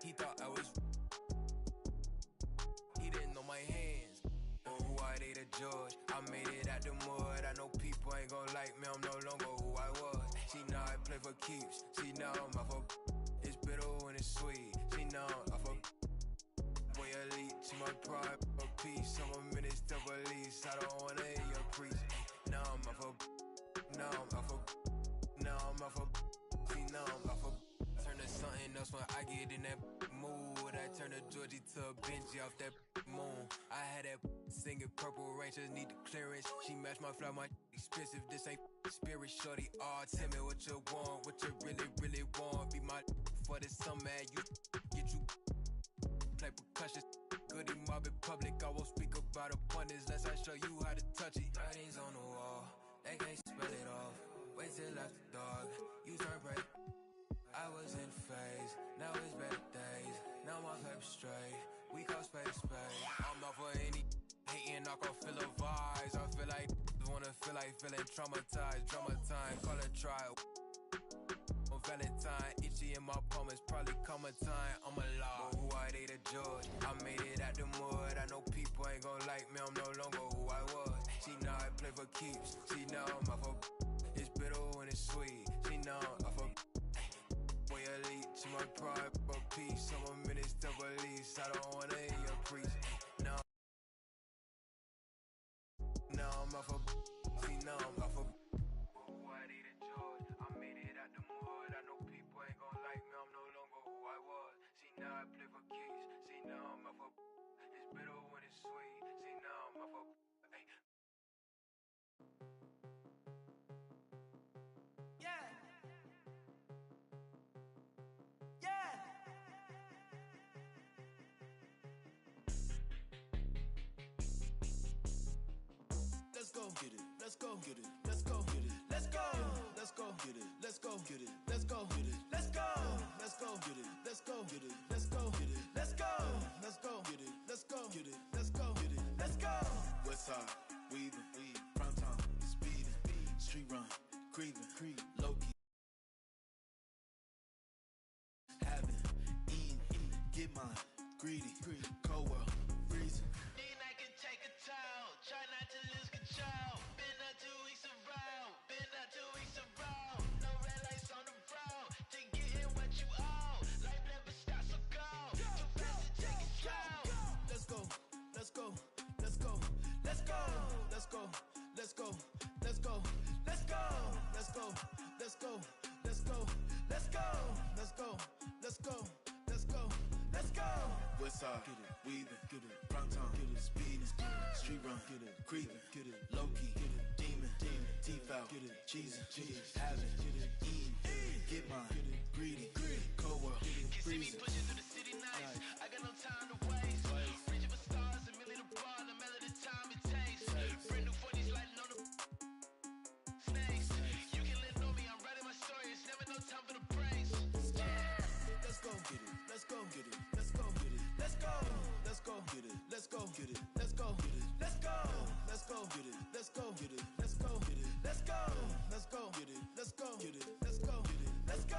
he thought I was. He didn't know my hands. Or who I did a judge. I made it out the mud. I know people ain't gon' like me. I'm no longer who I was. She know I play for keeps. She know I'm off of. It's bitter when it's sweet. She know I'm off of. Boy elite, she my pride, a piece. I'm a minister police. I don't wanna hear your preach. Now I'm off of. Now I'm off of. Now I'm off of. See now I'm off of. Turn to something else when I get in that mood. I turn to Georgie to a Benji off that moon. I had that singing Purple Rangers need the clearance. She matched my fly, my expensive. This ain't spirit, shorty. Oh, tell me what you want, what you really want. Be my for the summer, you get you play percussion. Goody mob in public, I won't speak about abundance unless I show you how to touch it. Writings on the wall, they can't spell it off. Wait till after dark, you turn bright. I was in phase, now it's better days. Now my paper straight, we call space. I'm out for any hating, I can feel the vibes. I feel like wanna feel like feeling traumatized. Drama time, call it trial. On Valentine, itchy in my palm, it's probably comma time. I'm alive, but who I date a judge. I made it out the mud. I know people ain't gon' like me. I'm no longer who I was. She know I play for keeps. She know I'm off of. It's bitter when it's sweet. She know I'm off of. Boy elite, she my pride, a piece. I'm a minister police. I don't wanna hear your preach. Now I'm off of. See now I'm off of. Who I date a judge. I made it out the mud. I know people ain't gon' like me. I'm no longer who I was. See now I play for keys. See now I'm off of. It's bitter when it's sweet. See now I'm off of. Hey. Let's go get it. Let's go get it. Let's go get it. Let's go. Let's go get it. Let's go get it. Let's go get it. Let's go. Let's go get it. Let's go get it. Let's go get it. Let's go. Let's go get it. Let's go get it. Let's go get it. Let's go. Westside, weaving, prime time, speeding, street run, creeping, low key, having, eating, get mine, greedy, cold world, freezing. I can take a towel, try not to lose control. Been up 2 weeks around, been up 2 weeks around. No red lights on the road, to get in what you owe. Life never stops, so go. Too fast to take it slow. Let's go, let's go, let's go, let's go, let's go, let's go, let's go, let's go, let's go, let's go, let's go, let's go, let's go, let's go, let's go, let's go. Westside, get it, weaving, get it, prime time, get it, speeding, street run, get it, creeping, get it, low key, get it, demon, teeth out, get it, cheesing, having, get it, eating, get mine, get it, greedy, cold world, Can see me freezing. pushing through the city nights. I got no time to waste. Reaching for stars, a million to bar, no matter the time it takes. Brand new 40s lighting on the snakes. You can let know me, I'm writing my story. It's never no time for the praise. Let's go get it. Let's go get it. Let's go get it. Let's go. Let's go get it. Let's go get it. Let's go get it. Let's go. Let's go get it. Let's go get it. Let's go get it. Let's go. Let's go get it. Let's go get it. Let's go get it. Let's go.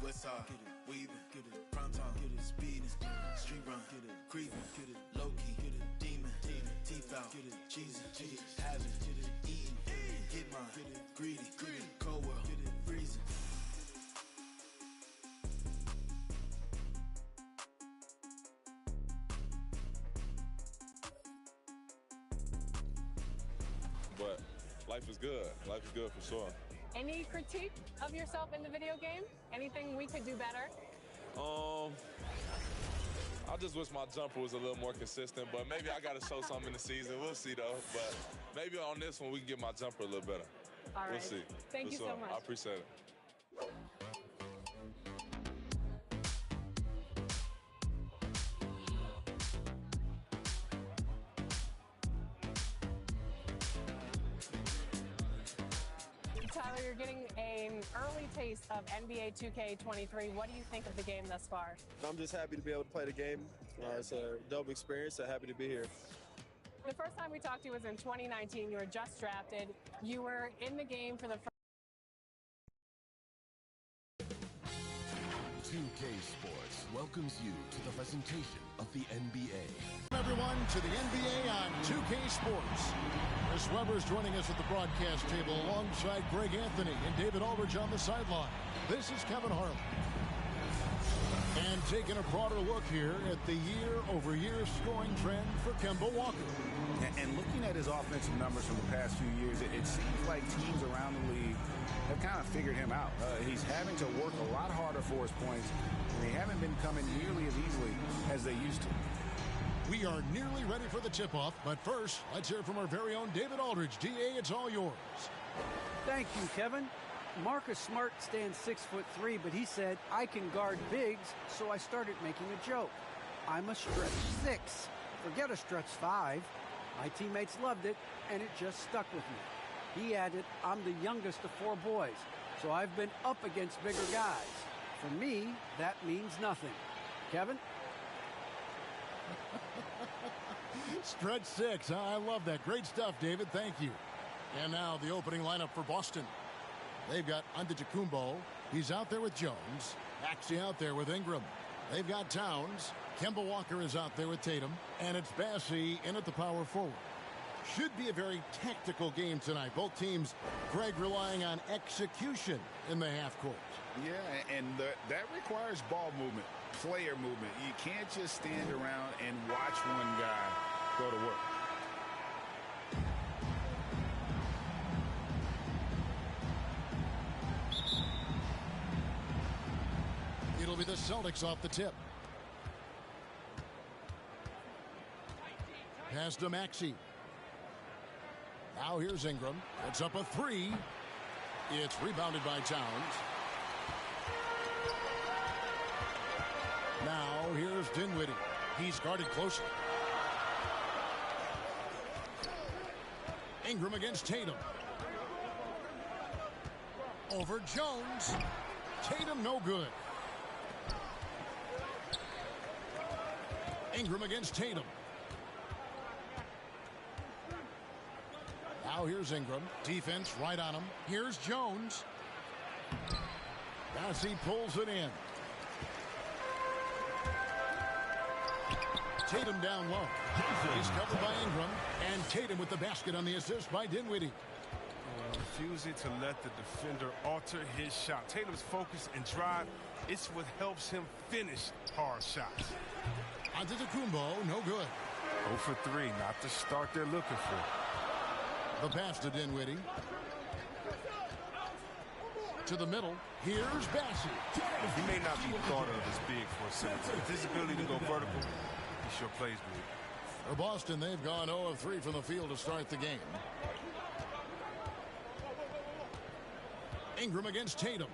Westside, get it, weaving, get it, prime time, get it, speeding, street run, get it, creeping, get it, low key, get it, demon, teeth out, get it, cheesing, having, get it, eating, get mine, get it, greedy, cold world, get it, freezing. But life is good. Life is good for sure. Any critique of yourself in the video game? Anything we could do better? I just wish my jumper was a little more consistent, but maybe I got to show something in the season. We'll see, though. But maybe on this one, we can get my jumper a little better. All right. We'll see. Thank you so much. I appreciate it. Tyler, you're getting an early taste of NBA 2K23. What do you think of the game thus far? I'm just happy to be able to play the game. It's a dope experience, so happy to be here. The first time we talked to you was in 2019. You were just drafted. You were in the game for the first 2K Sports welcomes you to the presentation of the NBA. Everyone to the NBA on 2K Sports. Chris Webber is joining us at the broadcast table alongside Greg Anthony and David Aldridge on the sideline. This is Kevin Harlan. And taking a broader look here at the year-over-year scoring trend for Kemba Walker. And looking at his offensive numbers from the past few years, it seems like teams around the league have kind of figured him out. He's having to work a lot harder for his points, and they haven't been coming nearly as easily as they used to. We are nearly ready for the tip-off, but first, let's hear from our very own David Aldridge. DA, it's all yours. Thank you, Kevin. Marcus Smart stands 6'3", but he said, I can guard bigs, so I started making a joke. I'm a stretch 6. Forget a stretch 5. My teammates loved it, and it just stuck with me. He added, I'm the youngest of 4 boys, so I've been up against bigger guys. For me, that means nothing. Kevin? Stretch 6. I love that. Great stuff, David. Thank you. And now the opening lineup for Boston. They've got Antetokounmpo. He's out there with Jones. Maxey out there with Ingram. They've got Towns. Kemba Walker is out there with Tatum. And it's Bassey in at the power forward. Should be a very tactical game tonight. Both teams, Greg, relying on execution in the half court. Yeah, and that requires ball movement, player movement. You can't just stand around and watch one guy go to work. It'll be the Celtics off the tip. Pass to Maxey. Now here's Ingram. It's up a 3. It's rebounded by Towns. Now here's Dinwiddie. He's guarded closely. Ingram against Tatum. Over Jones. Tatum no good. Ingram against Tatum. Now here's Ingram. Defense right on him. Here's Jones. Bassey pulls it in. Tatum down low. He's covered by Ingram. And Tatum with the basket on the assist by Dinwiddie. Refusing to let the defender alter his shot. Tatum's focus and drive, it's what helps him finish hard shots. Antetokounmpo, no good. 0 for 3, not the start they're looking for. The pass to Dinwiddie. To the middle. Here's Bassey. He may not be thought of as big for a center, but with his ability to go vertical, he sure plays big. For Boston, they've gone 0 of 3 from the field to start the game. Ingram against Tatum.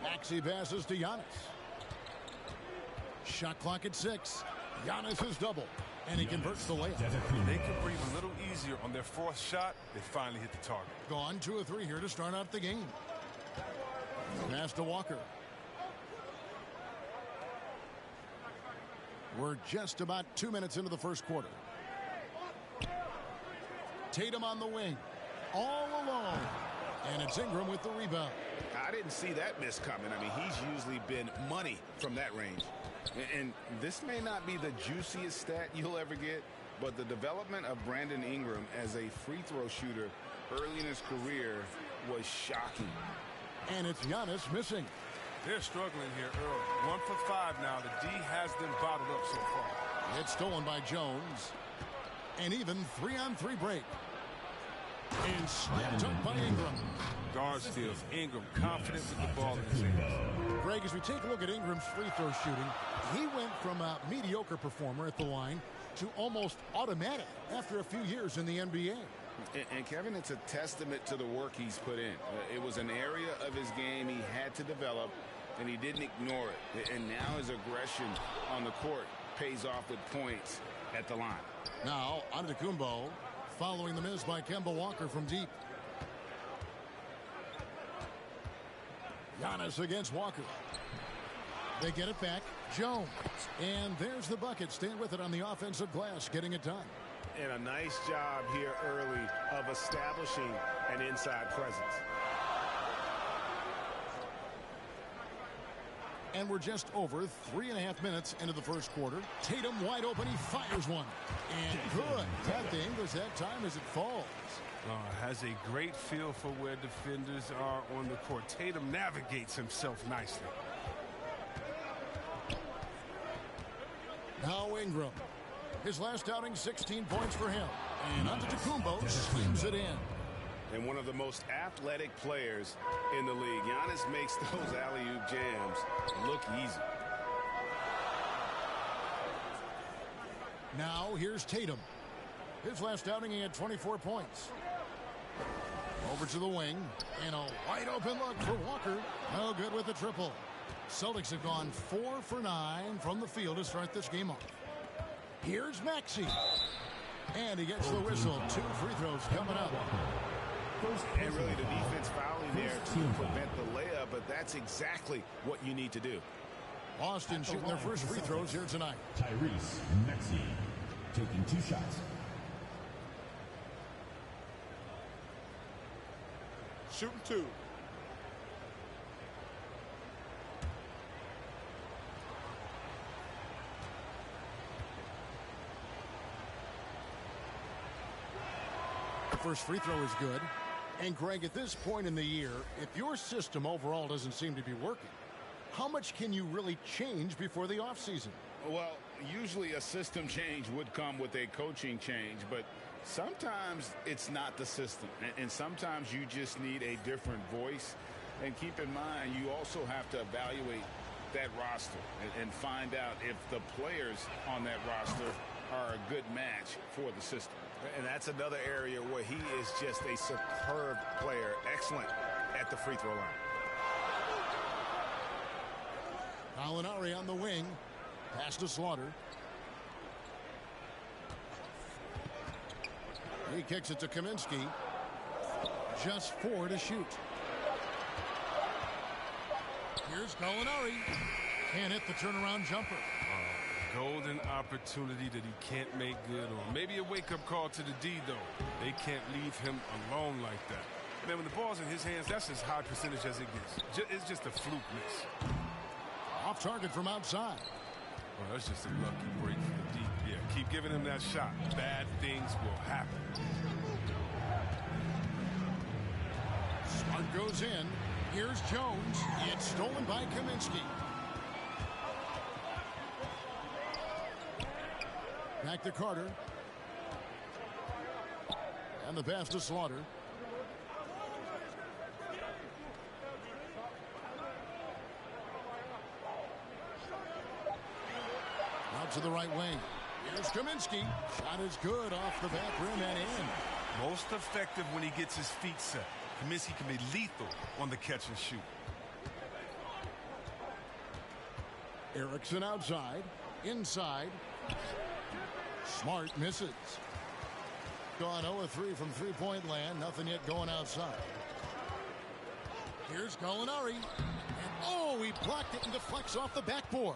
Maxey passes to Giannis. Shot clock at 6. Giannis is double, and he converts the layup. They can breathe a little easier on their 4th shot. They finally hit the target. Gone 2 of 3 here to start out the game. Pass to Walker. We're just about 2 minutes into the first quarter. Tatum on the wing. All alone. And it's Ingram with the rebound. I didn't see that miss coming. I mean, he's usually been money from that range. And this may not be the juiciest stat you'll ever get, but the development of Brandon Ingram as a free throw shooter early in his career was shocking. And it's Giannis missing. They're struggling here early. 1 for 5 now. The D has them bottled up so far. It's stolen by Jones. An even 3-on-3 break. And snapped up by Ingram. Guard steals. Ingram confident with the ball in his hands. Greg, as we take a look at Ingram's free throw shooting, he went from a mediocre performer at the line to almost automatic after a few years in the NBA. And Kevin, it's a testament to the work he's put in. It was an area of his game he had to develop, and he didn't ignore it. And now his aggression on the court pays off with points at the line. Now, Antetokounmpo following the miss by Kemba Walker from deep. Giannis against Walker. They get it back. Jones. And there's the bucket. Stand with it on the offensive glass, getting it done. And a nice job here early of establishing an inside presence. And we're just over 3.5 minutes into the first quarter. Tatum wide open. He fires one. And good. At the English that time as it falls. Has a great feel for where defenders are on the court. Tatum navigates himself nicely. Now Ingram. His last outing, 16 points for him. And Antetokounmpo slams it in. And one of the most athletic players in the league. Giannis makes those alley-oop jams look easy. Now here's Tatum. His last outing, he had 24 points. Over to the wing. And a wide open look for Walker. No good with the triple. Celtics have gone 4 for 9 from the field to start this game off. Here's Maxey. And he gets the whistle. 2 free throws coming up. And really the defense fouling there to prevent the layup, but that's exactly what you need to do. Boston shooting their first free throws here tonight. Tyrese Maxey taking 2 shots. Shooting 2. The first free throw is good. And Greg, at this point in the year, if your system overall doesn't seem to be working, how much can you really change before the offseason? Well, usually a system change would come with a coaching change, but sometimes it's not the system. And sometimes you just need a different voice. And keep in mind, you also have to evaluate that roster and find out if the players on that roster are a good match for the system. And that's another area where he is just a superb player. Excellent at the free throw line. Gallinari on the wing. Pass to Slaughter. He kicks it to Kaminsky. Just 4 to shoot. Here's Gallinari. Can't hit the turnaround jumper. Golden opportunity that he can't make good on. Maybe a wake-up call to the D, though. They can't leave him alone like that. And then when the ball's in his hands, that's as high percentage as it gets. It's just a fluke miss. Off target from outside. Well, that's just a lucky break for the D. Yeah, keep giving him that shot. Bad things will happen. Smart goes in. Here's Jones. It's stolen by Kaminsky. Back to Carter. And the pass to Slaughter. Out to the right wing. Here's Kaminsky. Shot is good off the back rim and in. Most effective when he gets his feet set. Kaminsky can be lethal on the catch and shoot. Erickson outside. Inside. Smart misses. Gone 0-3 from three-point land. Nothing yet going outside. Here's Gallinari. And he blocked it and deflects off the backboard.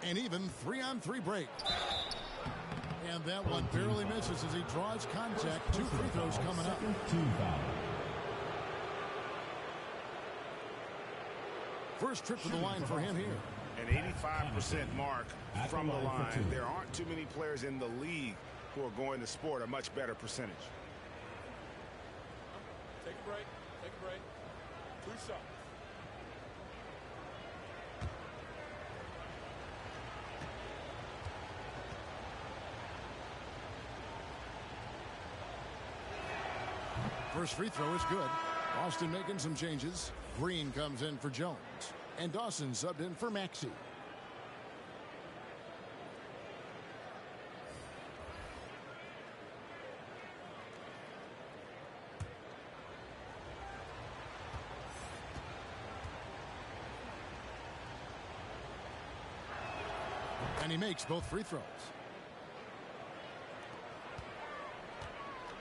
An even 3-on-3 break. And that one barely misses as he draws contact. 2 free throws coming up. First trip to the line for him here. An 85% mark from the line. There aren't too many players in the league who are going to sport a much better percentage. Take a break. Take a break. 2 shots. First free throw is good. Boston making some changes. Green comes in for Jones. And Dawson subbed in for Maxey. And he makes both free throws.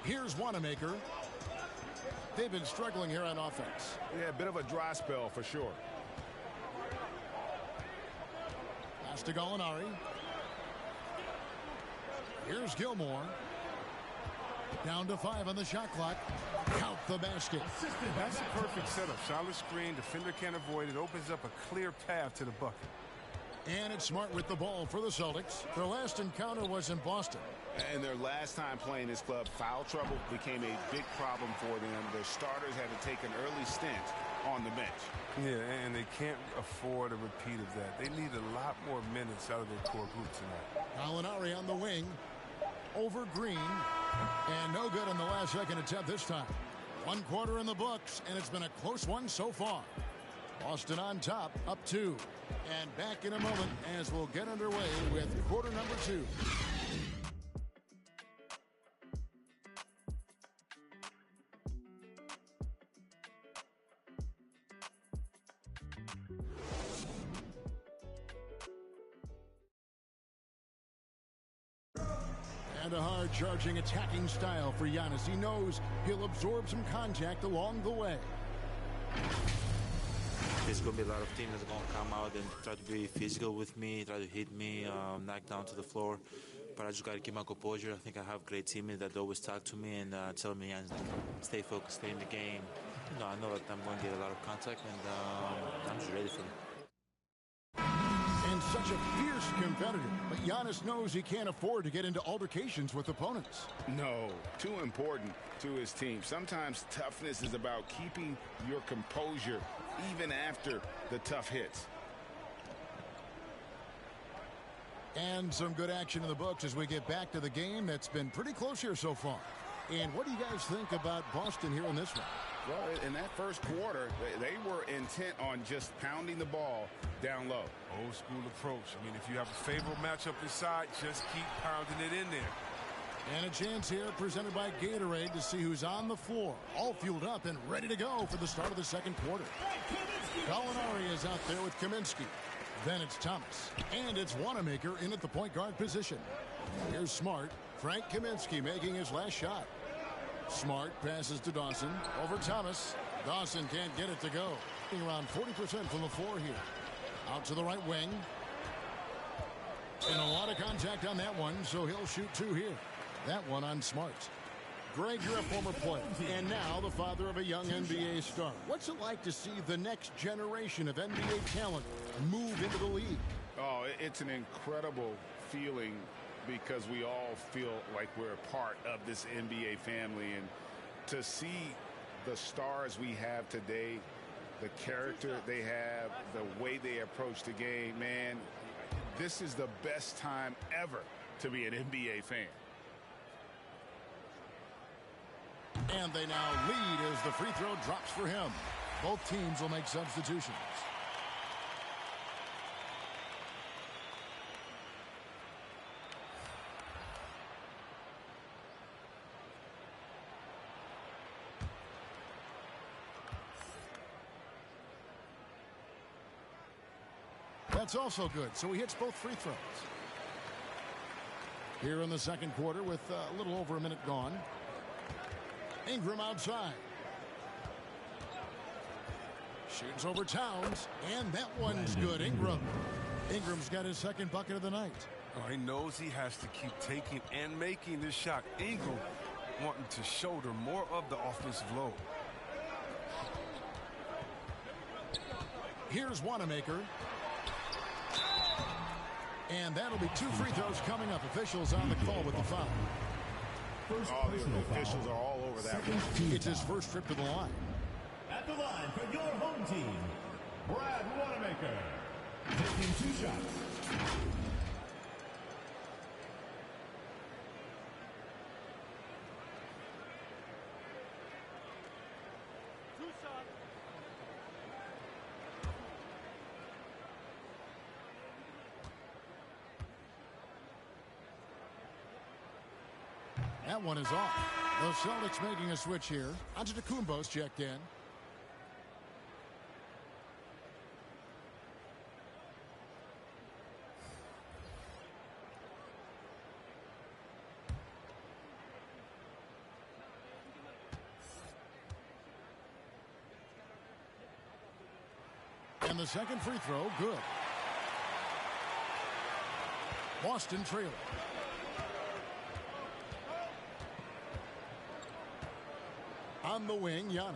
Here's Wanamaker. They've been struggling here on offense. Yeah, a bit of a dry spell for sure. Pass to Gallinari. Here's Gilmore. Down to 5 on the shot clock. Count the basket. That's a perfect setup. Solid screen. Defender can't avoid it. Opens up a clear path to the bucket. And it's Smart with the ball for the Celtics. Their last encounter was in Boston. And their last time playing this club, foul trouble became a big problem for them. Their starters had to take an early stint on the bench. Yeah, and they can't afford a repeat of that. They need a lot more minutes out of their core group tonight. Gallinari on the wing. Over Green. And no good on the last second attempt this time. 1 quarter in the books, and it's been a close one so far. Boston on top, up 2. And back in a moment as we'll get underway with quarter number 2. And a hard-charging attacking style for Giannis. He knows he'll absorb some contact along the way. There's going to be a lot of teams that are going to come out and try to be physical with me, try to hit me, knock down to the floor. But I just got to keep my composure. I think I have great teammates that always talk to me and tell me, stay focused, stay in the game. You know, I know that I'm going to get a lot of contact, and I'm just ready for it. And such a fierce competitor, but Giannis knows he can't afford to get into altercations with opponents. No, too important to his team. Sometimes toughness is about keeping your composure even after the tough hits. And some good action in the books as we get back to the game that's been pretty close here so far. And what do you guys think about Boston here in this one? Well, in that first quarter, they were intent on just pounding the ball down low. Old school approach. I mean, if you have a favorable matchup inside, just keep pounding it in there. And a chance here presented by Gatorade to see who's on the floor. All fueled up and ready to go for the start of the second quarter. Gallinari is out there with Kaminsky. Then it's Thomas. And it's Wanamaker in at the point guard position. Here's Smart. Frank Kaminsky making his last shot. Smart passes to Dawson. Over Thomas. Dawson can't get it to go. Around 40% from the floor here. Out to the right wing. And a lot of contact on that one, so he'll shoot 2 here. That one on Smart. Greg, you're a former player, and now the father of a young NBA star. What's it like to see the next generation of NBA talent move into the league? Oh, it's an incredible feeling because we all feel like we're a part of this NBA family. And to see the stars we have today, the character they have, the way they approach the game, man, this is the best time ever to be an NBA fan. And they now lead as the free throw drops for him. Both teams will make substitutions. That's also good, so he hits both free throws. Here in the second quarter with a little over a minute gone. Ingram outside. Shoots over Towns, and that one's good. Ingram's got his second bucket of the night. Oh, he knows he has to keep taking and making this shot. Ingram wanting to shoulder more of the offensive load. Here's Wanamaker. And that'll be 2 free throws coming up. Officials on the call with the foul. Oh, the officials are all over that one. It's his first trip to the line. At the line for your home team, Brad Wanamaker, taking 2 shots. That one is off. The Celtics making a switch here. Antetokounmpo's checked in. And the second free throw, good. Boston trailing. On the wing, Giannis.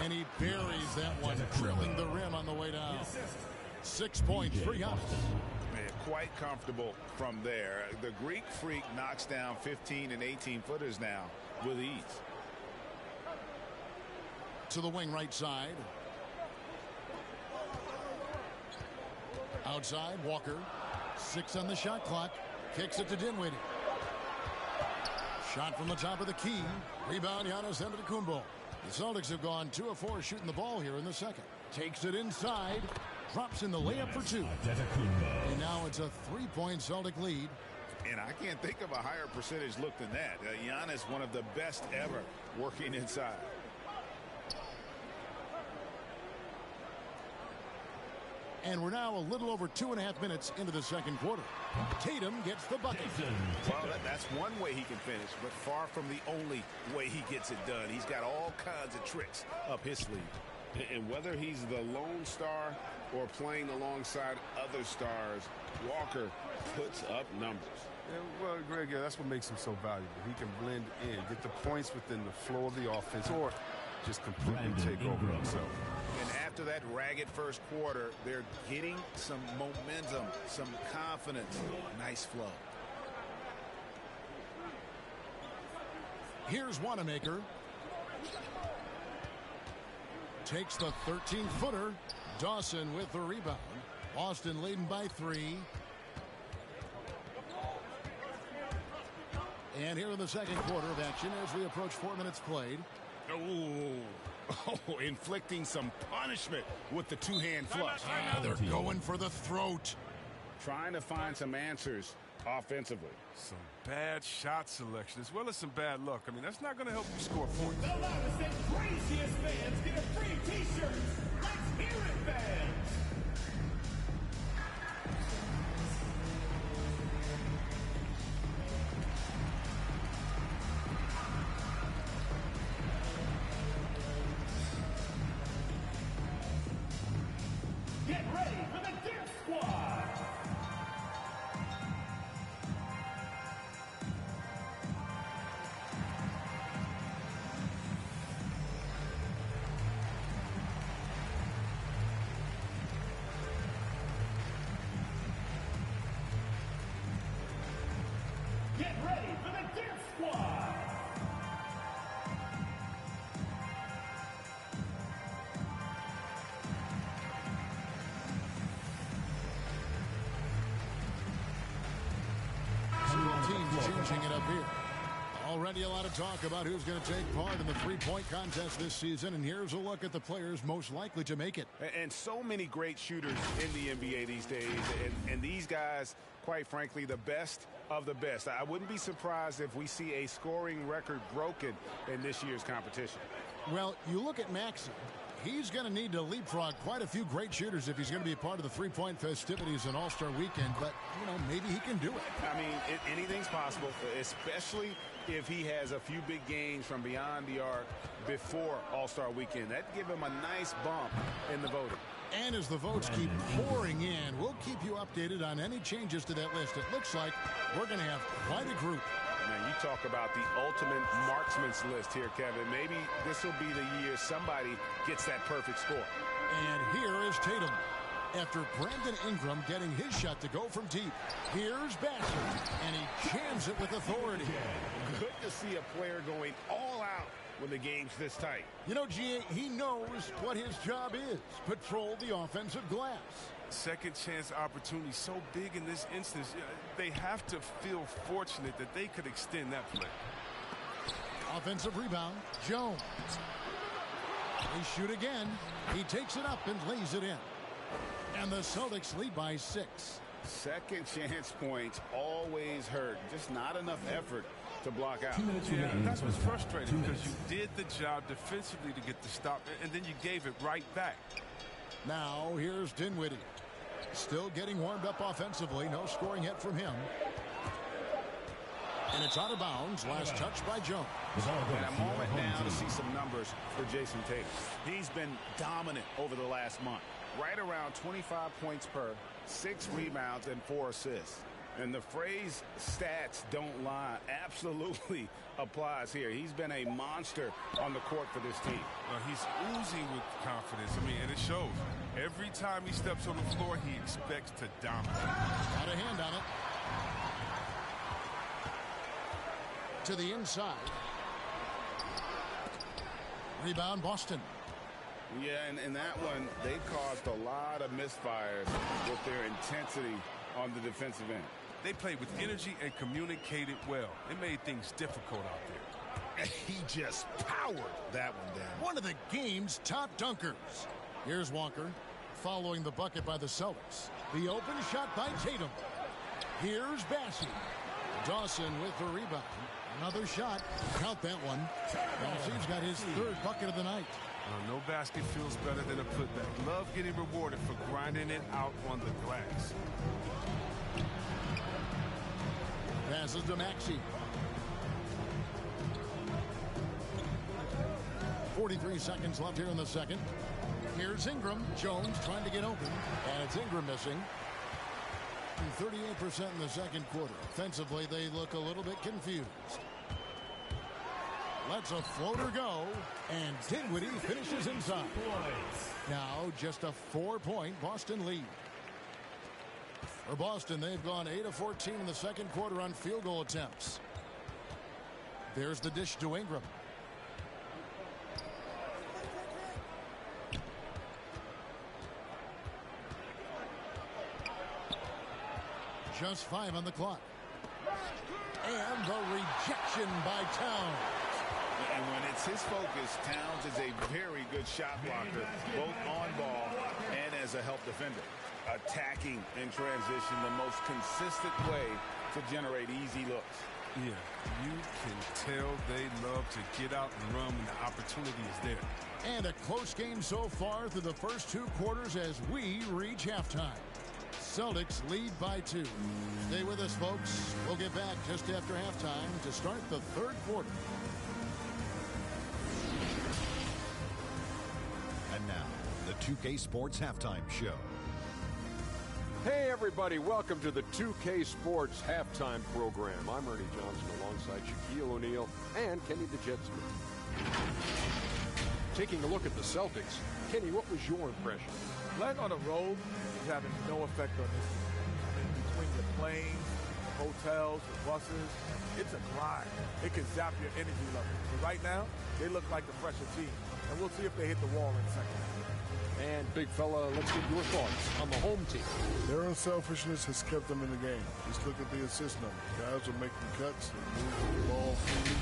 And he buries that one, drilling the rim on the way down. 6 points for Giannis. Man, quite comfortable from there. The Greek Freak knocks down 15 and 18-footers now with ease. To the wing right side. Outside, Walker. 6 on the shot clock. Kicks it to Dinwiddie. Shot from the top of the key. Rebound, Giannis Antetokounmpo. The Celtics have gone 2 of 4 shooting the ball here in the second. Takes it inside. Drops in the layup for 2. And now it's a 3-point Celtic lead. And I can't think of a higher percentage look than that. Giannis, one of the best ever working inside. And we're now a little over 2.5 minutes into the second quarter. Tatum gets the bucket. Well, that's one way he can finish, but far from the only way he gets it done. He's got all kinds of tricks up his sleeve. And whether he's the lone star or playing alongside other stars, Walker puts up numbers. Yeah, well, Greg, that's what makes him so valuable. He can blend in, get the points within the flow of the offense, or just completely take over himself. And after that ragged first quarter, they're getting some momentum, some confidence. Nice flow. Here's Wanamaker. Takes the 13-footer. Dawson with the rebound. Boston leading by 3. And here in the second quarter of action as we approach 4 minutes played. Oh, inflicting some punishment with the two-hand flush. They're going for the throat. Trying to find some answers offensively. Some bad shot selection as well as some bad luck. I mean, that's not going to help you score points. The loudest and craziest fans get a free T-shirt. Let's hear it, fans. Get ready for the Dip Squad. Get ready for the Dip Squad. Teams changing it up here. Already a lot of talk about who's going to take part in the three-point contest this season, and here's a look at the players most likely to make it. And so many great shooters in the NBA these days, and these guys, quite frankly, the best of the best. I wouldn't be surprised if we see a scoring record broken in this year's competition. Well, you look at Maxey. He's going to need to leapfrog quite a few great shooters if he's going to be a part of the three-point festivities in All-Star Weekend. But, you know, maybe he can do it. I mean, anything's possible, especially if he has a few big games from beyond the arc before All-Star Weekend. That'd give him a nice bump in the voting. And as the votes keep pouring in, we'll keep you updated on any changes to that list. It looks like we're going to have quite a group. Man, you talk about the ultimate marksman's list here, Kevin. Maybe this will be the year somebody gets that perfect score. And here is Tatum. After Brandon Ingram getting his shot to go from deep, here's Baxter, and he jams it with authority. Good to see a player going all out when the game's this tight. You know, G.A., he knows what his job is. Patrol the offensive glass. Second chance opportunity so big in this instance. They have to feel fortunate that they could extend that play. Offensive rebound, Jones. They shoot again. He takes it up and lays it in. And the Celtics lead by 6. Second chance points always hurt. Just not enough effort to block out. Yeah, that's what's frustrating because you did the job defensively to get the stop, and then you gave it right back. Now here's Dinwiddie. Still getting warmed up offensively. No scoring hit from him. And it's out of bounds. Last touch by Jones. And a moment now to see some numbers for Jason Tatum. He's been dominant over the last month. Right around 25 points per, 6 rebounds, and 4 assists. And the phrase stats don't lie absolutely applies here. He's been a monster on the court for this team. He's oozing with confidence. I mean, and it shows. Every time he steps on the floor, he expects to dominate. Got a hand on it. To the inside. Rebound, Boston. Yeah, and in that one, they caused a lot of misfires with their intensity on the defensive end. They played with energy and communicated well. It made things difficult out there. He just powered that one down. One of the game's top dunkers. Here's Walker following the bucket by the Celtics. The open shot by Tatum. Here's Bassey. Dawson with the rebound. Another shot. Count that one. Bassey's got his third bucket of the night. No basket feels better than a putback. Love getting rewarded for grinding it out on the glass. Passes to Maxey. 43 seconds left here in the second. Here's Ingram. Jones trying to get open. And it's Ingram missing. 38% in the second quarter. Offensively, they look a little bit confused. Lets a floater go. And Dinwiddie finishes inside. Now just a 4-point Boston lead. For Boston, they've gone 8 of 14 in the second quarter on field goal attempts. There's the dish to Ingram. Just 5 on the clock. And the rejection by Towns. And when it's his focus, Towns is a very good shot blocker, both on ball and as a help defender. Attacking in transition, the most consistent way to generate easy looks. Yeah, you can tell they love to get out and run when the opportunity is there. And a close game so far through the first 2 quarters as we reach halftime. Celtics lead by 2. Stay with us, folks. We'll get back just after halftime to start the third quarter. And now, the 2K Sports Halftime Show. Hey, everybody. Welcome to the 2K Sports Halftime Program. I'm Ernie Johnson alongside Shaquille O'Neal and Kenny the Jet Smith. Taking a look at the Celtics, Kenny, what was your impression? Playing on the road is having no effect on this team. I mean, between the planes, the hotels, the buses, it's a grind. It can zap your energy level. But right now, they look like the fresher team. And we'll see if they hit the wall in a second. And, big fella, let's get your thoughts on the home team. Their unselfishness has kept them in the game. Just look at the assist numbers. Guys are making cuts and moving the ball freely.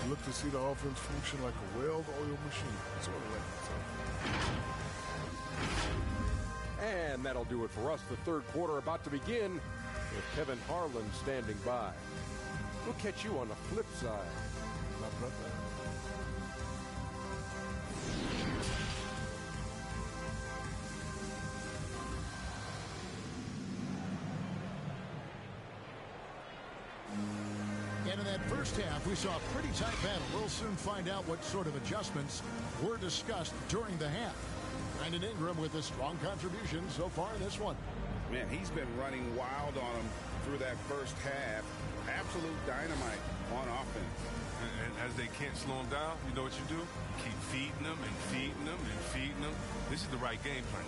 Look to see the offense function like a well-oiled machine. That's what I like to say. And that'll do it for us. The third quarter about to begin with Kevin Harlan standing by. We'll catch you on the flip side. My brother. And in that first half, we saw a pretty tight battle. We'll soon find out what sort of adjustments were discussed during the half. Brandon Ingram with a strong contribution so far in this one. Man, he's been running wild on him through that first half. Absolute dynamite on offense. And as they can't slow him down, you know what you do? Keep feeding them and feeding them and feeding them. This is the right game plan.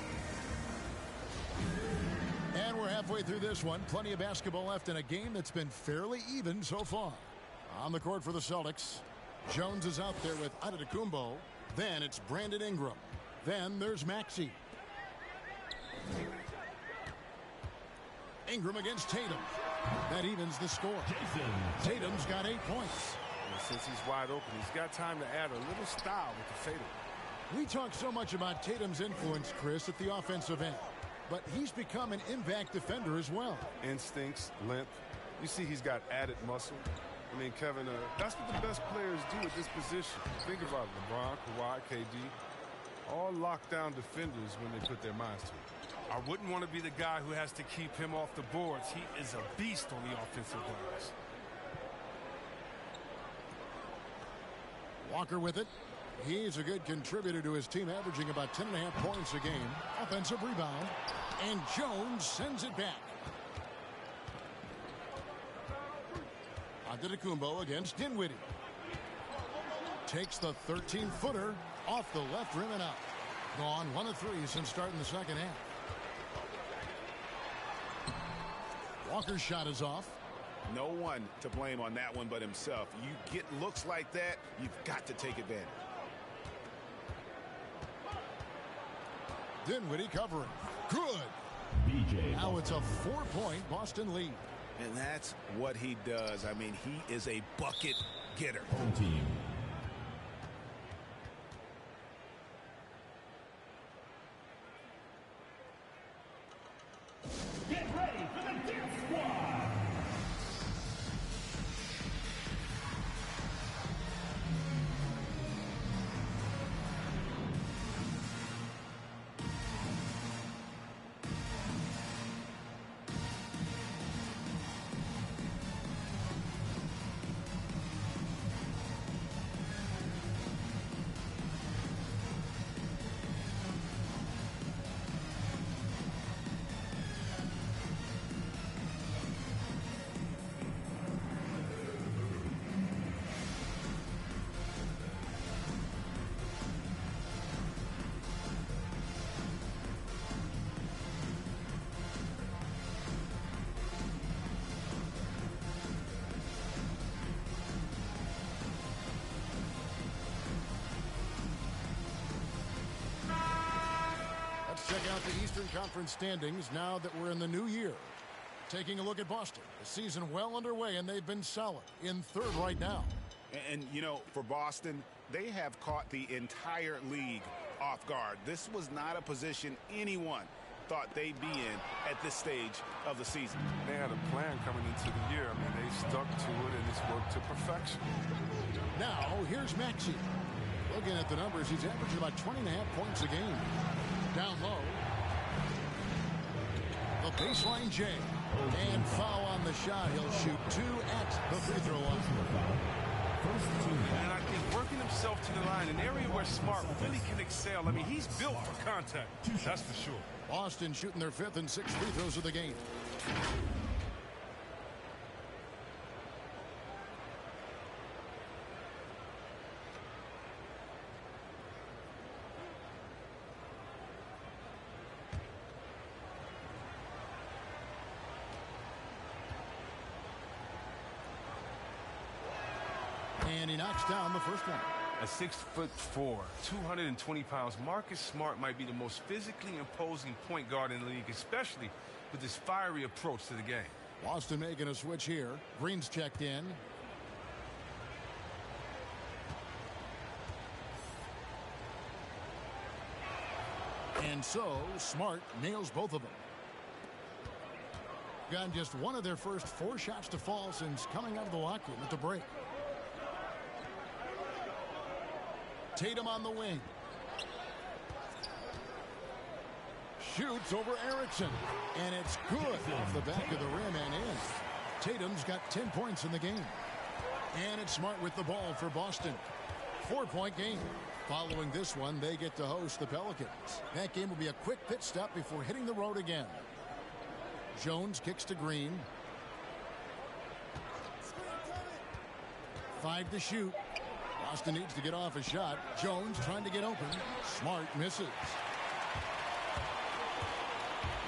And we're halfway through this one. Plenty of basketball left in a game that's been fairly even so far. On the court for the Celtics, Jones is out there with Antetokounmpo. Then it's Brandon Ingram. Then there's Maxey. Ingram against Tatum. That evens the score. Tatum's got 8 points. And since he's wide open, he's got time to add a little style with the fadeaway. We talk so much about Tatum's influence, Chris, at the offensive end. But he's become an impact defender as well. Instincts, length. You see he's got added muscle. I mean, Kevin, that's what the best players do at this position. Think about it. LeBron, Kawhi, KD. All lockdown defenders when they put their minds to it. I wouldn't want to be the guy who has to keep him off the boards. He is a beast on the offensive glass. Walker with it. He's a good contributor to his team, averaging about 10.5 points a game. Offensive rebound. And Jones sends it back. Antetokounmpo against Dinwiddie. Takes the 13-footer off the left rim and out. Gone 1 of 3 since starting the second half. Walker's shot is off. No one to blame on that one but himself. You get looks like that, you've got to take advantage. Dinwiddie covering. Good. BJ. Now it's a 4-point Boston lead. And that's what he does. I mean, he is a bucket getter. Home team. Get ready for the dance squad. Check out the Eastern Conference standings now that we're in the new year. Taking a look at Boston. The season well underway, and they've been solid in third right now. And you know, for Boston, they have caught the entire league off guard. This was not a position anyone thought they'd be in at this stage of the season. They had a plan coming into the year. I mean, they stuck to it, and it's worked to perfection. Now, here's Maxey. Looking at the numbers, he's averaging about 20.5 points a game. Down low. The baseline J. And foul on the shot. He'll shoot 2 at the free throw line. And I think working himself to the line, an area where Smart really can excel. I mean, he's built for contact. That's for sure. Boston shooting their 5th and 6th free throws of the game. And he knocks down the first one. At 6'4", 220 pounds, Marcus Smart might be the most physically imposing point guard in the league, especially with his fiery approach to the game. Boston making a switch here. Green's checked in. And so, Smart nails both of them. Gotten just one of their first 4 shots to fall since coming out of the locker room at the break. Tatum on the wing. Shoots over Erickson. And it's good off the back of the rim and in. Tatum's got 10 points in the game. And it's Smart with the ball for Boston. 4-point game. Following this one, they get to host the Pelicans. That game will be a quick pit stop before hitting the road again. Jones kicks to Green. 5 to shoot. Boston needs to get off a shot. Jones trying to get open. Smart misses.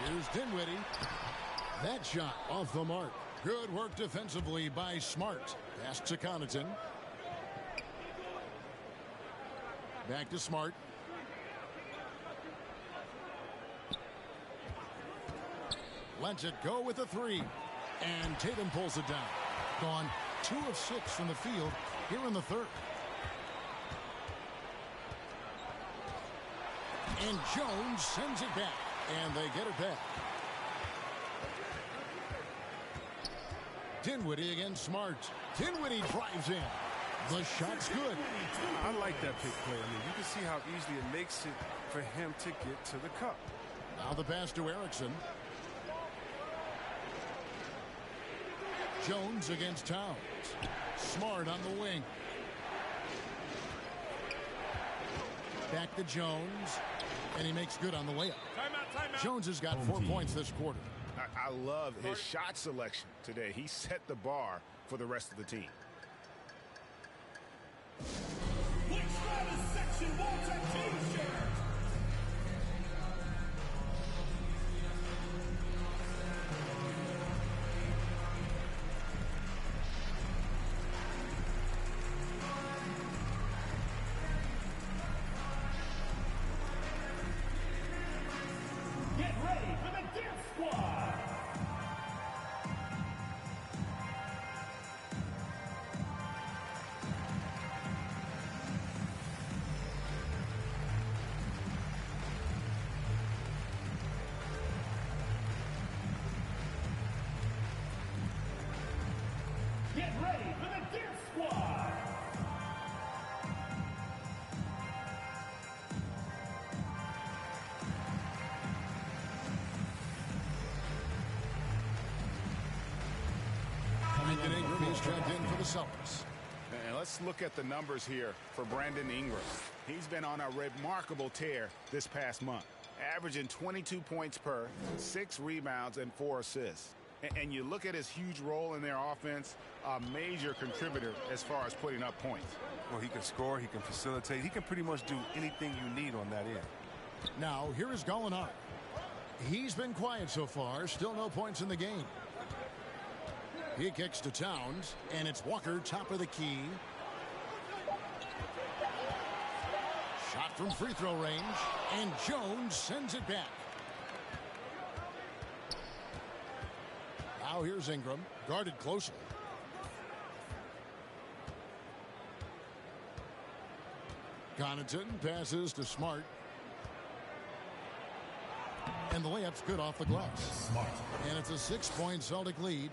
Here's Dinwiddie. That shot off the mark. Good work defensively by Smart. Pass to Connaughton. Back to Smart. Lets it go with a 3. And Tatum pulls it down. Gone 2 of 6 from the field here in the third. And Jones sends it back. And they get it back. Dinwiddie against Smart. Dinwiddie drives in. The shot's good. I like that pick play. I mean, you can see how easily it makes it for him to get to the cup. Now the pass to Erickson. Jones against Towns. Smart on the wing. Back to Jones. And he makes good on the layup. Timeout. Jones has got 4 points this quarter. I love his shot selection today. He set the bar for the rest of the team. Section Voltec T-shirt. Get ready for the Dance Squad. Get ready for the Dance Squad! Brandon Ingram is checked in for the Celtics. And let's look at the numbers here for Brandon Ingram. He's been on a remarkable tear this past month, averaging 22 points per, 6 rebounds, and 4 assists. And you look at his huge role in their offense, a major contributor as far as putting up points. Well, he can score, he can facilitate, he can pretty much do anything you need on that end. Now, here is Gallinari. He's been quiet so far, still no points in the game. He kicks to Towns, and it's Walker, top of the key. Shot from free throw range, and Jones sends it back. Now here's Ingram, guarded closely. Connaughton passes to Smart. And the layup's good off the glass. Smart. And it's a 6-point Celtic lead.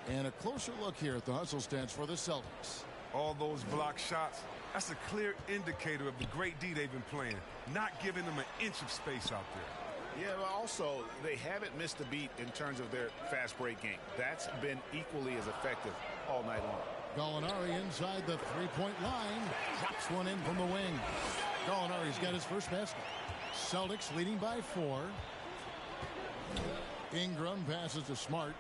And a closer look here at the hustle stats for the Celtics. All those block shots, that's a clear indicator of the great D they've been playing, not giving them an inch of space out there. Yeah, but also, they haven't missed a beat in terms of their fast break game. That's been equally as effective all night long. Gallinari inside the three-point line. Drops one in from the wing. Gallinari's got his first basket. Celtics leading by 4. Ingram passes to Smart.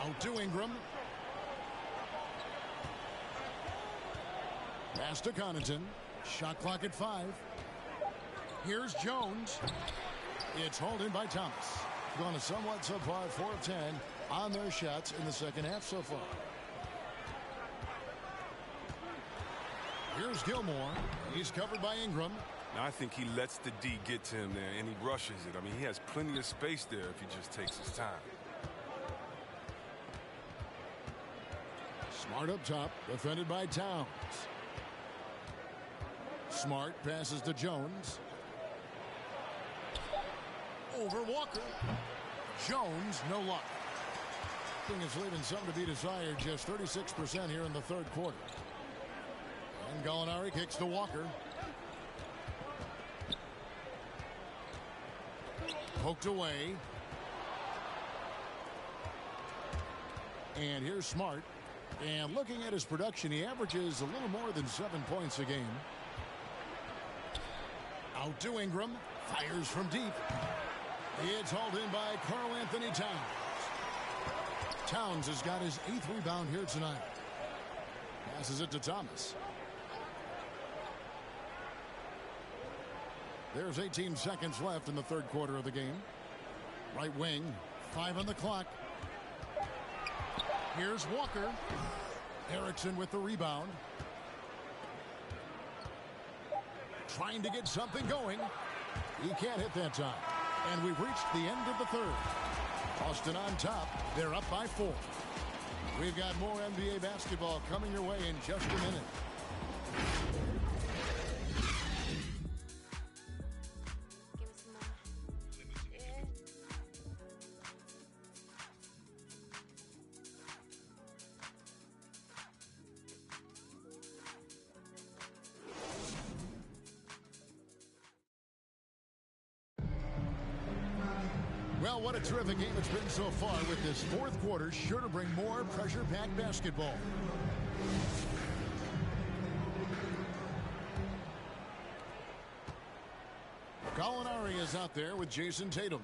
Out to Ingram. Pass to Connaughton. Shot clock at 5. Here's Jones. It's hauled in by Thomas. Gone a somewhat subpar 4 of 10 on their shots in the second half so far. Here's Gilmore. He's covered by Ingram. Now, I think he lets the D get to him there, and he rushes it. I mean, he has plenty of space there if he just takes his time. Smart up top, defended by Towns. Smart passes to Jones. Over Walker. Jones, no luck. Thing is leaving something to be desired, just 36% here in the third quarter. And Gallinari kicks to Walker. Poked away. And here's Smart. And looking at his production, he averages a little more than 7 points a game. Out to Ingram. Fires from deep. It's hauled in by Karl Anthony Towns. Towns has got his 8th rebound here tonight. Passes it to Thomas. There's 18 seconds left in the third quarter of the game. Right wing, 5 on the clock. Here's Walker. Erickson with the rebound. Trying to get something going. He can't hit that time. And we've reached the end of the third. Austin on top. They're up by 4. We've got more NBA basketball coming your way in just a minute. Well, what a terrific game it's been so far, with this fourth quarter sure to bring more pressure-packed basketball. Gallinari is out there with Jason Tatum.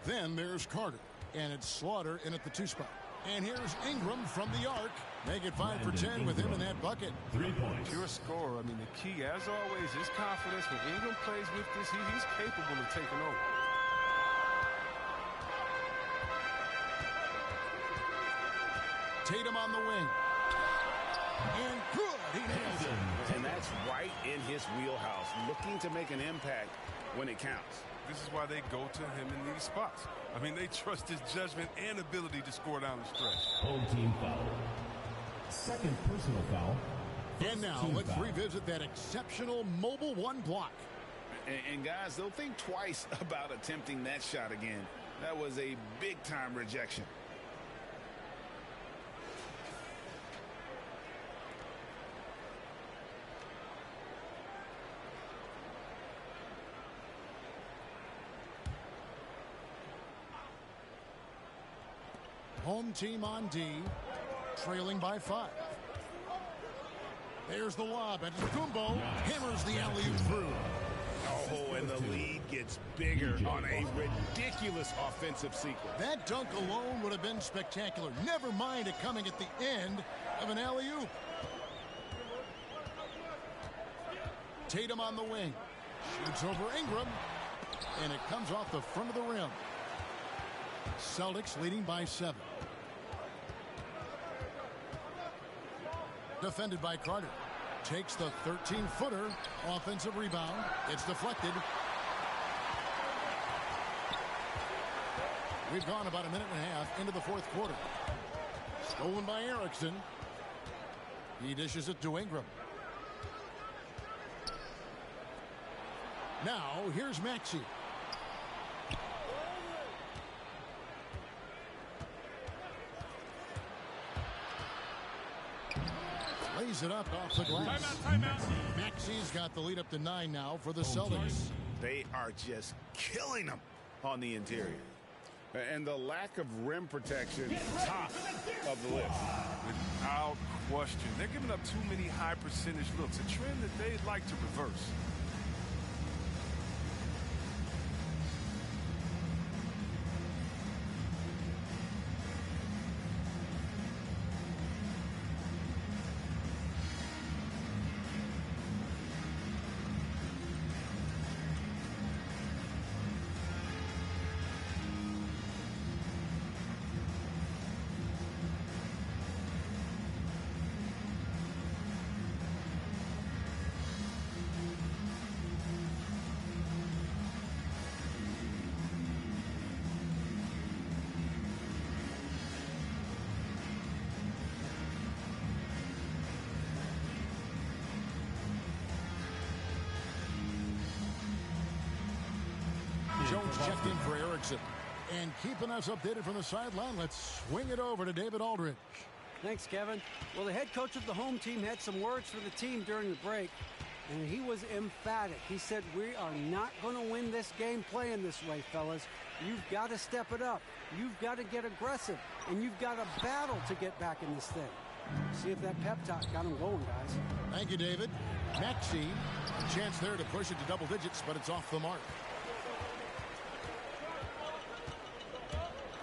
Then there's Carter. And it's Slaughter in at the 2 spot. And here's Ingram from the arc. Make it 5 for 10 with him in that bucket. 3 points. Pure scorer. I mean, the key, as always, is confidence. When Ingram plays with this, he's capable of taking over. Tatum on the wing. And good. He nails it. And that's right in his wheelhouse. Looking to make an impact when it counts. This is why they go to him in these spots. I mean, they trust his judgment and ability to score down the stretch. Home team foul. Second personal foul. And now let's revisit that exceptional mobile 1 block. And guys, they'll think twice about attempting that shot again. That was a big-time rejection. Home team on D, trailing by 5. There's the lob, and Kumbo hammers the alley-oop through. Oh, and the lead gets bigger on a ridiculous offensive sequence. That dunk alone would have been spectacular. Never mind it coming at the end of an alley-oop. Tatum on the wing. Shoots over Ingram, and it comes off the front of the rim. Celtics leading by 7. Defended by Carter. Takes the 13-footer. Offensive rebound. It's deflected. We've gone about a minute and a half into the 4th quarter. Stolen by Erickson. He dishes it to Ingram. Now here's Maxey. Lays it up off the glass. Timeout. Maxey's got the lead up to 9 now for the Celtics. They are just killing them on the interior. And the lack of rim protection, top of the list. Without question. They're giving up too many high percentage looks, a trend that they'd like to reverse. Jones checked in for Erickson. And keeping us updated from the sideline, let's swing it over to David Aldridge. Thanks, Kevin. Well, the head coach of the home team had some words for the team during the break, and he was emphatic. He said, we are not going to win this game playing this way, fellas. You've got to step it up. You've got to get aggressive, and you've got to battle to get back in this thing. See if that pep talk got him going, guys. Thank you, David. Maxey, a chance there to push it to double digits, but it's off the mark.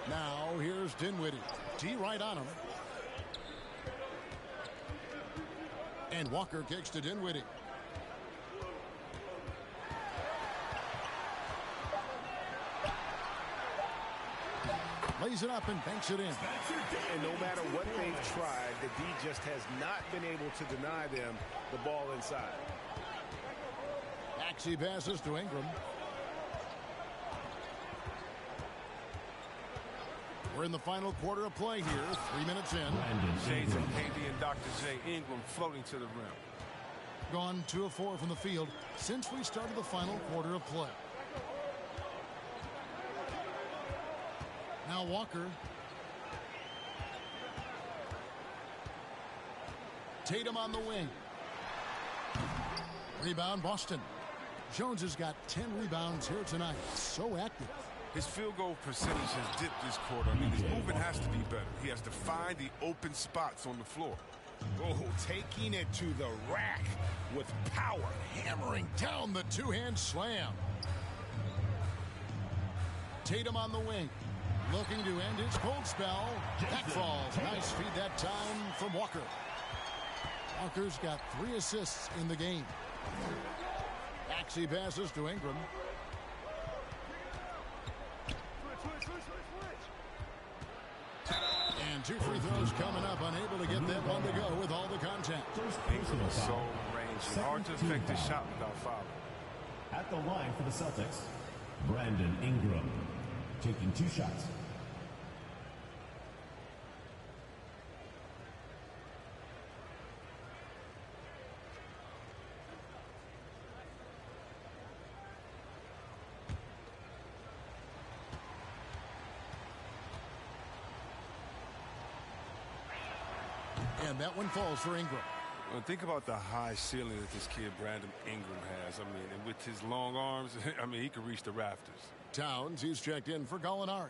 Now here's Dinwiddie. T right on him. And Walker kicks to Dinwiddie. Lays it up and banks it in. And no matter what they've tried, the D just has not been able to deny them the ball inside. Maxey passes to Ingram. We're in the final quarter of play here. 3 minutes in. Shades of KD and Dr. J. Ingram floating to the rim. Gone 2 of 4 from the field since we started the final quarter of play. Now Walker. Tatum on the wing. Rebound Boston. Jones has got 10 rebounds here tonight. So active. His field goal percentage has dipped this quarter. I mean, his movement has to be better. He has to find the open spots on the floor. Oh, taking it to the rack with power. Hammering down the two-hand slam. Tatum on the wing. Looking to end his cold spell. That falls. Nice feed that time from Walker. Walker's got 3 assists in the game. Maxey passes to Ingram. And 2 free throws coming up. Unable to get that one to go with all the contact. Ingram is so rangy. Hard to affect his shot without fouling. At the line for the Celtics, Brandon Ingram taking 2 shots. And that one falls for Ingram. Well, think about the high ceiling that this kid Brandon Ingram has. I mean, and with his long arms, I mean, he could reach the rafters. Towns, he's checked in for Gallinari.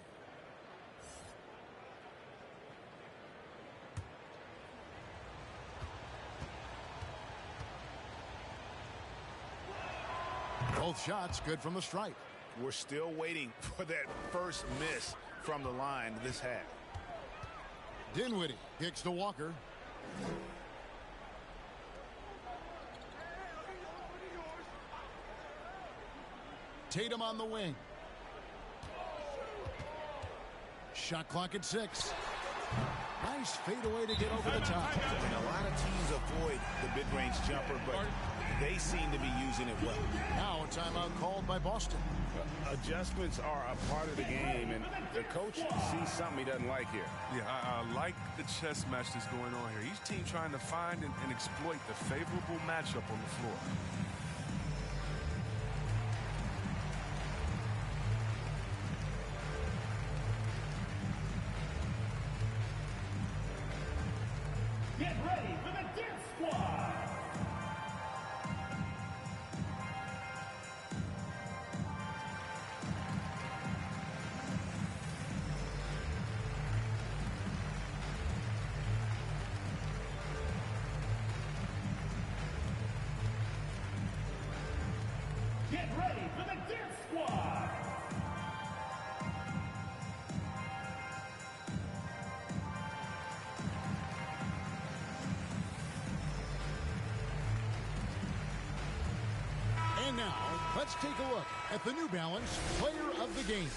Both shots good from the stripe. We're still waiting for that first miss from the line this half. Dinwiddie kicks to Walker. Tatum on the wing. Shot clock at 6. Nice fadeaway to get over the top. And a lot of teams avoid the mid-range jumper, but they seem to be using it well. Now a timeout called by Boston. Adjustments are a part of the game, and the coach sees something he doesn't like here. Yeah, I like the chess match that's going on here. Each team trying to find and exploit the favorable matchup on the floor. Get ready for the Dance Squad! Get ready for the Dance Squad! And now, let's take a look at the New Balance Player of the Game.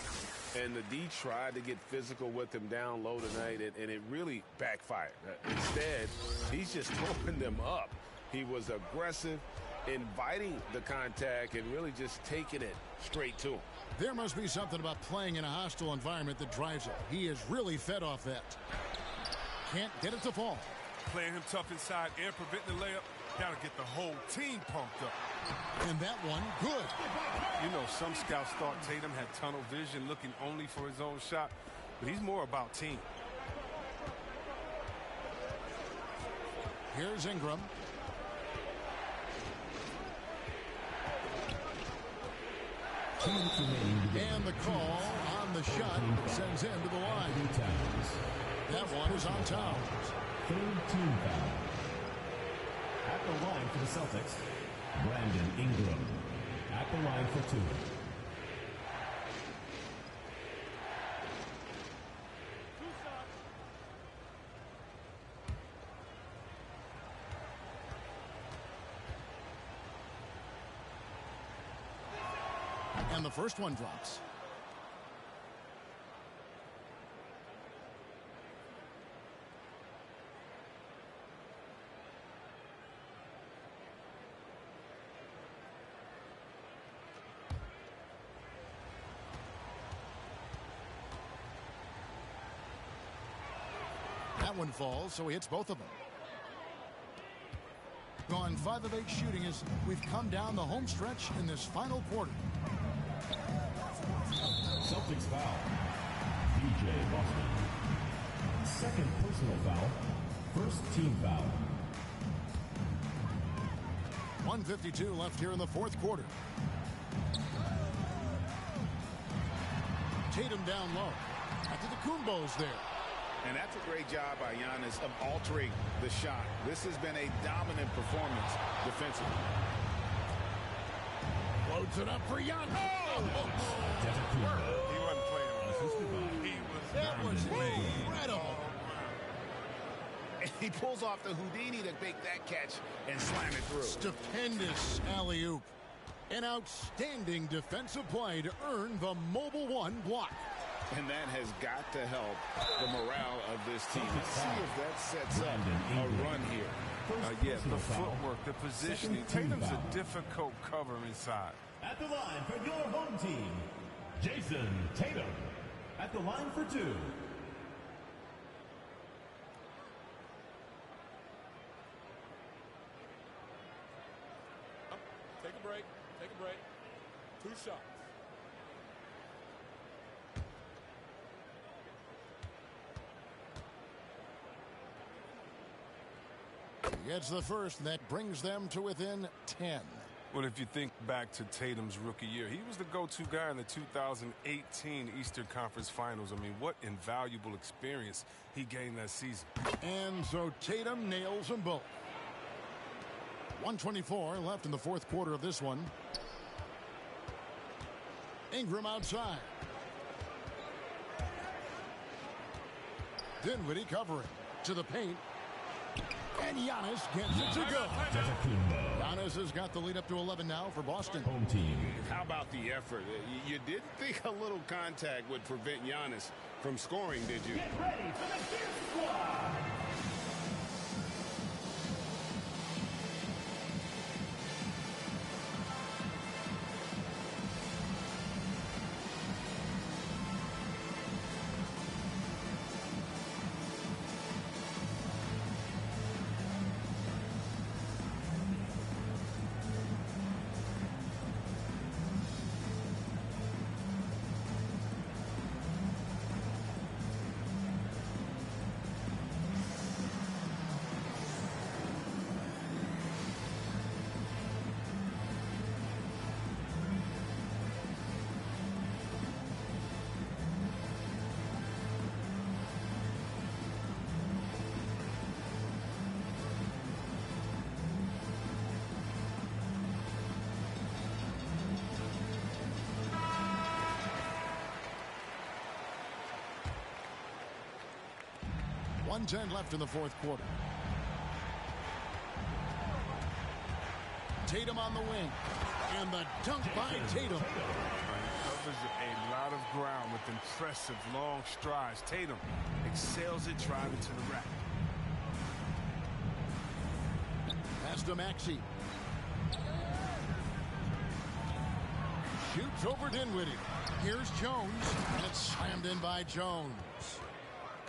And the D tried to get physical with him down low tonight, and it really backfired. Instead, he's just throwing them up. He was aggressive, inviting the contact, and really just taking it straight to him. There must be something about playing in a hostile environment that drives it. He is really fed off that. Can't get it to fall. Playing him tough inside and preventing the layup. Got to get the whole team pumped up. And that one, good. You know, some scouts thought Tatum had tunnel vision, looking only for his own shot, but he's more about team. Here's Ingram. And the call on the shot sends him to the line. That one is on Towns. Third team foul. At the line for the Celtics, Brandon Ingram. At the line for 2. And the first one drops. That one falls, so he hits both of them. Gone 5 of 8 shooting as we've come down the home stretch in this final quarter. Celtics foul. DJ Boston. Second personal foul. First team foul. 1:52 left here in the fourth quarter. Tatum down low. Antetokounmpo's there. And that's a great job by Giannis of altering the shot. This has been a dominant performance defensively. Loads it up for Giannis. He wasn't playing assisted by That was incredible. And he pulls off the Houdini to make that catch and slam it through. Stupendous alley-oop. An outstanding defensive play to earn the Mobile One block. And that has got to help the morale of this team. Let's see if that sets up a run here. Yeah, the footwork, the positioning. Tatum's a difficult cover inside. At the line for your home team, Jason Tatum. At the line for 2. Take a break. Take a break. 2 shots. He gets the first, and that brings them to within 10. Well, if you think back to Tatum's rookie year, he was the go-to guy in the 2018 Eastern Conference Finals. I mean, what invaluable experience he gained that season. And so Tatum nails them both. 1:24 left in the fourth quarter of this one. Ingram outside. Dinwiddie covering to the paint. And Giannis gets it to go. Giannis has got the lead up to 11 now for Boston. Home team. How about the effort? You didn't think a little contact would prevent Giannis from scoring, did you? Get ready for the Gear Squad. .110 left in the fourth quarter. Tatum on the wing. And the dunk by Tatum. Covers a lot of ground with impressive long strides. Tatum excels at driving to the rack. Pass to Maxey. Shoots over Dinwiddie. Here's Jones. And it's slammed in by Jones.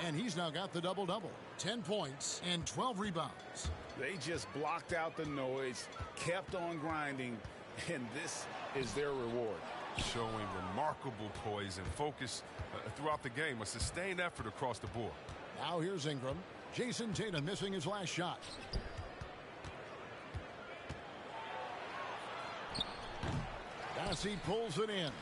And he's now got the double-double. 10 points and 12 rebounds. They just blocked out the noise, kept on grinding, and this is their reward. Showing remarkable poise and focus throughout the game. A sustained effort across the board. Now here's Ingram. Jason Tatum missing his last shot. Bassey pulls it in.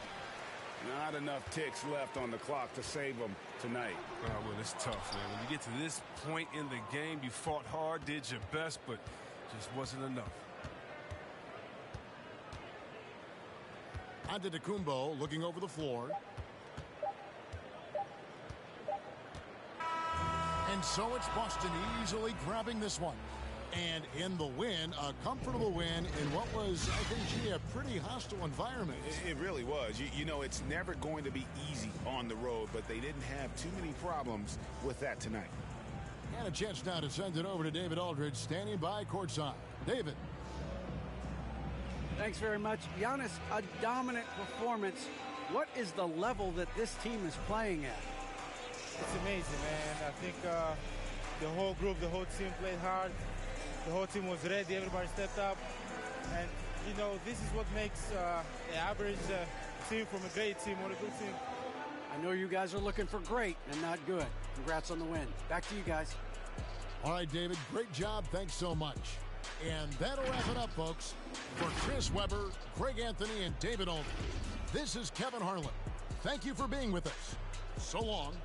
Not enough ticks left on the clock to save them tonight. Well, it's tough, man. When you get to this point in the game, you fought hard, did your best, but just wasn't enough. Antetokounmpo looking over the floor. And so it's Boston easily grabbing this one. And in the win, a comfortable win in what was, I think, a pretty hostile environment. It really was. You know, it's never going to be easy on the road, but they didn't have too many problems with that tonight. And a chance now to send it over to David Aldridge, standing by courtside. David. Thanks very much. Giannis, a dominant performance. What is the level that this team is playing at? It's amazing, man. I think the whole group, the whole team played hard. The whole team was ready. Everybody stepped up. And, you know, this is what makes the average team from a great team or a good team. I know you guys are looking for great and not good. Congrats on the win. Back to you guys. All right, David, great job. Thanks so much. And that'll wrap it up, folks. For Chris Webber, Greg Anthony, and David Aldridge, this is Kevin Harlan. Thank you for being with us. So long.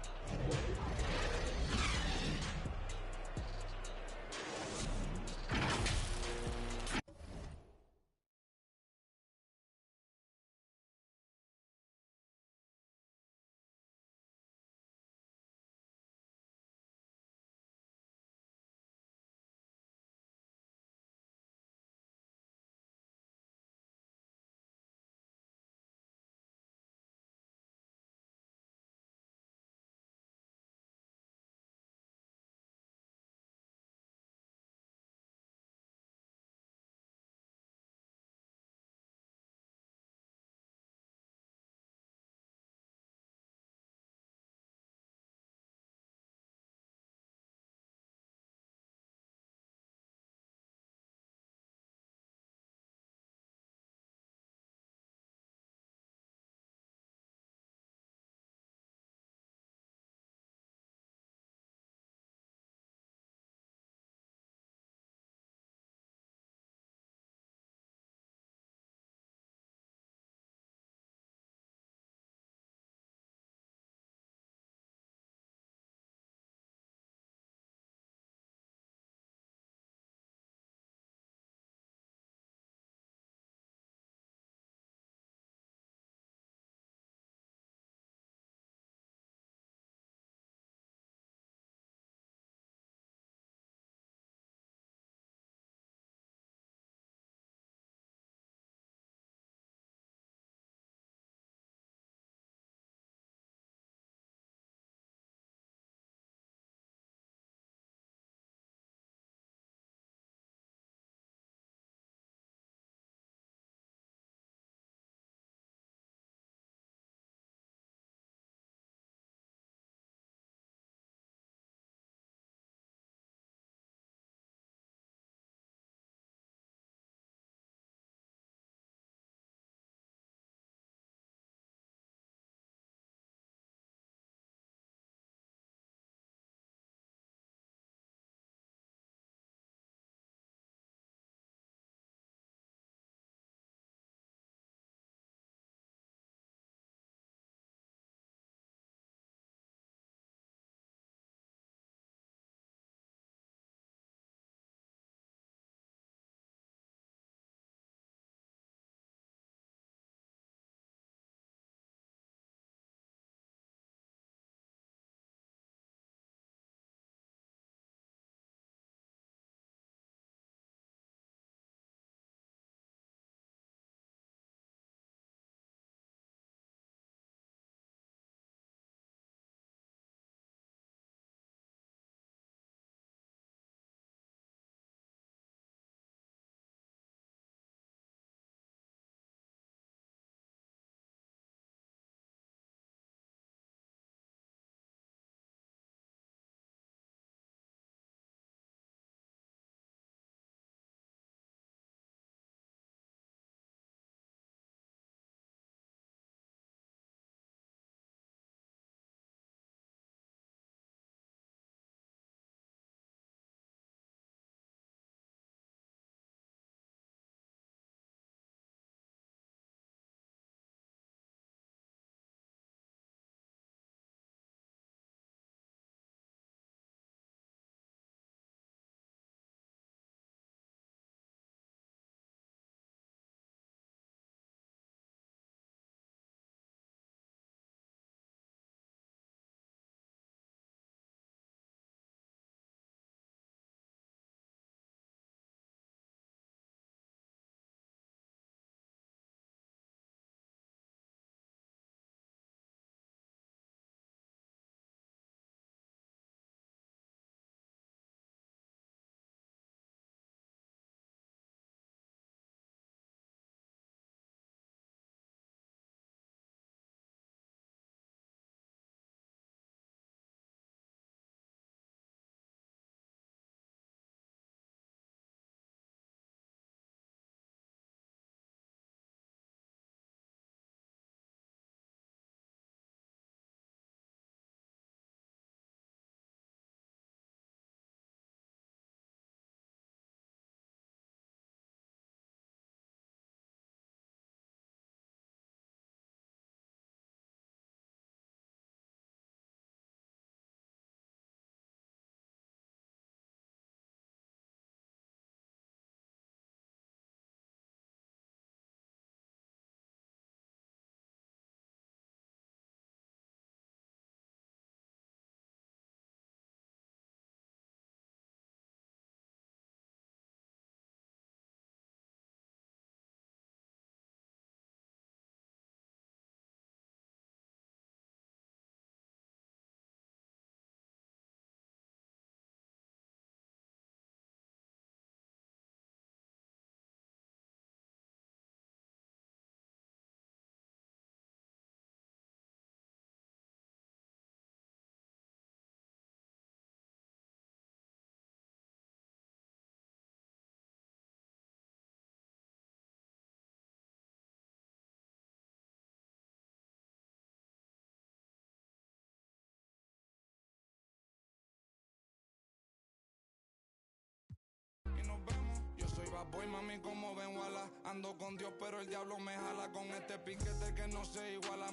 Voy mami como ven wala, ando con Dios pero el diablo me jala con este piquete que no se iguala.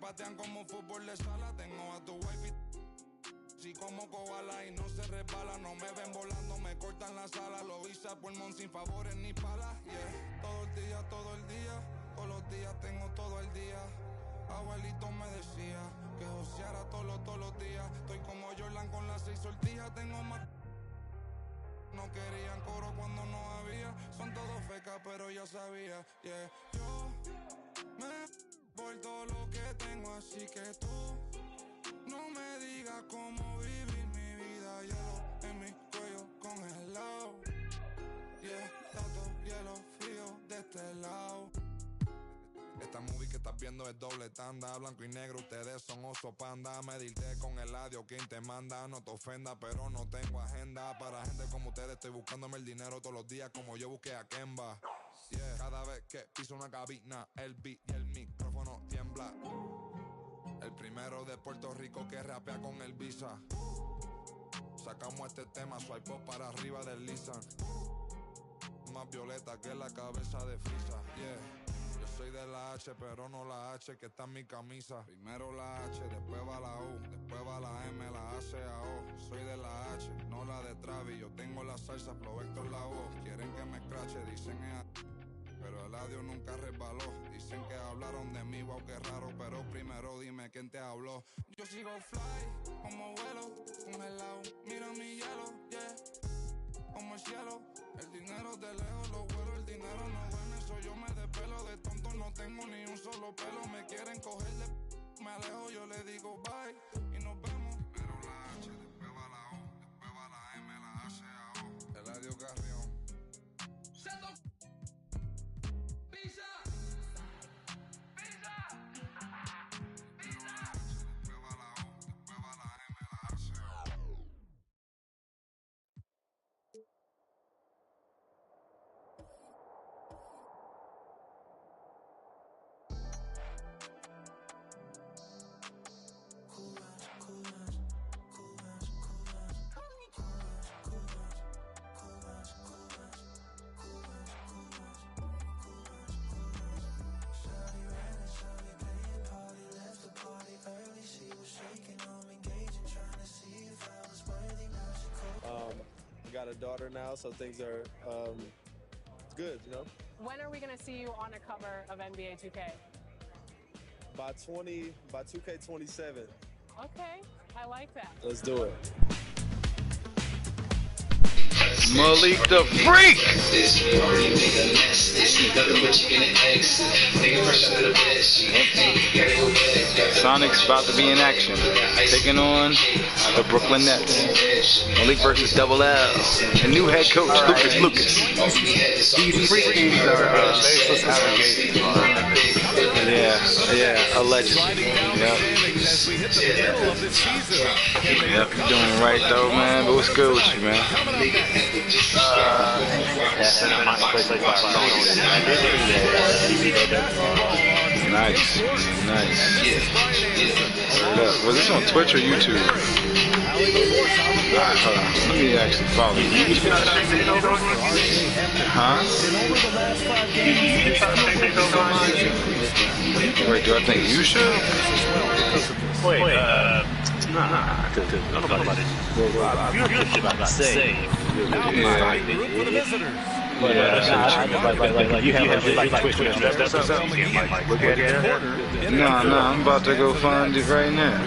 Patean como fútbol de sala, tengo a tu wifi si como koala y no se resbala. No me ven volando, me cortan la sala. Lo hice a pulmón sin favores ni palas. Yeah, todo el día, todos los días tengo todo el día. Abuelito me decía que joseara todos los días. Estoy como Jordan con las 6 sortijas, tengo más. No querían coro cuando no había. Son todos fecas pero ya sabía. Yeah, yo me por todo lo que tengo, así que tú no me digas cómo vivir mi vida. Hielo en mi cuello congelado. Yeah, tanto hielo frío de este lado. Esta movie que estás viendo es doble tanda. Blanco y negro, ustedes son oso panda. Medirte con el audio, quien te manda. No te ofenda, pero no tengo agenda. Para gente como ustedes estoy buscándome el dinero todos los días como yo busqué a Kemba. Yeah. Cada vez que piso una cabina, el beat y el micrófono tiembla. El primero de Puerto Rico que rapea con el Visa. Sacamos este tema, swipe up para arriba del Lisan. Más violeta que la cabeza de Frisa. Yeah. Yo soy de la H, pero no la H que está en mi camisa. Primero la H, después va la U, después va la M, la A, C, A, O. Soy de la H, no la de Travis. Yo tengo la salsa, Flow Héctor la voz. Quieren que me escrache, dicen pero el audio nunca resbaló. Dicen que hablaron de mí, wow, qué raro. Pero primero dime quién te habló. Yo sigo fly, como vuelo, congelado. Mira mi hielo, yeah, como el cielo. El dinero de lejos lo vuelo, el dinero no duerme. Soy yo me despelo, de tonto no tengo ni un solo pelo. Me quieren coger de me alejo, yo le digo bye y nos vemos. Primero la H, después va la U, después va la M, la A, C, A, O. Eladio Carrión. Got a daughter now, so things are good, you know. When are we going to see you on a cover of NBA 2K? By 2K27. Okay, I like that. Let's do it. Malik the Freak! Sonic's about to be in action, taking on the Brooklyn Nets. Malik versus Double L, and new head coach Lucas. These Freak games are baseless allegations. Yeah, allegedly. Yep, you're doing it right though, man. But what's good with you, man? Nice. Was this on Twitch or YouTube? Alright, hold on. Let me actually follow you. Huh? Wait, do I think you should? Wait, nah, nobody. You're about to say. Yeah. For the visitors. Like you have like Twitch. That's look at it. No, I'm about to go find it right now.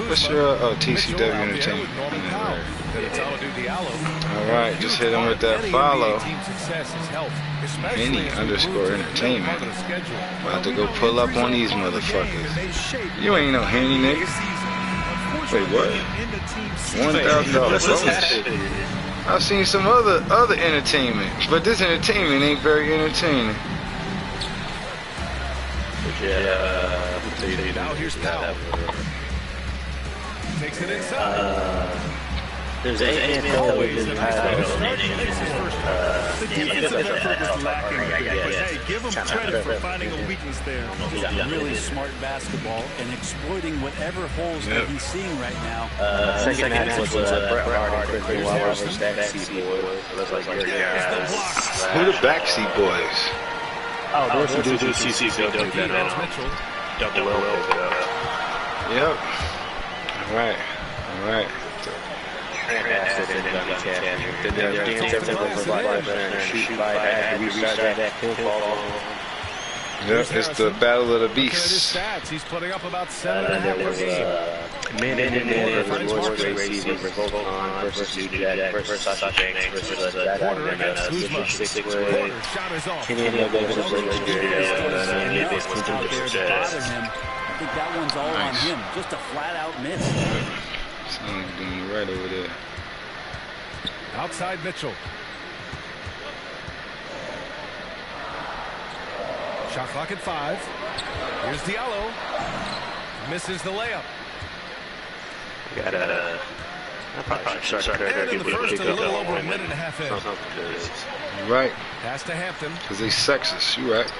What's your TCW Entertainment? Alright, just hit him with that follow. Henny_entertainment. About to go pull up on these motherfuckers. You ain't no Henny nigga. Wait, what? $1,000 bonus. I've seen some other entertainment, but this entertainment ain't very entertaining. Now here's Powell. Takes it inside. There's a television The defensive effort was lacking a bit, but hey, give him credit for finding a weakness there. Really smart basketball and exploiting whatever holes that he's seeing right now. Second match was Bret Hart and Chris Wallace versus Backseat Boys. Who the Backseat Boys? Oh, there's some dudes who CCW double L. Yep. All right. Yep, it's the Battle of the Beasts. He's putting up about 7 and there was Man versus Voltron versus New Jack versus Sasha Banks versus Porter against Kuzma. Shot is off. I think that one's all on him. Just a flat-out miss. Someone's doing right over there. Outside Mitchell. Shot clock at 5. Here's Diallo. Misses the layup. Got a. And in the first, a little over a minute and a half in. You're right. Pass to Hampton. Because they sexist. You're right.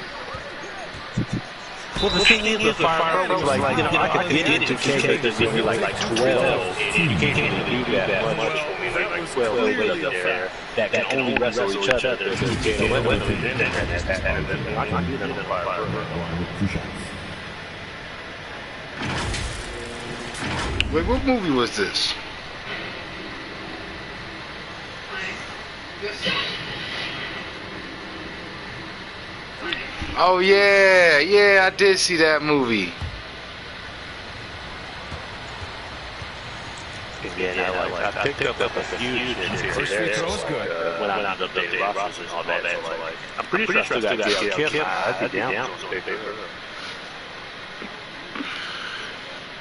Well, the thing is, the fire program, like, I could get into K because if you're like 12, you can't even do that much. Like 12 up there that can only wrestle each other. So you can't win with them. I can do that on the fire program. Wait, what movie was this? Oh yeah, I did see that movie. Again, I picked up a few First free throw is good. When I updated rosters and all that, so like, I'm pretty sure I still got Kim. I'd be down.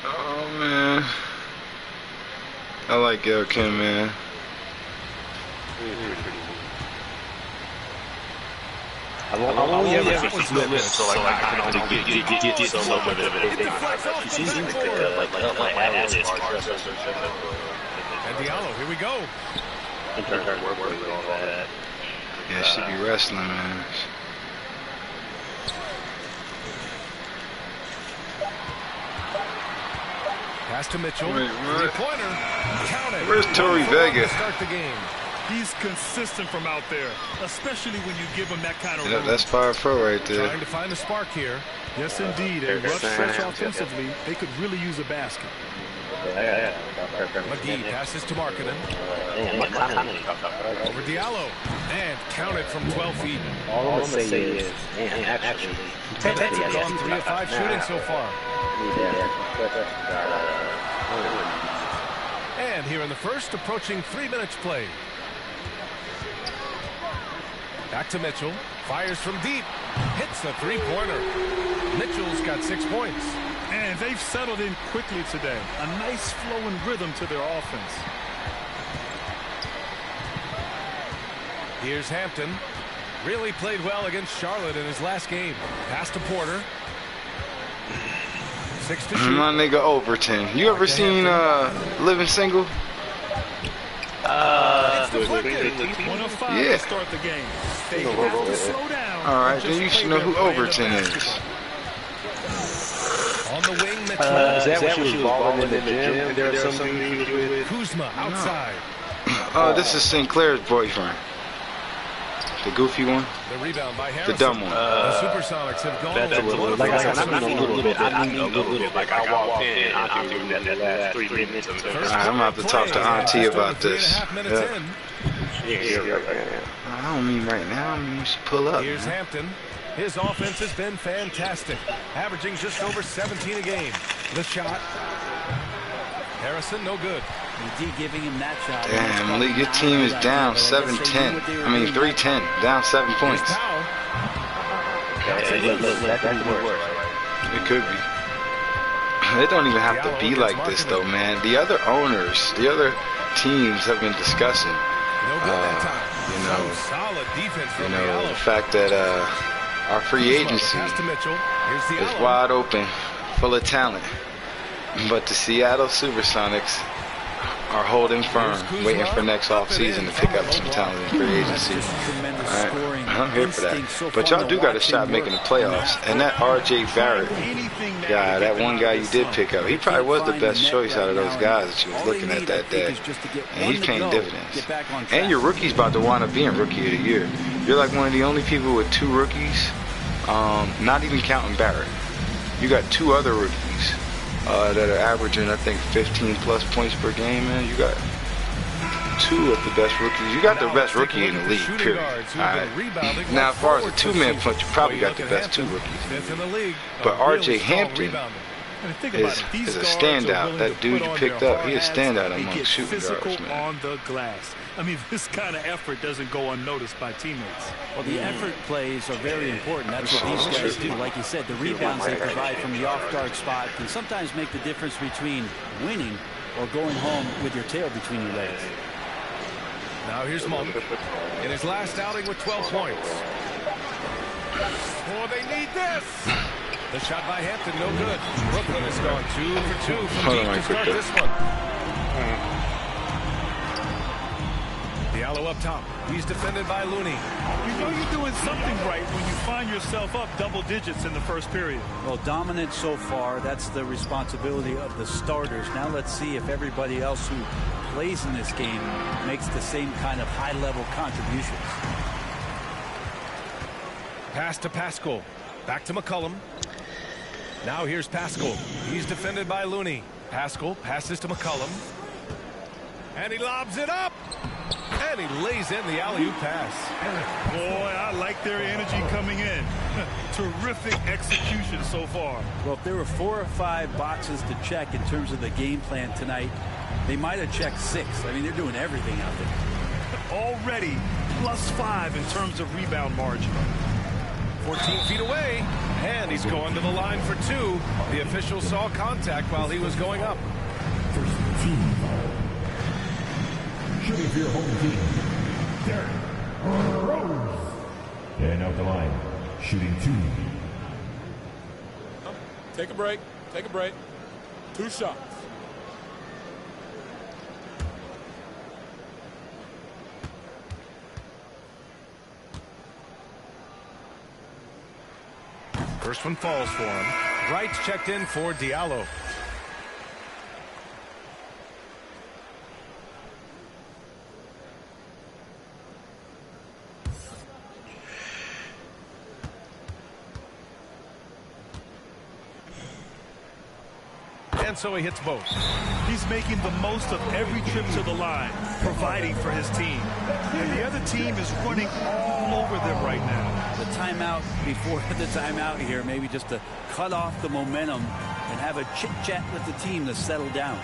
Oh man, I like Gail Kim, man. I've only ever seen split lip, so like I can only get some of it. She's like ass is hard. And Diallo, here we go. In terms of work with all that. Yeah, she be wrestling, man. Pass to Mitchell. Wait, what? Three-pointer. Count it. Where's Torrey Vega? Start the game. He's consistent from out there, especially when you give him that kind of Yep, that's Power Pro right there. Trying to find a spark here. Yes, indeed. A rough stretch offensively, they could really use a basket. McGee passes to Markkanen. Over Diallo. And counted from 12 feet. All I'm going to say is, actually, gone 3 of 5 shooting so far. And here in the first, approaching 3 minutes played. Back to Mitchell. Fires from deep. Hits the three-pointer. Mitchell's got 6 points. And they've settled in quickly today. A nice flowing rhythm to their offense. Here's Hampton. Really played well against Charlotte in his last game. Pass to Porter. 6 to shoot. My nigga Overton. You ever seen Living Single? Yeah. To start the game. They have to slow down. All right, then you should know who Overton is. On the wing, Mitchell. Is that when she was balling in the gym? There was some dude with Kuzma outside. Oh, this is Sinclair's boyfriend. The goofy one? The rebound by Harrison. The dumb one. The Supersonics have gone that's a little, like I mean a little bit. I mean a little bit. Like I walked in and I knew that last 3 minutes. All right, I'm going to have to talk to Auntie about this. Yeah, I don't mean right now. I mean you should pull up. Here's Hampton. His offense has been fantastic, averaging just over 17 a game. The shot. Harrison, no good. McGee giving him that shot. Damn, Lee, your team is down 7-10. I mean 3-10, down 7 points. It could be. It don't even have to be like this, though, man. The other owners, the other teams have been discussing, the fact that our free agency is wide open, full of talent. But the Seattle Supersonics are holding firm, waiting for next offseason to pick up some talent in free agency. All right, I'm here for that. But y'all do got a shot making the playoffs. And that R.J. Barrett guy, that one guy you did pick up, he probably was the best choice out of those guys that you was looking at that day. And he's paying dividends. And your rookie's about to wind up being Rookie of the Year. You're like one of the only people with 2 rookies, not even counting Barrett. You got 2 other rookies that are averaging, I think, 15-plus points per game, man. You got 2 of the best rookies. You got the best rookie in the league, period. All right. Now, as far as a 2-man punch, you probably got the best 2 rookies. But R.J. Hampton is a standout. That dude you picked up, he's a standout among shooting guards, man. On the glass. I mean, this kind of effort doesn't go unnoticed by teammates. Well, the effort plays are very important. That's what these guys do. Like you said, the rebounds they provide from the off-guard spot can sometimes make the difference between winning or going home with your tail between your legs. Now here's Monk in his last outing with 12 points. Oh, they need this. The shot by Hampton, no good. Brooklyn has gone 2 for 2 from deep to start this one. Diallo up top. He's defended by Looney. You know you're doing something right when you find yourself up double digits in the first period. Well, dominant so far. That's the responsibility of the starters. Now let's see if everybody else who plays in this game makes the same kind of high-level contributions. Pass to Pascal. Back to McCollum. Now here's Pascal. He's defended by Looney. Pascal passes to McCollum. And he lobs it up. And he lays in the alley-oop pass. Boy, I like their energy coming in. Terrific execution so far. Well, if there were 4 or 5 boxes to check in terms of the game plan tonight, they might have checked 6. I mean, they're doing everything out there. Already +5 in terms of rebound margin. 14 feet away. And he's going to the line for 2. The official saw contact while he was going up. First team foul. Shooting for your home team, Derrick Rose. And out the line, shooting 2. Take a break. Take a break. 2 shots. First one falls for him. Wright's checked in for Diallo. And so he hits both. He's making the most of every trip to the line, providing for his team. And the other team is running all over them right now. The timeout before the timeout here, maybe just to cut off the momentum and have a chit-chat with the team to settle down.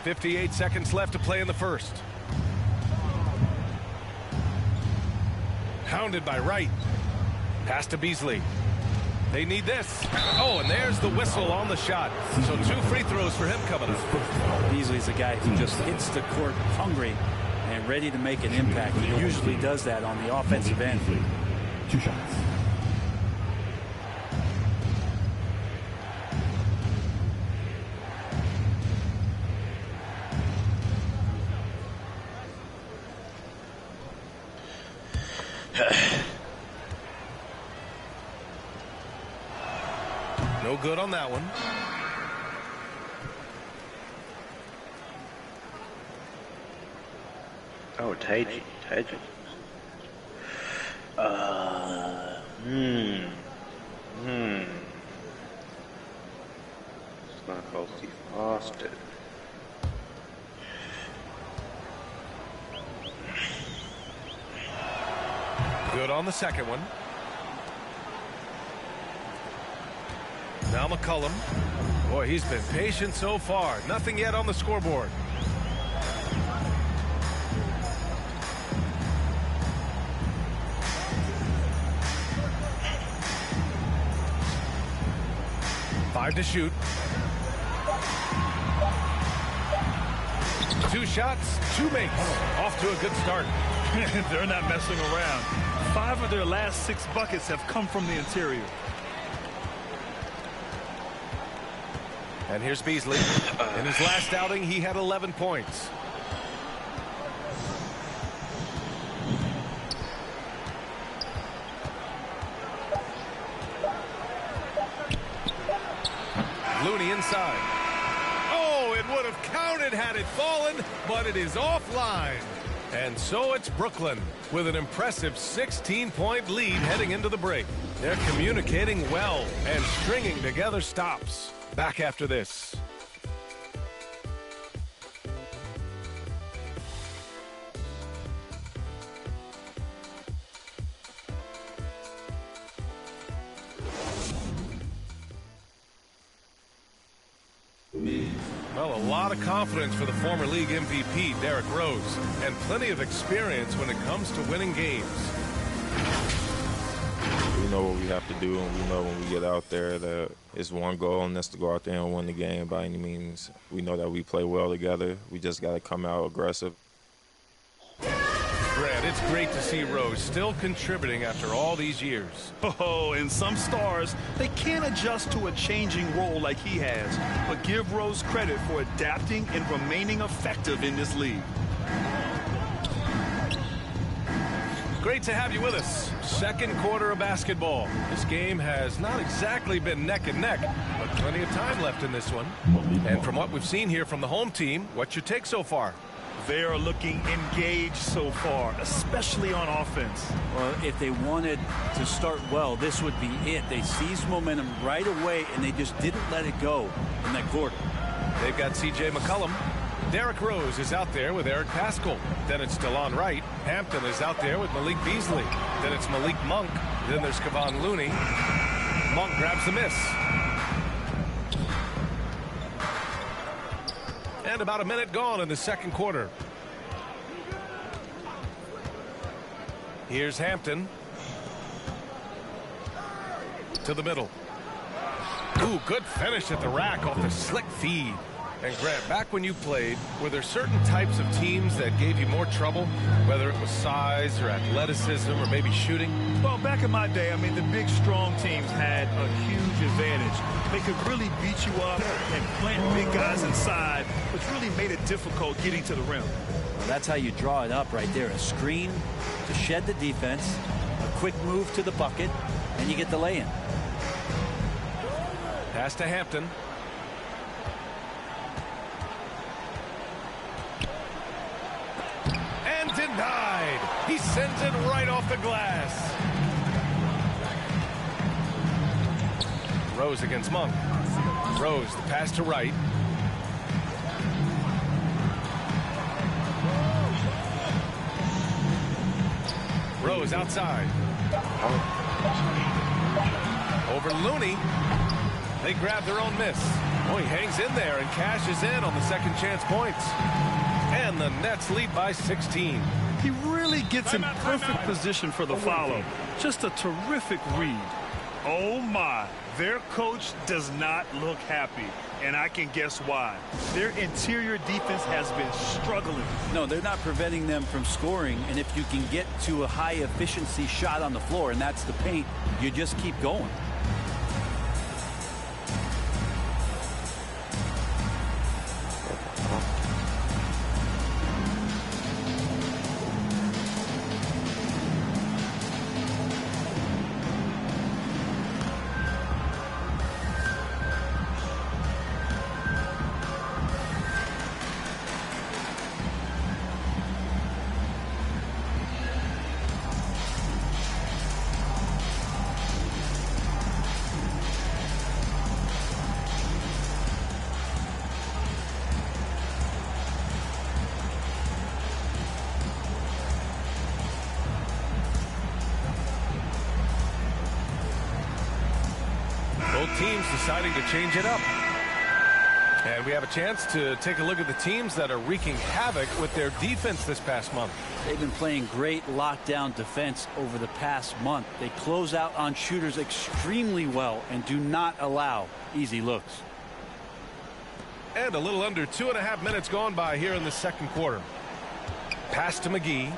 .58 seconds left to play in the first. Hounded by Wright. Pass to Beasley. They need this. Oh, and there's the whistle on the shot. So 2 free throws for him coming up. Beasley's a guy who just hits the court hungry and ready to make an impact. He usually does that on the offensive end. 2 shots. No good on that one. Oh, Tage. It's not called Steve Austin. Good on the second one. Now McCullum. Boy, he's been patient so far. Nothing yet on the scoreboard. Five to shoot. 2 shots, 2 makes. Off to a good start. They're not messing around. 5 of their last 6 buckets have come from the interior. And here's Beasley. In his last outing, he had 11 points. Looney inside. Oh, it would have counted had it fallen, but it is offline. And so it's Brooklyn with an impressive 16-point lead heading into the break. They're communicating well and stringing together stops. Back after this. Well, a lot of confidence for the former league MVP, Derrick Rose, and plenty of experience when it comes to winning games. We know what we have to do, and we know when we get out there that it's one goal, and that's to go out there and win the game by any means. We know that we play well together. We just got to come out aggressive. Brad, it's great to see Rose still contributing after all these years. Oh, and some stars, they can't adjust to a changing role like he has. But give Rose credit for adapting and remaining effective in this league. Great to have you with us. Second quarter of basketball. This game has not exactly been neck and neck, but plenty of time left in this one. And from what we've seen here from the home team, what's your take so far? They are looking engaged so far, especially on offense. Well, if they wanted to start well, this would be it. They seized momentum right away, and they just didn't let it go in that quarter. They've got C.J. McCollum. Derrick Rose is out there with Eric Paschall. Then it's DeLon Wright. Hampton is out there with Malik Beasley. Then it's Malik Monk. Then there's Kevon Looney. Monk grabs the miss. And about a minute gone in the second quarter. Here's Hampton. To the middle. Ooh, good finish at the rack off the slick feed. And Grant, back when you played, were there certain types of teams that gave you more trouble, whether it was size or athleticism or maybe shooting? Well, back in my day, I mean, the big, strong teams had a huge advantage. They could really beat you up and plant big guys inside, which really made it difficult getting to the rim. Well, that's how you draw it up right there. A screen to shed the defense, a quick move to the bucket, and you get the lay-in. Pass to Hampton. Denied. He sends it right off the glass. Rose against Monk. Rose, the pass to Wright. Rose outside. Over Looney. They grab their own miss. Oh, he hangs in there and cashes in on the second chance points. And the Nets lead by 16. He really gets in perfect position for the follow. Just a terrific read. Oh, my. Their coach does not look happy, and I can guess why. Their interior defense has been struggling. No, they're not preventing them from scoring, and if you can get to a high-efficiency shot on the floor, and that's the paint, you just keep going. teams deciding to change it up. And we have a chance to take a look at the teams that are wreaking havoc with their defense this past month. They've been playing great lockdown defense over the past month. They close out on shooters extremely well and do not allow easy looks. And a little under 2.5 minutes gone by here in the second quarter. Pass to McGee.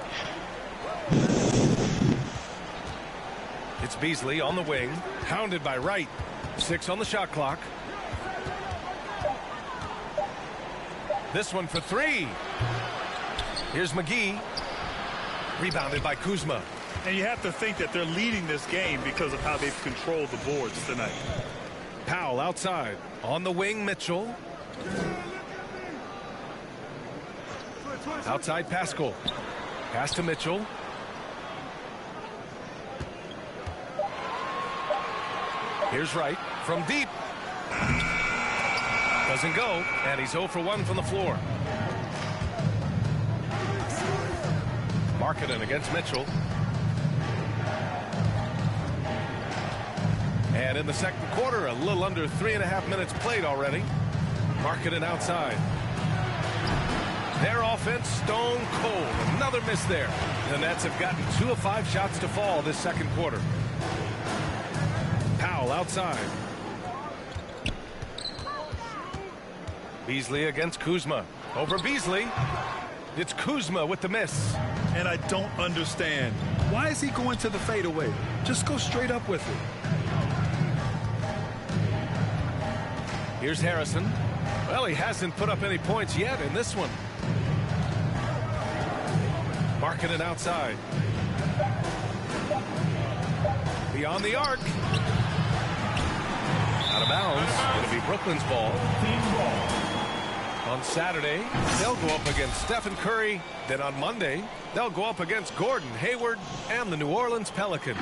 It's Beasley on the wing, hounded by Wright. 6 on the shot clock. This one for 3. Here's McGee. Rebounded by Kuzma. And you have to think that they're leading this game because of how they've controlled the boards tonight. Powell outside. On the wing, Mitchell. Outside Pascal. Pass to Mitchell. Here's Wright from deep. Doesn't go, and he's 0 for 1 from the floor. Markkanen against Mitchell. And in the second quarter, a little under 3.5 minutes played already. Markkanen outside. Their offense stone cold. Another miss there. The Nets have gotten 2 of 5 shots to fall this second quarter. Powell outside. Beasley against Kuzma. Over Beasley. It's Kuzma with the miss. And I don't understand. Why is he going to the fadeaway? Just go straight up with it. Here's Harrison. Well, he hasn't put up any points yet in this one. Markkanen outside. Beyond the arc. Out of bounds. It'll be Brooklyn's ball. On Saturday, they'll go up against Stephen Curry. Then on Monday, they'll go up against Gordon Hayward and the New Orleans Pelicans.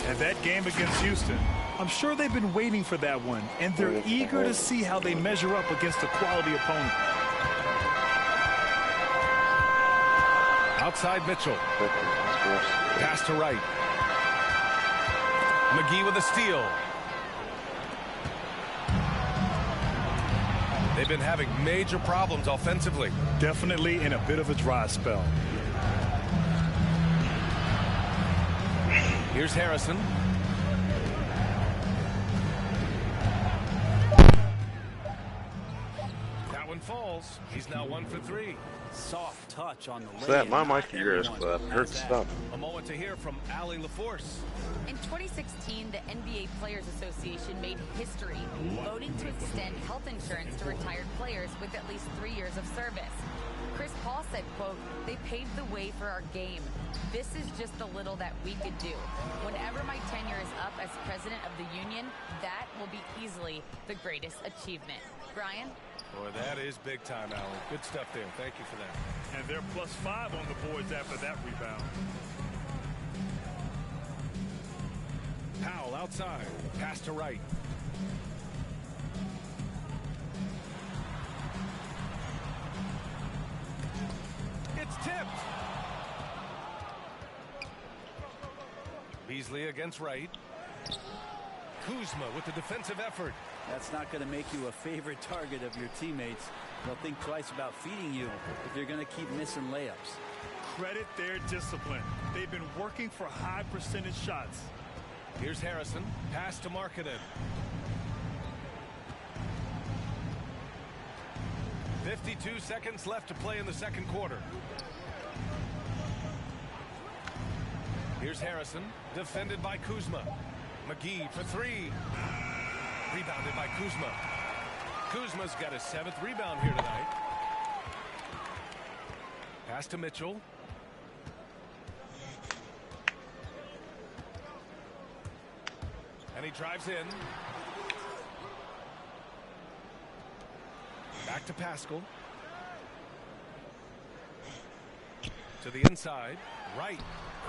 And that game against Houston, I'm sure they've been waiting for that one, and they're eager to see how they measure up against a quality opponent. Outside Mitchell. Pass to Wright. McGee with a steal. They've been having major problems offensively. Definitely in a bit of a dry spell. Here's Harrison. That one falls. He's now 1 for 3. Soft touch on the Is that my mic or yours, Cliff? Heard stuff. A moment to hear from Allie LaForce. In 2016, the NBA Players Association made history, voting to extend health insurance to retired players with at least 3 years of service. Chris Paul said, quote, "They paved the way for our game. This is just a little that we could do. Whenever my tenure is up as president of the union, that will be easily the greatest achievement." Brian? Boy, that is big time, Allie. Good stuff there. Thank you for that. And they're +5 on the boards after that rebound. Powell outside. Pass to Wright. It's tipped. Beasley against Wright. Kuzma with the defensive effort. That's not going to make you a favorite target of your teammates. They'll think twice about feeding you if you're going to keep missing layups. Credit their discipline. They've been working for high percentage shots. Here's Harrison. Pass to Markkanen. 52 seconds left to play in the second quarter. Here's Harrison. Defended by Kuzma. McGee for 3. Rebounded by Kuzma. Kuzma's got his 7th rebound here tonight. Pass to Mitchell. And he drives in. Back to Pascal. To the inside. Wright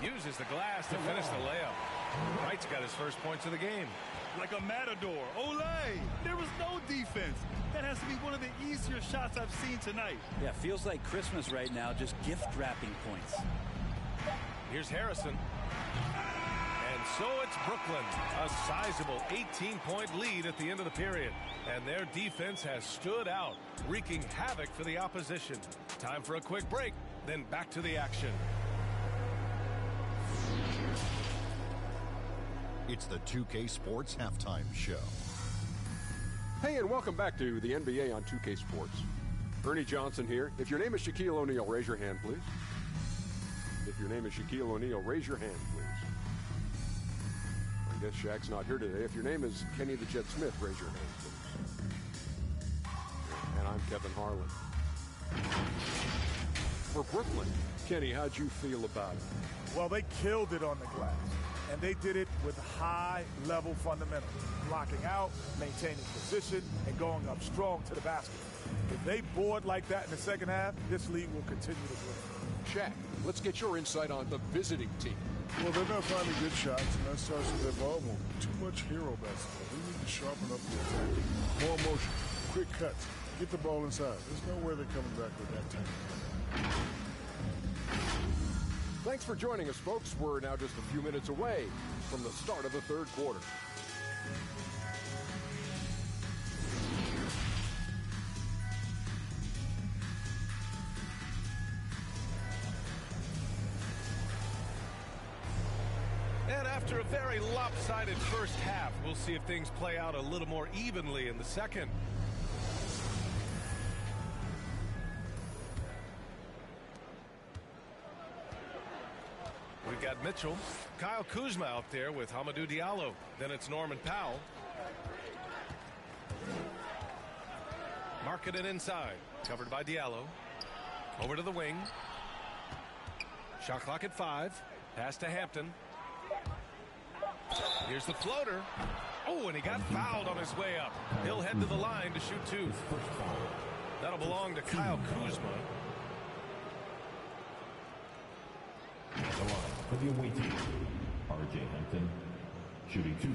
uses the glass to finish the layup. Wright's got his first points of the game. Like a matador. Olay! There was no defense. That has to be one of the easier shots I've seen tonight. Yeah, feels like Christmas right now, just gift wrapping points. Here's Harrison. And And so it's Brooklyn, a sizable 18-point lead at the end of the period. And their defense has stood out, wreaking havoc for the opposition. Time for a quick break, then back to the action. It's the 2K Sports Halftime Show. Hey, and welcome back to the NBA on 2K Sports. Ernie Johnson here. If your name is Shaquille O'Neal, raise your hand, please. If your name is Shaquille O'Neal, raise your hand, please. I guess Shaq's not here today. If your name is Kenny the Jet Smith, raise your hand, please. And I'm Kevin Harlan. For Brooklyn, Kenny, how'd you feel about it? Well, they killed it on the glass, and they did it with high-level fundamentals, blocking out, maintaining position, and going up strong to the basket. If they board like that in the second half, this league will continue to grow. Shaq, let's get your insight on the visiting team. Well, they're not finding good shots, and that starts with their ball movement. Too much hero basketball. We need to sharpen up the attack. More motion, quick cuts, get the ball inside. There's nowhere they're coming back with that time. Thanks for joining us, folks. We're now just a few minutes away from the start of the third quarter. And after a very lopsided first half, we'll see if things play out a little more evenly in the second. We've got Mitchell, Kyle Kuzma out there with Hamidou Diallo. Then it's Norman Powell. Marketed inside, covered by Diallo. Over to the wing. Shot clock at 5. Pass to Hampton. Here's the floater. Oh, and he got fouled on his way up. He'll head to the line to shoot 2. That'll belong to Kyle Kuzma. At the line for the away team, R.J. Hampton, shooting 2.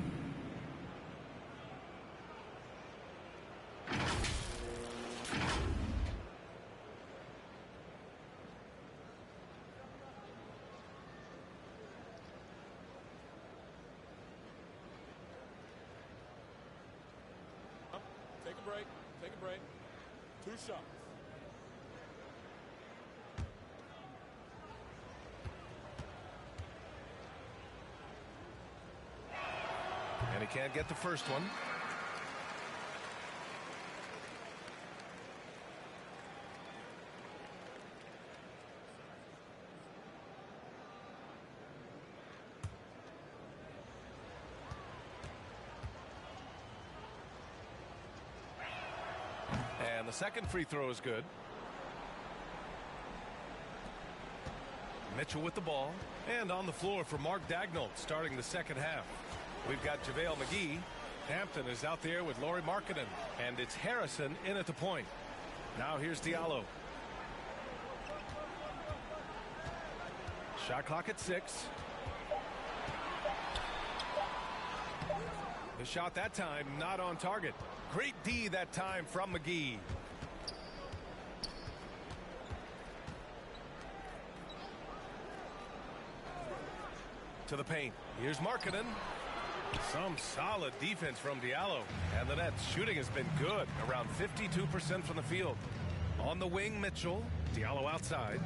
Take a break. 2 shots. And he can't get the first one. And the second free throw is good. Mitchell with the ball. And on the floor for Mark Daigneault starting the second half. We've got JaVale McGee. Hampton is out there with Lauri Markkanen. And it's Harrison in at the point. Now here's Diallo. Shot clock at 6. The shot that time not on target. Great D that time from McGee. To the paint. Here's Markkanen. Some solid defense from Diallo. And the Nets shooting has been good. Around 52% from the field. On the wing, Mitchell. Diallo outside.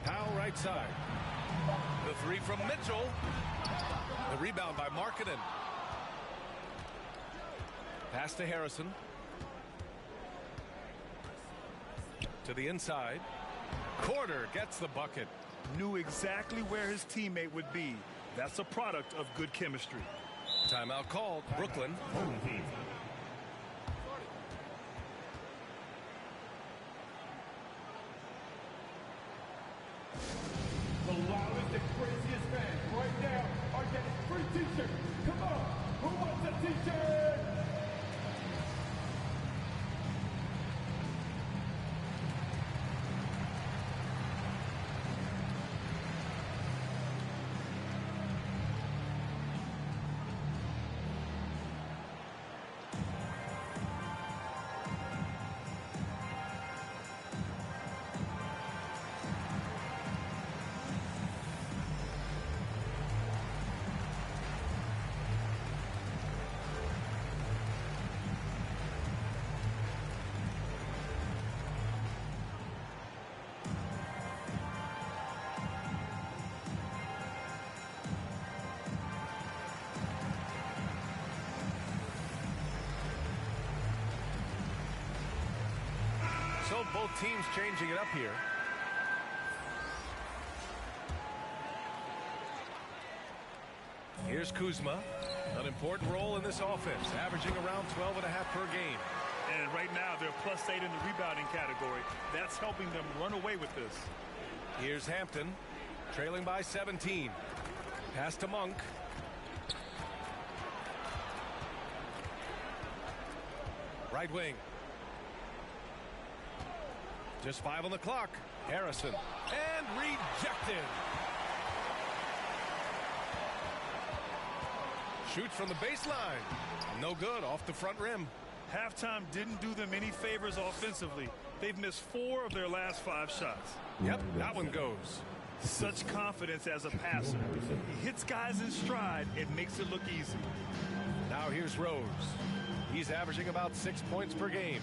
Powell right side. The 3 from Mitchell. The rebound by Markkanen. Pass to Harrison. To the inside. Corder gets the bucket. Knew exactly where his teammate would be. That's a product of good chemistry. Timeout called. Brooklyn. The loudest and craziest fans right now are getting free t-shirts. Come on, who wants a t-shirt? both teams changing it up here. Here's Kuzma. An important role in this offense, averaging around 12.5 per game. And right now, they're +8 in the rebounding category. That's helping them run away with this. Here's Hampton, trailing by 17. Pass to Monk. Right wing. Just 5 on the clock. Harrison. And rejected. Shoots from the baseline. No good, off the front rim. Halftime didn't do them any favors offensively. They've missed 4 of their last 5 shots. Yep, that one goes. Such confidence as a passer. He hits guys in stride. It makes it look easy. Now here's Rose. He's averaging about 6 points per game.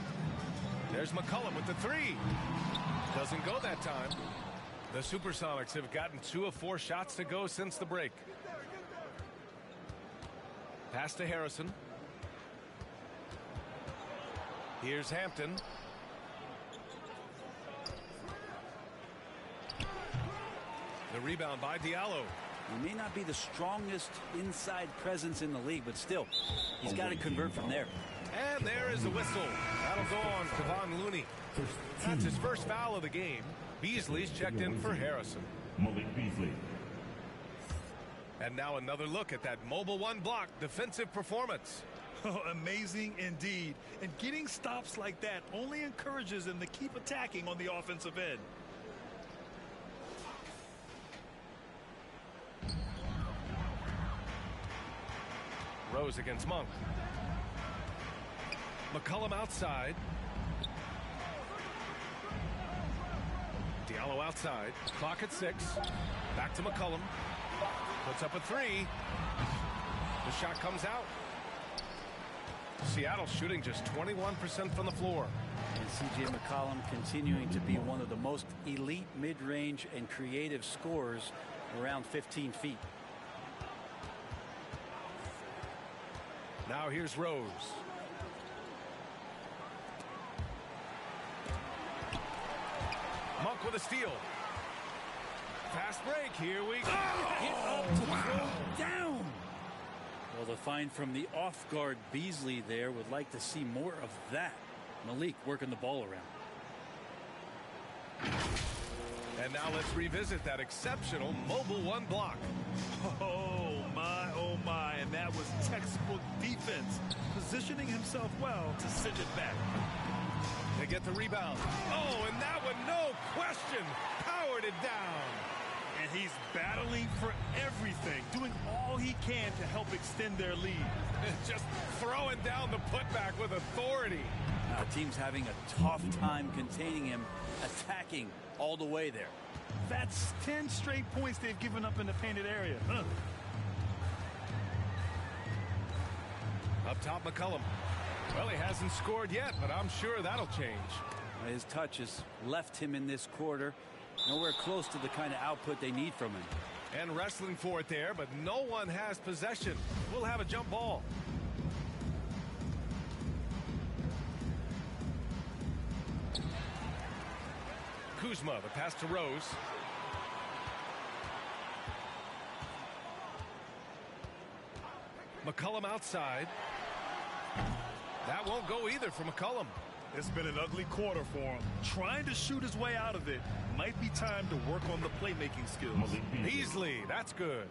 There's McCollum with the 3. Doesn't go that time. The Supersonics have gotten 2 of 4 shots to go since the break. Pass to Harrison. Here's Hampton. The rebound by Diallo. He may not be the strongest inside presence in the league, but still, he's got to convert from there. And there is the whistle. That'll go on Kevon Looney. That's his first foul of the game. Beasley's checked in for Harrison. Malik Beasley. And now another look at that mobile 1 block defensive performance. Oh, amazing indeed. And getting stops like that only encourages them to keep attacking on the offensive end. Rose against Monk. McCollum outside. Diallo outside. Clock at 6. Back to McCollum. Puts up a 3. The shot comes out. Seattle shooting just 21% from the floor. And C.J. McCollum continuing to be one of the most elite mid-range and creative scorers around 15 feet. Now here's Rose. Monk with a steal. Fast break. Here we go. Get up to throw down. Well, the find from the off-guard Beasley there. Would like to see more of that. Malik working the ball around. And now let's revisit that exceptional mobile 1 block. Oh my, and that was textbook defense, positioning himself well to send it back. They get the rebound. Oh, and that one, no question, powered it down. And he's battling for everything, doing all he can to help extend their lead. Just throwing down the putback with authority. Now the team's having a tough time containing him, attacking all the way there. That's 10 straight points they've given up in the painted area. Up top, McCollum. Well, he hasn't scored yet, but I'm sure that'll change. His touch has left him in this quarter. Nowhere close to the kind of output they need from him. And wrestling for it there, but no one has possession. We'll have a jump ball. Kuzma, the pass to Rose. McCollum outside. That won't go either for McCollum. It's been an ugly quarter for him. Trying to shoot his way out of it. Might be time to work on the playmaking skills. Beasley, that's good.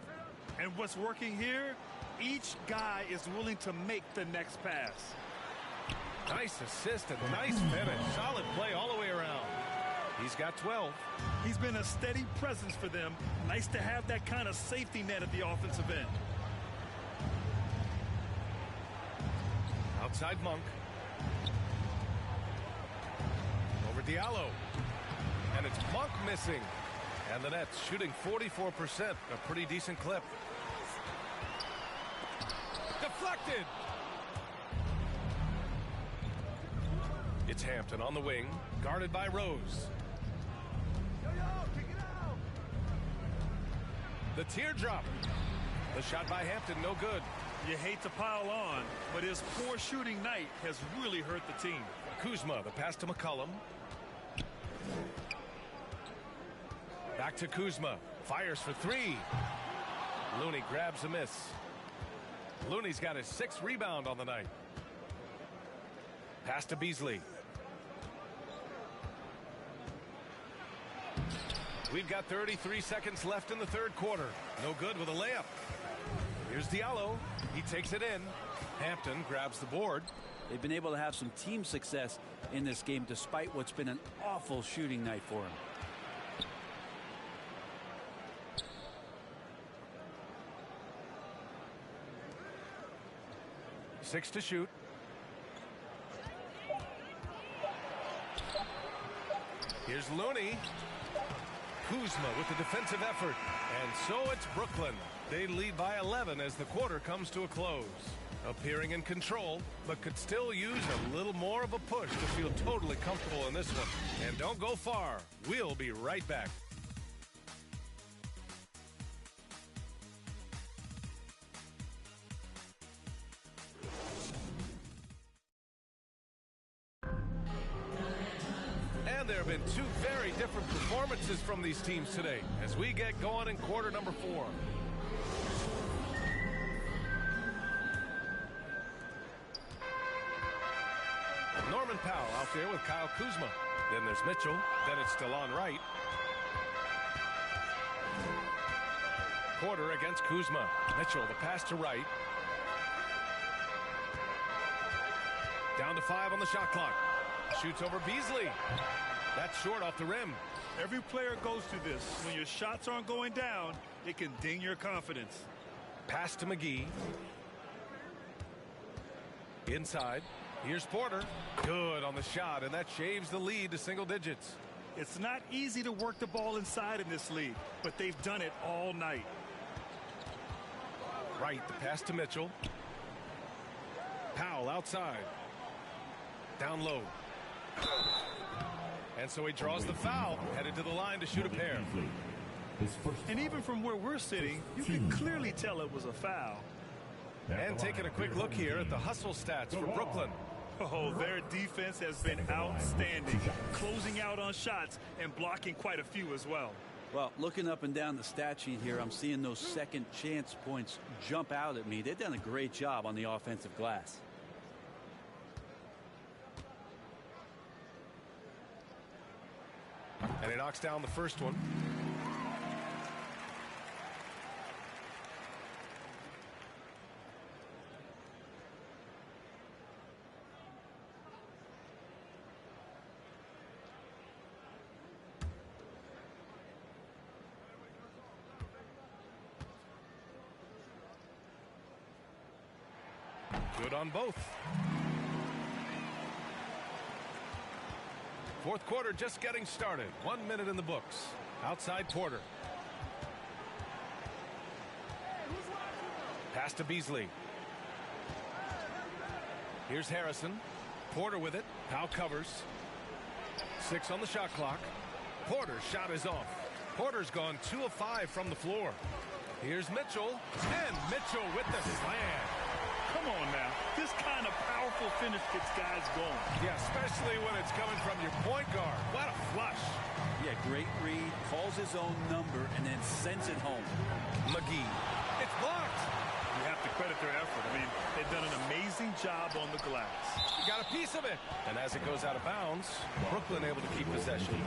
And what's working here? Each guy is willing to make the next pass. Nice assist and nice finish. Solid play all the way around. He's got 12. He's been a steady presence for them. Nice to have that kind of safety net at the offensive end. Outside Monk. Over Diallo. And it's Monk missing. And the Nets shooting 44%. A pretty decent clip. Deflected. It's Hampton on the wing. Guarded by Rose. The teardrop. The shot by Hampton, no good. You hate to pile on, but his poor shooting night has really hurt the team. Kuzma, the pass to McCollum. Back to Kuzma. Fires for three. Looney grabs a miss. Looney's got his 6th rebound on the night. Pass to Beasley. We've got 33 seconds left in the 3rd quarter. No good with a layup. Here's Diallo. He takes it in. Hampton grabs the board. They've been able to have some team success in this game despite what's been an awful shooting night for them. 6 to shoot. Here's Looney. Kuzma with the defensive effort. And so it's Brooklyn. They lead by 11 as the quarter comes to a close. Appearing in control, but could still use a little more of a push to feel totally comfortable in this one. And don't go far. We'll be right back. And there have been 2 very different performances from these teams today as we get going in quarter number 4. Norman Powell out there with Kyle Kuzma. Then there's Mitchell. Then it's DeLon Wright. Porter against Kuzma. Mitchell, the pass to Wright. Down to 5 on the shot clock. Shoots over Beasley. That's short off the rim. Every player goes through this. When your shots aren't going down, it can ding your confidence. Pass to McGee. Inside. Here's Porter. Good on the shot, and that shaves the lead to single digits. It's not easy to work the ball inside in this league, but they've done it all night. Right, the pass to Mitchell. Powell outside. Down low. And so he draws the foul, headed to the line to shoot a pair. And even from where we're sitting, you can clearly tell it was a foul. And taking a quick look here at the hustle stats for Brooklyn. Oh, their defense has been outstanding, closing out on shots and blocking quite a few as well. Well, looking up and down the stat sheet here, I'm seeing those second chance points jump out at me. They've done a great job on the offensive glass. And he knocks down the first one. Good on both. 4th quarter just getting started. 1 minute in the books. Outside Porter. Pass to Beasley. Here's Harrison. Porter with it. Powell covers. 6 on the shot clock. Porter's shot is off. Porter's gone 2 of 5 from the floor. Here's Mitchell. And Mitchell with the slam. Come on now. This kind of powerful finish gets guys going. Yeah, especially when it's coming from your point guard. What a flush. Yeah, great read. Calls his own number and then sends it home. McGee. It's blocked. You have to credit their effort. I mean, they've done an amazing job on the glass. You got a piece of it. And as it goes out of bounds, Brooklyn able to keep possession.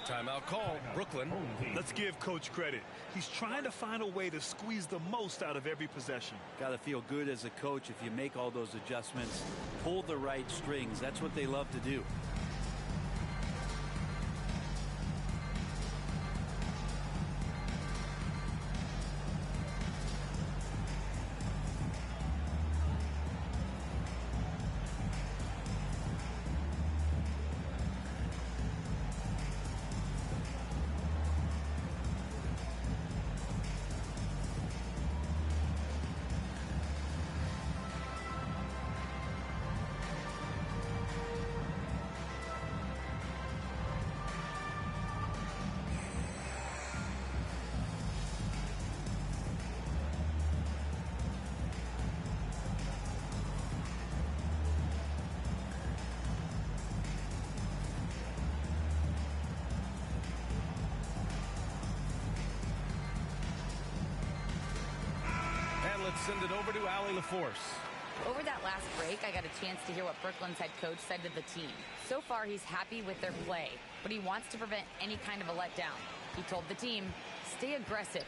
Timeout call, Brooklyn. Let's give Coach credit. He's trying to find a way to squeeze the most out of every possession. Got to feel good as a coach if you make all those adjustments. Pull the right strings. That's what they love to do. send it over to Allie LaForce. Over that last break, I got a chance to hear what Brooklyn's head coach said to the team. So far, he's happy with their play, but he wants to prevent any kind of a letdown. He told the team, stay aggressive.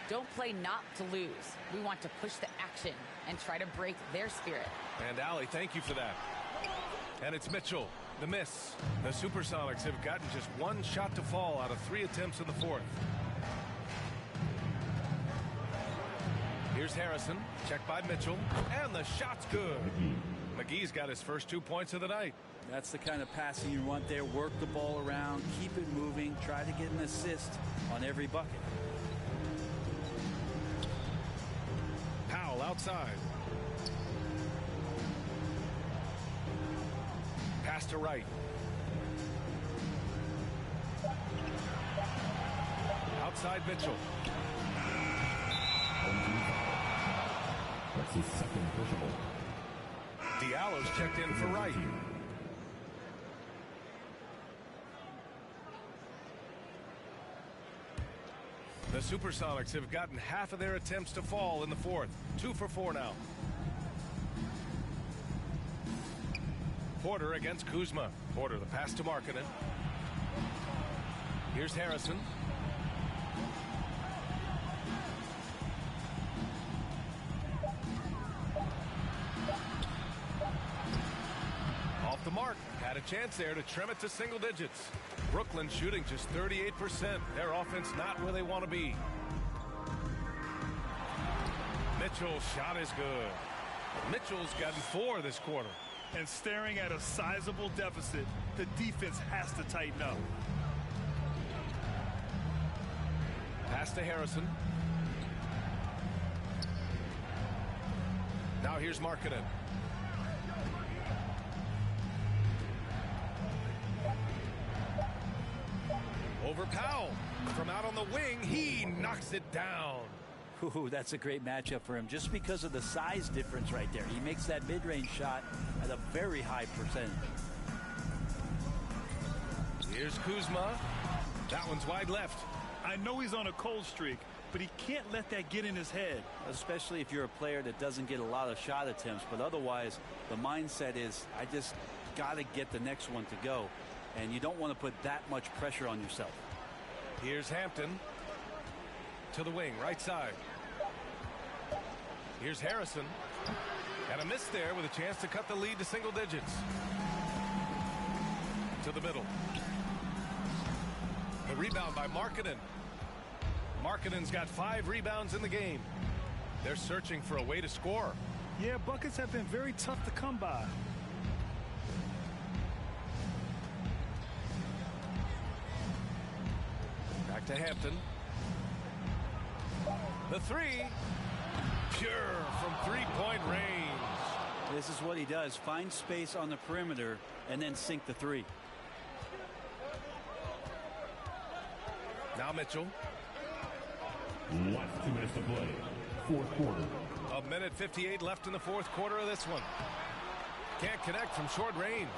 Don't play not to lose. We want to push the action and try to break their spirit. And Allie, thank you for that. And it's Mitchell, the miss. The Supersonics have gotten just one shot to fall out of 3 attempts in the fourth. Here's Harrison, checked by Mitchell, and the shot's good. McGee's got his first 2 points of the night. That's the kind of passing you want there. Work the ball around, keep it moving, try to get an assist on every bucket. Powell outside. Pass to Wright. Outside Mitchell. That's his second personal. Diallo's checked in for Wright. The Supersonics have gotten half of their attempts to fall in the fourth. 2 for 4 now. Porter against Kuzma. Porter, the pass to Markkanen. Here's Harrison. Off the mark. Had a chance there to trim it to single digits. Brooklyn shooting just 38%. Their offense not where they want to be. Mitchell's shot is good. Mitchell's gotten 4 this quarter. And staring at a sizable deficit, the defense has to tighten up. Pass to Harrison. Now here's Markkanen. Over Powell. From out on the wing, he knocks it down. Ooh, that's a great matchup for him just because of the size difference right there. He makes that mid-range shot at a very high percentage. Here's Kuzma. That one's wide left. I know he's on a cold streak, but he can't let that get in his head. Especially if you're a player that doesn't get a lot of shot attempts, but otherwise the mindset is I just got to get the next one to go, and you don't want to put that much pressure on yourself. Here's Hampton to the wing, right side. Here's Harrison. And a miss there with a chance to cut the lead to single digits. To the middle. The rebound by Markkanen. Markkanen's got 5 rebounds in the game. They're searching for a way to score. Yeah, buckets have been very tough to come by. Back to Hampton. The 3. Pure from 3-point range. This is what he does. Find space on the perimeter and then sink the 3. Now Mitchell. Last 2 minutes to play. Fourth quarter. 1:58 left in the fourth quarter of this one. Can't connect from short range.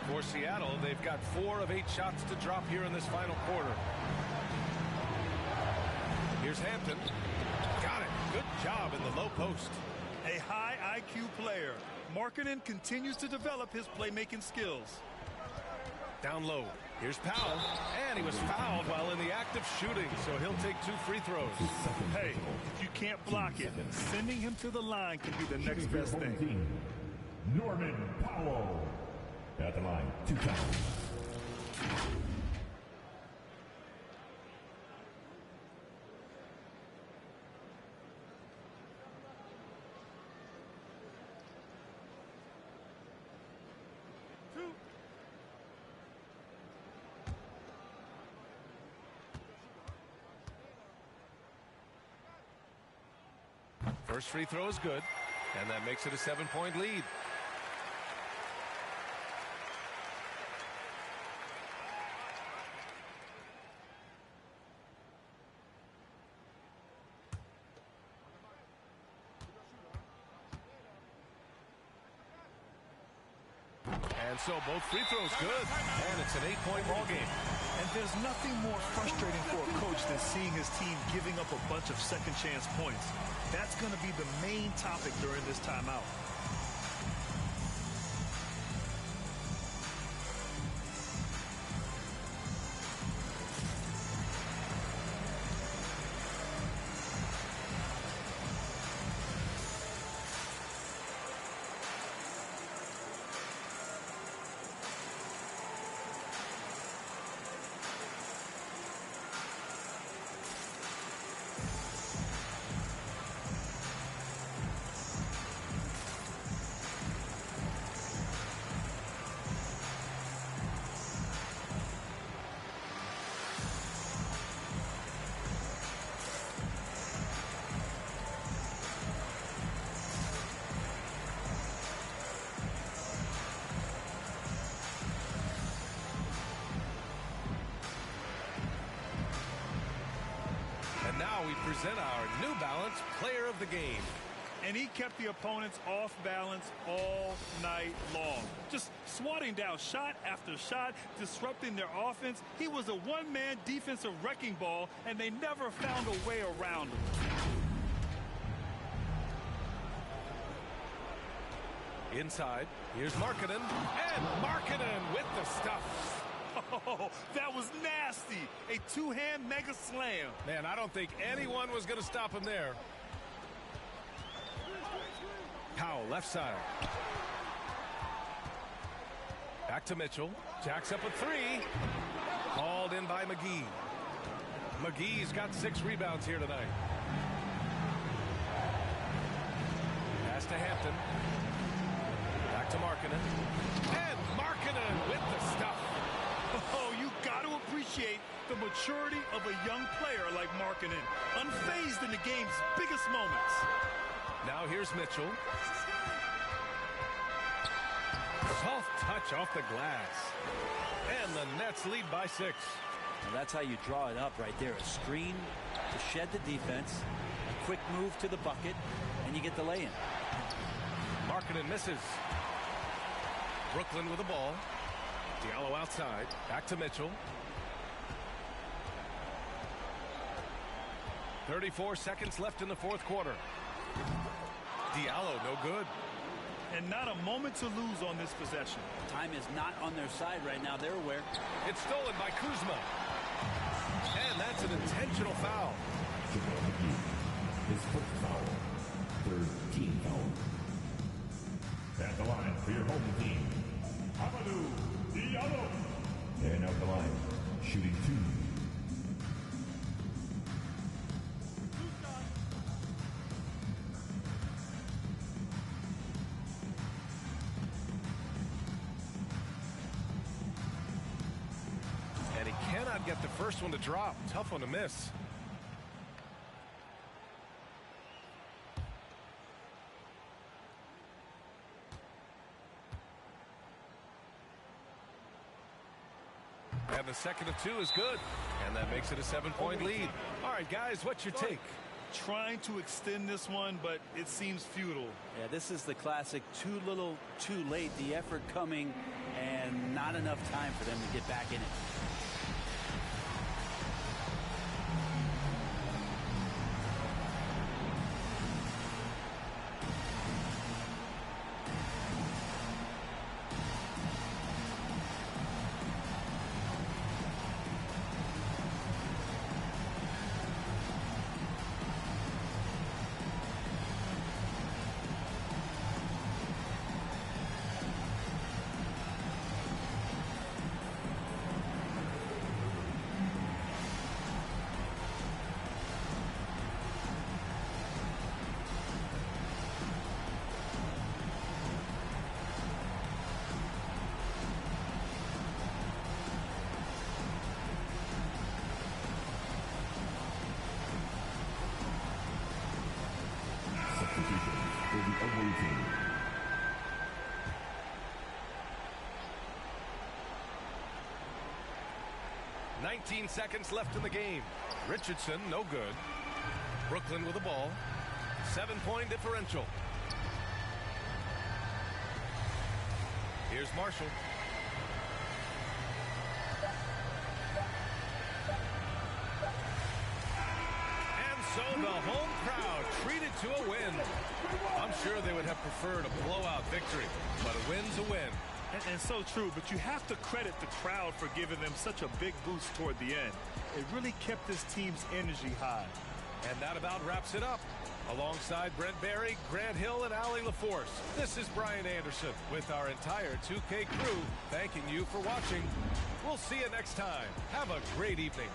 For Seattle, they've got 4 of 8 shots to drop here in this final quarter. Here's Hampton. Got it. Good job in the low post. A high IQ player. Markkanen continues to develop his playmaking skills. Down low. Here's Powell. And he was fouled while in the act of shooting, so he'll take 2 free throws. Hey, if you can't block it, sending him to the line can be the next best thing. Norman Powell. At the line, 2 times. First free throw is good, and that makes it a 7-point lead. And so both free throws good, and it's an 8-point ball game. And there's nothing more frustrating for a coach than seeing his team giving up a bunch of second chance points. That's going to be the main topic during this timeout. Now we present our New Balance Player of the Game. And he kept the opponents off balance all night long. Just swatting down shot after shot, disrupting their offense. He was a one-man defensive wrecking ball, and they never found a way around him. Inside, here's Markkanen, and Markkanen with the stuff. Oh, that was nasty. A two-hand mega slam. Man, I don't think anyone was going to stop him there. Powell, left side. Back to Mitchell. Jacks up a three. Called in by McGee. McGee's got 6 rebounds here tonight. Pass to Hampton. Back to Markkanen. And Markkanen with the stuff. Oh, you got to appreciate the maturity of a young player like Markkanen, unfazed in the game's biggest moments. Now here's Mitchell. Soft touch off the glass. And the Nets lead by 6. Now that's how you draw it up right there. A screen to shed the defense, a quick move to the bucket, and you get the lay-in. Markkanen misses. Brooklyn with the ball. Diallo outside. Back to Mitchell. 34 seconds left in the fourth quarter. Diallo no good. And not a moment to lose on this possession. Time is not on their side right now. They're aware. It's stolen by Kuzma. And that's an intentional foul. His first foul. Third team foul. At the line for your home team, Amadou Diallo. And out the line, shooting 2. And he cannot get the first one to drop. Tough one to miss. And the second of 2 is good. And that makes it a 7-point lead. All right, guys, what's your take? Trying to extend this one, but it seems futile. Yeah, this is the classic too little, too late. The effort coming and not enough time for them to get back in it. For the away team. $19 seconds left in the game. Richardson, no good. Brooklyn with the ball. 7-point differential. Here's Marshall. So the home crowd treated to a win. I'm sure they would have preferred a blowout victory, but a win's a win. And so true, but you have to credit the crowd for giving them such a big boost toward the end. It really kept this team's energy high. And that about wraps it up. Alongside Brent Barry, Grant Hill, and Allie LaForce, this is Brian Anderson with our entire 2K crew thanking you for watching. We'll see you next time. Have a great evening.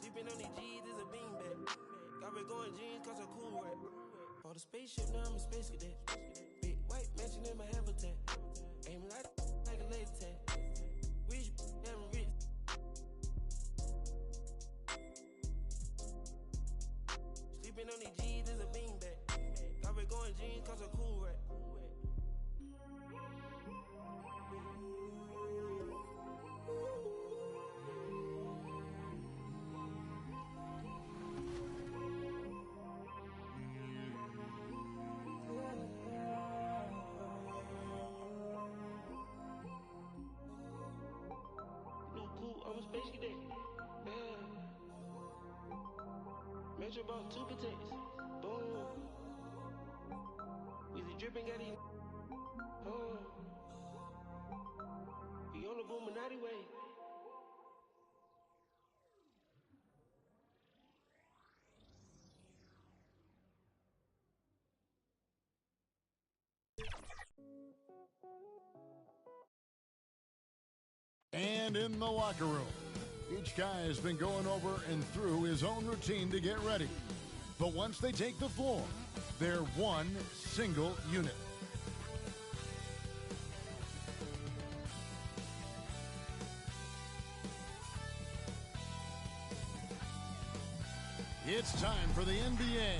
Sleeping on these G's is a beanbag. Got me going jeans cause I'm cool rap. Bought a spaceship, now I'm a space cadet. Big white mansion in my habitat. Aim like a laser tag. Rich, damn rich. Sleeping on these G's is a beanbag. Got me going jeans cause I'm cool rap. I'm a space cadet. Yeah. Metro bought 2 protects. Boom. Weezy dripping, got it. We on the Boominati way. And in the locker room, each guy has been going over and through his own routine to get ready. But once they take the floor, they're one single unit. It's time for the NBA,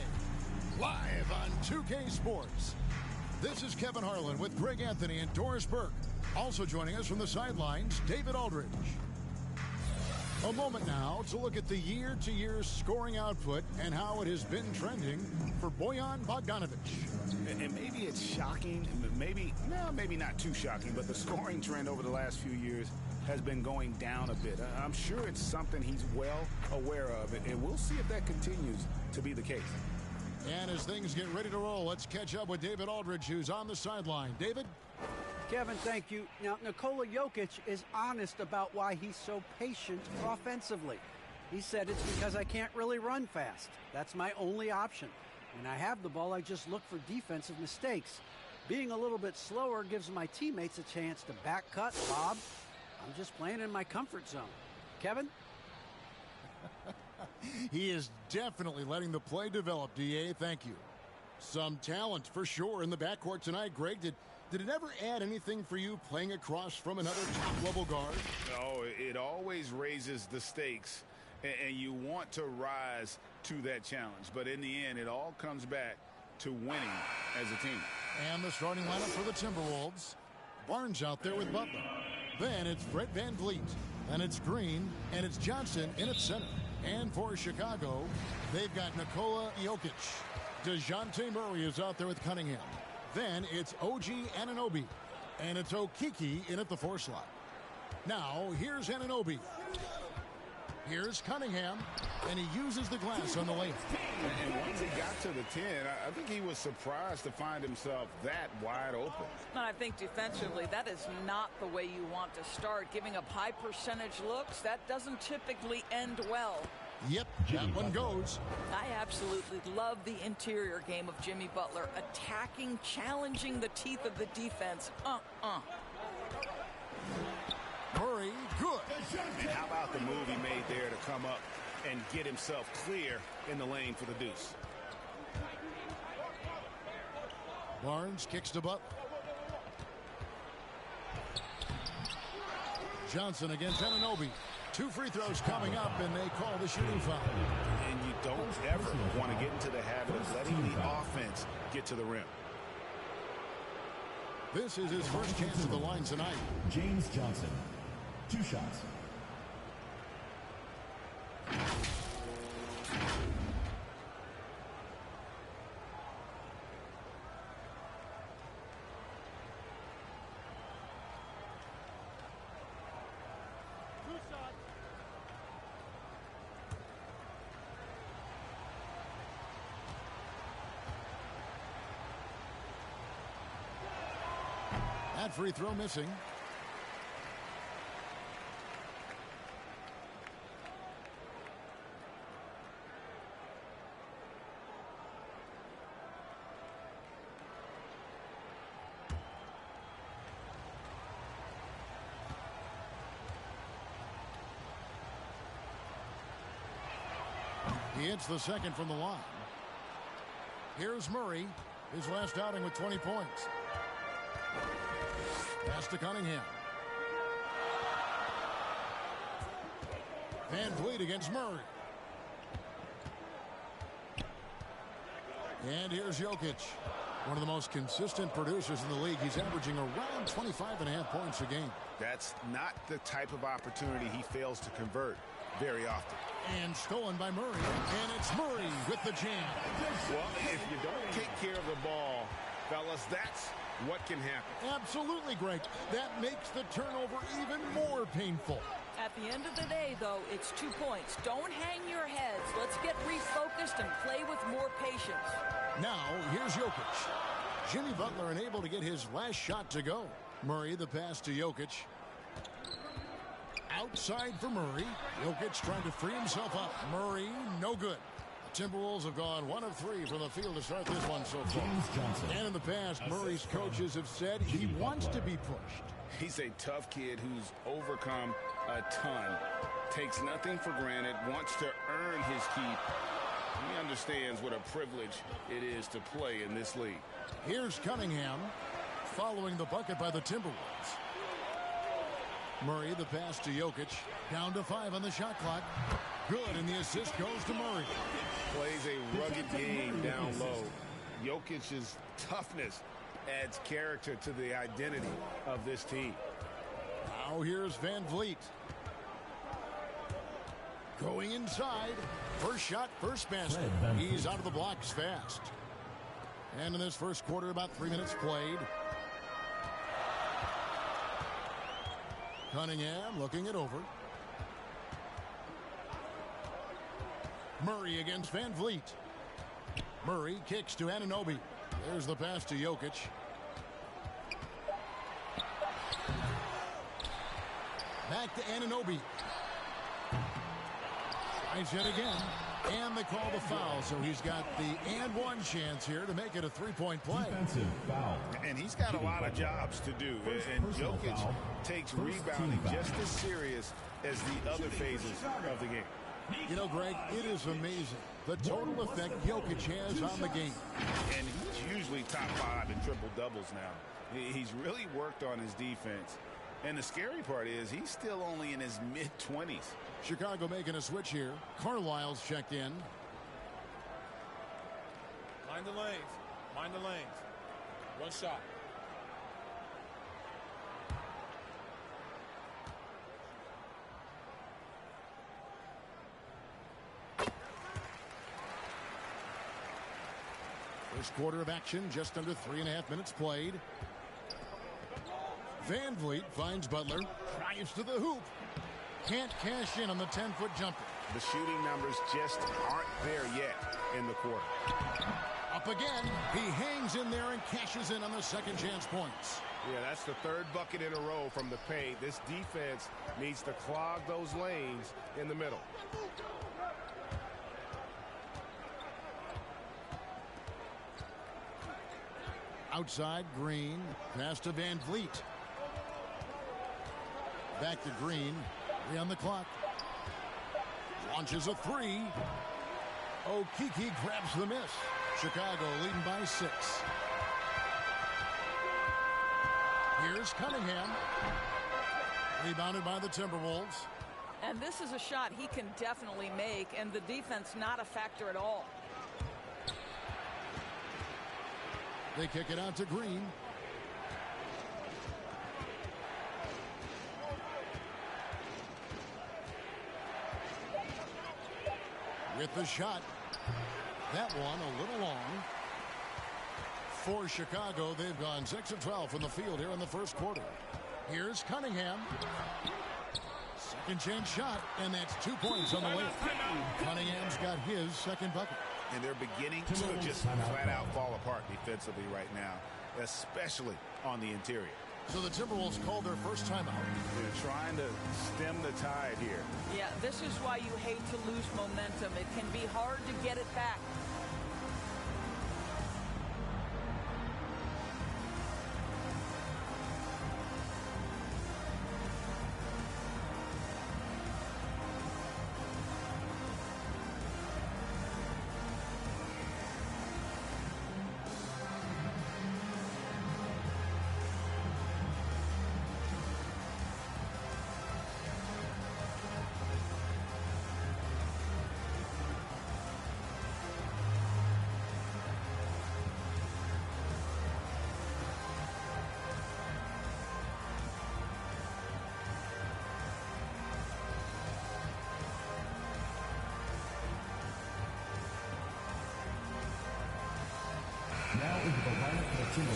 live on 2K Sports. This is Kevin Harlan with Greg Anthony and Doris Burke. Also joining us from the sidelines, David Aldridge. A moment now to look at the year-to-year scoring output and how it has been trending for Bojan Bogdanovic. And maybe it's shocking, maybe not too shocking, but the scoring trend over the last few years has been going down a bit. I'm sure it's something he's well aware of, and we'll see if that continues to be the case. And as things get ready to roll, let's catch up with David Aldridge, who's on the sideline. David? Kevin, thank you. Now, Nikola Jokic is honest about why he's so patient offensively. He said it's because I can't really run fast. That's my only option. When I have the ball, I just look for defensive mistakes. Being a little bit slower gives my teammates a chance to back cut, Bob. I'm just playing in my comfort zone. Kevin? He is definitely letting the play develop, D.A. Thank you. Some talent for sure in the backcourt tonight, Greg. Did it ever add anything for you playing across from another top-level guard? No, it always raises the stakes, and you want to rise to that challenge. But in the end, it all comes back to winning as a team. And the starting lineup for the Timberwolves. Barnes out there with Butler. Then it's Fred VanVleet. Then it's Green. And it's Johnson in at center. And for Chicago, they've got Nikola Jokic. DeJounte Murray is out there with Cunningham. Then it's OG Anunoby. And it's Okeke in at the 4 slot. Now, here's Anunoby. Here's Cunningham. And he uses the glass on the layup. And once he got to the 10, I think he was surprised to find himself that wide open. And I think defensively, that is not the way you want to start. Giving up high percentage looks, that doesn't typically end well. Yep, that one goes. I absolutely love the interior game of Jimmy Butler. Attacking, challenging the teeth of the defense. Murray, good. And how about the move he made there to come up and get himself clear in the lane for the deuce? Barnes kicks to Butler. Johnson against Anunoby. 2 free throws coming up, and they call the shooting foul. And you don't ever want to get into the habit of letting the offense get to the rim. This is his first chance at the line tonight. James Johnson, 2 shots. That free throw missing. He hits the second from the line. Here's Murray, his last outing with 20 points. Pass to Cunningham. Van Vliet against Murray. And here's Jokic, one of the most consistent producers in the league. He's averaging around 25.5 points a game. That's not the type of opportunity he fails to convert very often. And stolen by Murray. And it's Murray with the jam. Well, if you don't take care of the ball, fellas, that's what can happen. Absolutely, Greg. That makes the turnover even more painful. At the end of the day, though, it's 2 points. Don't hang your heads. Let's get refocused and play with more patience. Now, here's Jokic. Jimmy Butler unable to get his last shot to go. Murray, the pass to Jokic. Outside for Murray. Jokic trying to free himself up. Murray, no good. The Timberwolves have gone 1 of 3 from the field to start this one so far. And in the past, Murray's coaches have said he wants to be pushed. He's a tough kid who's overcome a ton, takes nothing for granted, wants to earn his keep. He understands what a privilege it is to play in this league. Here's Cunningham following the bucket by the Timberwolves. Murray, the pass to Jokic. Down to 5 on the shot clock. Good, and the assist goes to Murray. Plays a rugged game down low. Jokic's toughness adds character to the identity of this team. Now here's Van Vliet. Going inside. First shot, first basket. He's out of the blocks fast. And in this first quarter, about 3 minutes played. Cunningham looking it over. Murray against Van Vliet. Murray kicks to Anunoby. There's the pass to Jokic. Back to Anunoby. Tries it again. And they call the foul, so he's got the and one chance here to make it a three-point play. And he's got a lot of jobs to do. And Jokic takes rebounding just as serious as the other phases of the game. You know, Greg, it is amazing the total effect Jokic has on the game. And he's usually top 5 in triple-doubles now. He's really worked on his defense. And the scary part is he's still only in his mid-20s. Chicago making a switch here. Carlisle's checked in. Mind the lanes. Mind the lanes. One shot. First quarter of action, just under 3.5 minutes played. Van Vliet finds Butler, drives to the hoop. Can't cash in on the 10-foot jumper. The shooting numbers just aren't there yet in the quarter. Up again, he hangs in there and cashes in on the second chance points. Yeah, that's the third bucket in a row from the paint. This defense needs to clog those lanes in the middle. Outside, Green. Pass to Van Vliet. Back to Green. 3 on the clock. Launches a 3. Okeke grabs the miss. Chicago leading by 6. Here's Cunningham. Rebounded by the Timberwolves. And this is a shot he can definitely make, and the defense not a factor at all. They kick it out to Green. With the shot. That one a little long. For Chicago, they've gone 6 of 12 from the field here in the first quarter. Here's Cunningham. Second chance shot, and that's 2 points on the way. Cunningham's got his second bucket. And they're beginning to just flat out fall apart defensively right now, especially on the interior. So the Timberwolves called their first timeout. They're trying to stem the tide here. Yeah, this is why you hate to lose momentum. It can be hard to get it back.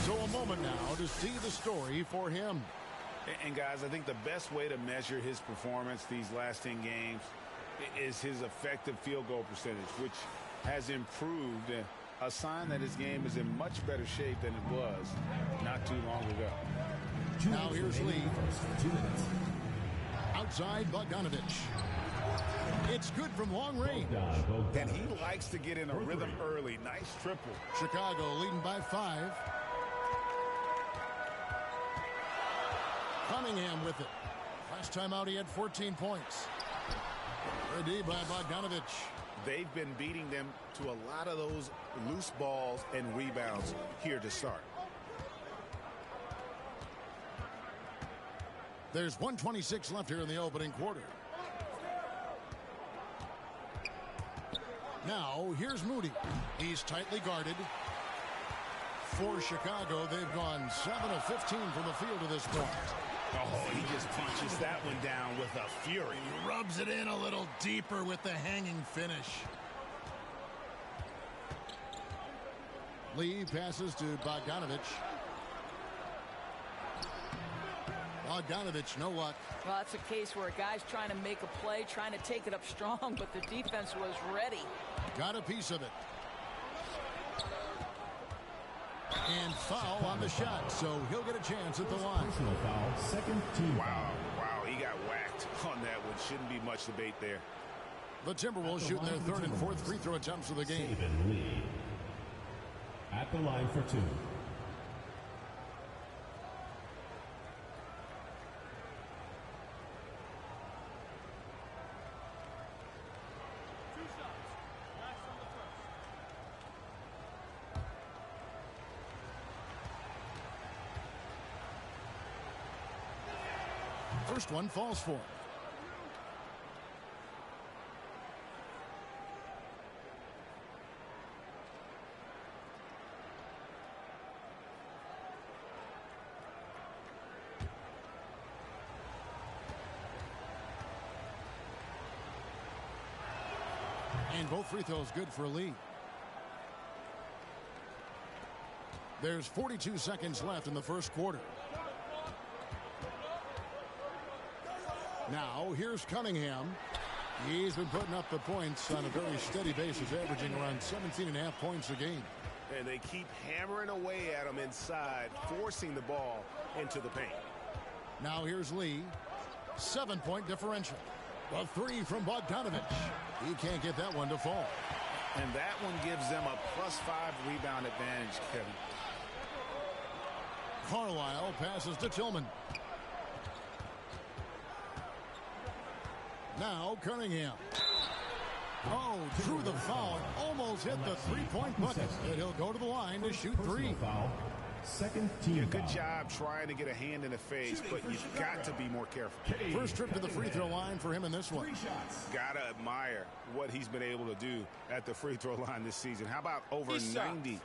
So a moment now to see the story for him. And guys, I think the best way to measure his performance these last 10 games is his effective field goal percentage, which has improved, a sign that his game is in much better shape than it was not too long ago. Now here's Lee. Outside Bogdanovich. It's good from long range. And he likes to get in a rhythm early. Nice triple. Chicago leading by 5. Cunningham with it. Last time out he had 14 points. Ready by Bogdanovich. They've been beating them to a lot of those loose balls and rebounds here to start. There's 1:26 left here in the opening quarter. Now here's Moody. He's tightly guarded. For Chicago, they've gone 7 of 15 from the field to this point. Oh, he just punches that one down with a fury. He rubs it in a little deeper with the hanging finish. Lee passes to Bogdanovich. Bogdanovich, no luck. Well, that's a case where a guy's trying to make a play, trying to take it up strong, but the defense was ready. Got a piece of it. And foul on the shot, so he'll get a chance at the line. Personal foul, second team. Wow, he got whacked on that one. Shouldn't be much debate there. The Timberwolves shooting their third and fourth free throw attempts of the game. Lee. At the line for 2. First one falls for him. And both free throws good for Lee. There's 42 seconds left in the first quarter. Now, here's Cunningham. He's been putting up the points on a very steady basis, averaging around 17.5 points a game. And they keep hammering away at him inside, forcing the ball into the paint. Now, here's Lee. 7-point differential. A 3 from Bogdanovich. He can't get that one to fall. And that one gives them a +5 rebound advantage, Kevin. Carlisle passes to Tillman. Now Cunningham. Oh, drew the foul and almost hit the three-point bucket. And he'll go to the line to shoot 3. Foul. Second team. Good job trying to get a hand in the face, but you've got to be more careful. First trip to the free throw line for him in this one. Gotta admire what he's been able to do at the free throw line this season. How about over 90%?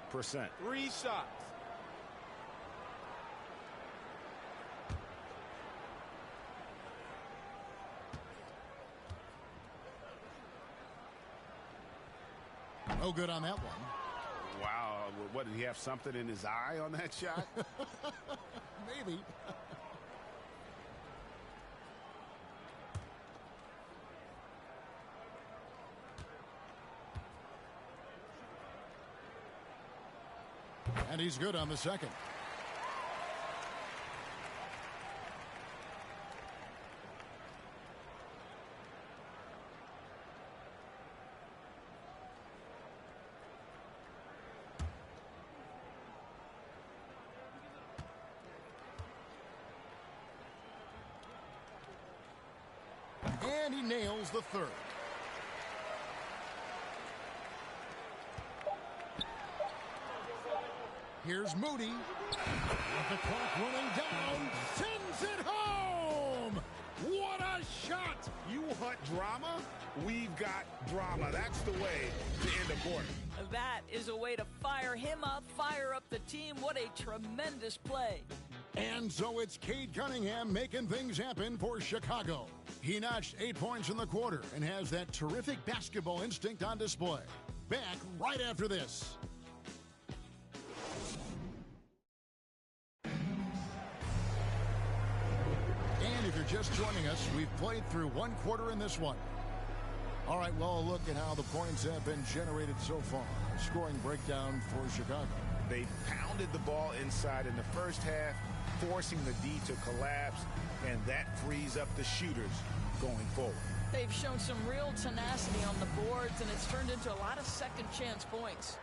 3 shots. No good on that one. Wow, what, did he have something in his eye on that shot? Maybe. And he's good on the second. And he nails the third. Here's Moody. With the clock running down, sends it home. What a shot! You want drama? We've got drama. That's the way to end a quarter. That is a way to fire him up, fire up the team. What a tremendous play. And so it's Cade Cunningham making things happen for Chicago. He notched 8 points in the quarter and has that terrific basketball instinct on display. Back right after this. if you're just joining us, we've played through one quarter in this one. All right, well, look at how the points have been generated so far. Scoring breakdown for Chicago. They pounded the ball inside in the first half, forcing the D to collapse, and that frees up the shooters going forward. They've shown some real tenacity on the boards, and it's turned into a lot of second-chance points.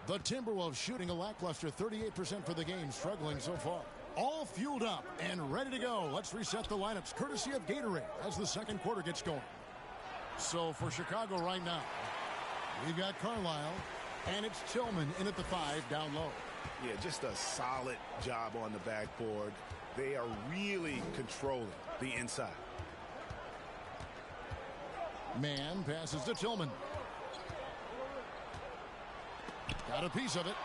The Timberwolves shooting a lackluster 38% for the game, struggling so far. All fueled up and ready to go. Let's reset the lineups, courtesy of Gatorade, as the second quarter gets going. So for Chicago right now, we've got Carlisle, and it's Tillman in at the 5 down low. Yeah, just a solid job on the backboard. They are really controlling the inside. Man passes to Tillman. Got a piece of it.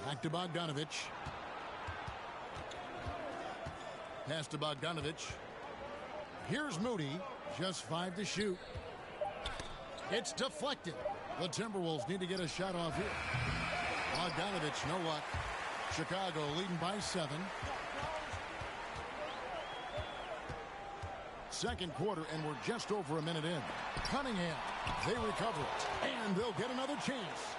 Back to Bogdanovich. Pass to Bogdanovich. Here's Moody. Just 5 to shoot. It's deflected. The Timberwolves need to get a shot off here. Bogdanovich, no luck. Chicago leading by 7. Second quarter, and we're just over a minute in. Cunningham, they recover it, and they'll get another chance.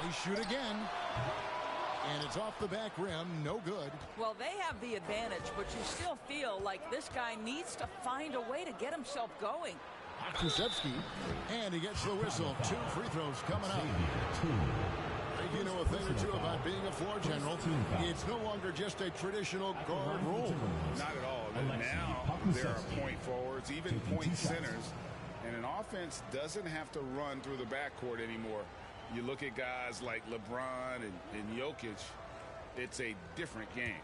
They shoot again, and it's off the back rim, no good. Well, they have the advantage, but you still feel like this guy needs to find a way to get himself going. Krzyzewski, and he gets the whistle. 2 free throws coming up. You know a thing or two about being a floor general. It's no longer just a traditional guard role. Not at all. Now there are point forwards, even point centers, and an offense doesn't have to run through the backcourt anymore. You look at guys like LeBron and Jokic, it's a different game.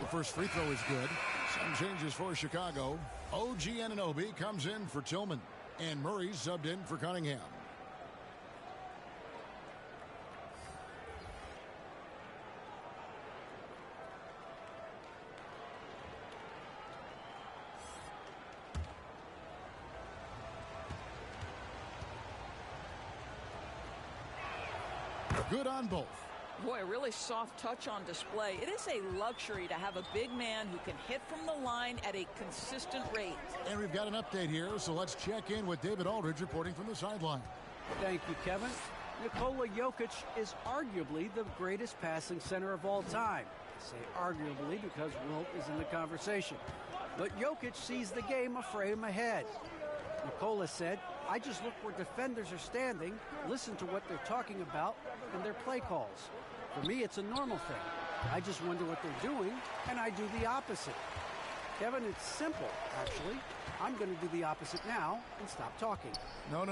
The first free throw is good. Some changes for Chicago. OG Anunoby comes in for Tillman, and Murray subbed in for Cunningham. Good on both. Boy, a really soft touch on display. It is a luxury to have a big man who can hit from the line at a consistent rate. And we've got an update here, so let's check in with David Aldridge reporting from the sideline. Thank you, Kevin. Nikola Jokic is arguably the greatest passing center of all time. I say arguably because Wilt is in the conversation. But Jokic sees the game a frame ahead. Nikola said, I just look where defenders are standing, listen to what they're talking about, and their play calls. For me, it's a normal thing. I just wonder what they're doing, and I do the opposite. Kevin, it's simple, actually. I'm going to do the opposite now and stop talking. No.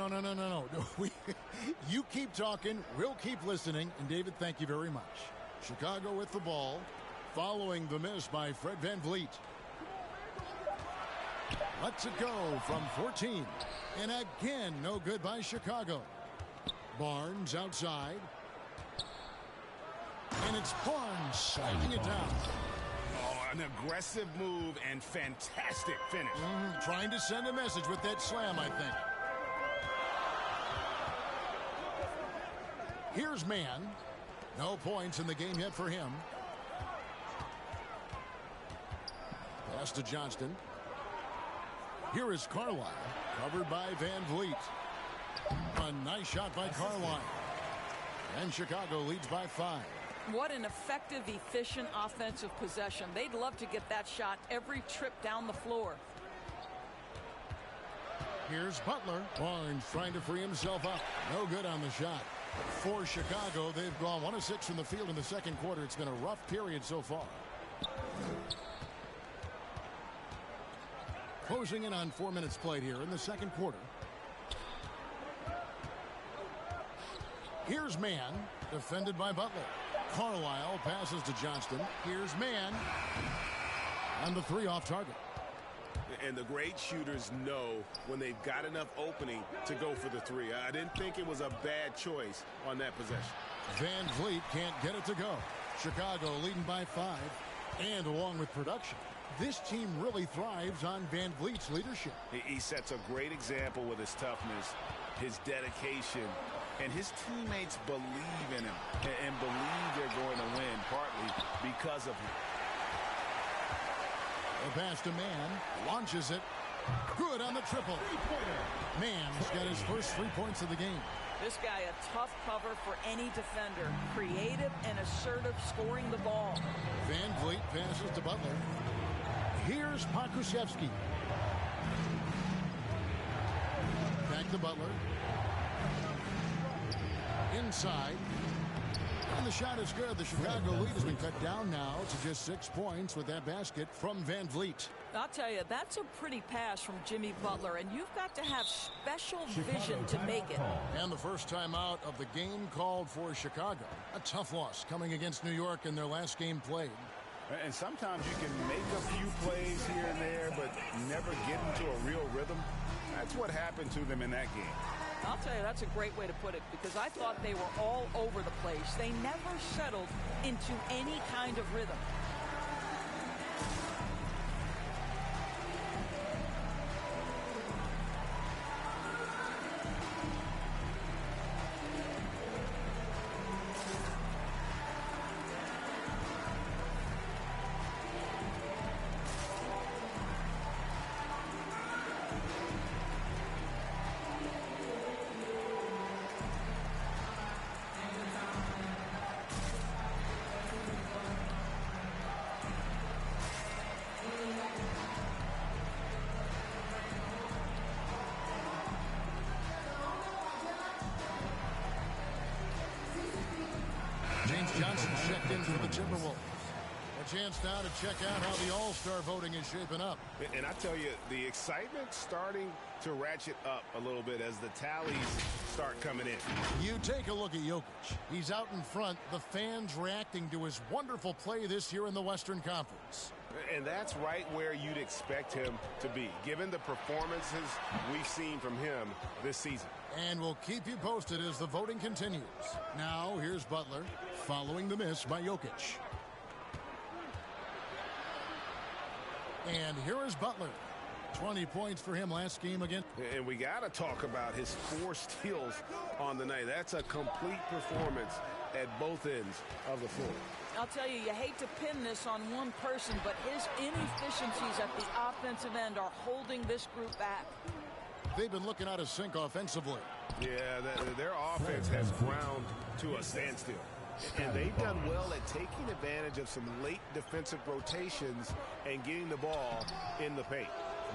You keep talking, we'll keep listening, and David, thank you very much. Chicago with the ball, following the miss by Fred VanVleet. Lets it go from 14. And again, no good by Chicago. Barnes outside. And it's Barnes sliding it down. Oh, an aggressive move and fantastic finish. Trying to send a message with that slam, I think. Here's Mann. No points in the game yet for him. Pass to Johnston. Here is Carlisle, covered by VanVleet. A nice shot by Carlisle. And Chicago leads by 5. What an effective, efficient offensive possession. They'd love to get that shot every trip down the floor. Here's Butler. Barnes trying to free himself up. No good on the shot. For Chicago, they've gone 1 of 6 from the field in the second quarter. It's been a rough period so far. Closing in on 4 minutes played here in the second quarter. Here's Mann, defended by Butler. Carlisle passes to Johnston. Here's Mann. And the 3 off target. And the great shooters know when they've got enough opening to go for the three. I didn't think it was a bad choice on that possession. Van Vliet can't get it to go. Chicago leading by 5. And along with production, this team really thrives on Van Vliet's leadership. He sets a great example with his toughness, his dedication, and his teammates believe in him and believe they're going to win, partly because of him. The pass to Mann, launches it. Good on the triple. Mann's got his first 3 points of the game. This guy a tough cover for any defender. Creative and assertive scoring the ball. Van Vliet passes to Butler. Here's Pokusevski. Back to Butler. Inside. And the shot is good. The Chicago lead has been cut down now to just 6 points with that basket from Van Vliet. I'll tell you, that's a pretty pass from Jimmy Butler, and you've got to have special vision to make it. And the first time out of the game called for Chicago. A tough loss coming against New York in their last game played. And sometimes you can make a few plays here and there, but never get into a real rhythm. That's what happened to them in that game. I'll tell you, that's a great way to put it, because I thought they were all over the place. They never settled into any kind of rhythm. James Johnson checked in for the Timberwolves. A chance now to check out how the All-Star voting is shaping up. And I tell you, the excitement's starting to ratchet up a little bit as the tallies start coming in. You take a look at Jokic. He's out in front. The fans reacting to his wonderful play this year in the Western Conference. And that's right where you'd expect him to be, given the performances we've seen from him this season. And we'll keep you posted as the voting continues. Now, here's Butler, following the miss by Jokic. And here is Butler. 20 points for him last game again. And we got to talk about his 4 steals on the night. That's a complete performance at both ends of the floor. I'll tell you, you hate to pin this on one person, but his inefficiencies at the offensive end are holding this group back. They've been looking out of sync offensively. Yeah, their offense has ground to a standstill. And they've done well at taking advantage of some late defensive rotations and getting the ball in the paint.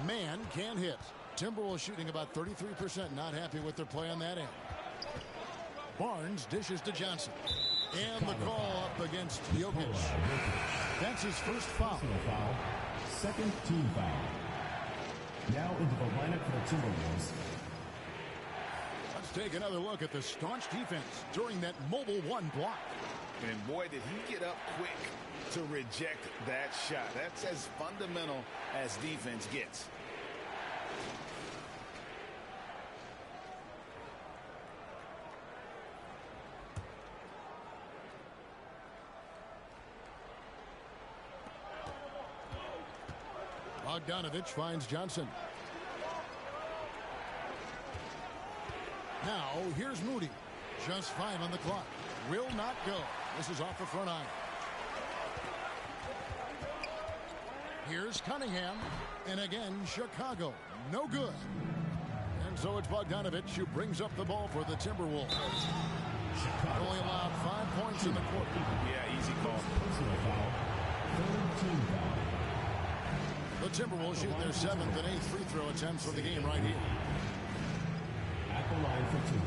Man can hit. Timberwolves shooting about 33%. Not happy with their play on that end. Barnes dishes to Johnson. And the call up against Jokic. That's his first foul. Second team foul. Now into the lineup for the Timberwolves. Let's take another look at the staunch defense during that mobile 1 block. And boy, did he get up quick to reject that shot. That's as fundamental as defense gets. Bogdanovich finds Johnson. Now, here's Moody. Just 5 on the clock. Will not go. This is off the front iron. Here's Cunningham. And again, Chicago. No good. And so it's Bogdanovich who brings up the ball for the Timberwolves. Only allowed 5 points in the quarter. Yeah, easy call. The Timberwolves shoot their 7th and 8th free throw attempts for the game right here. At the line for 2.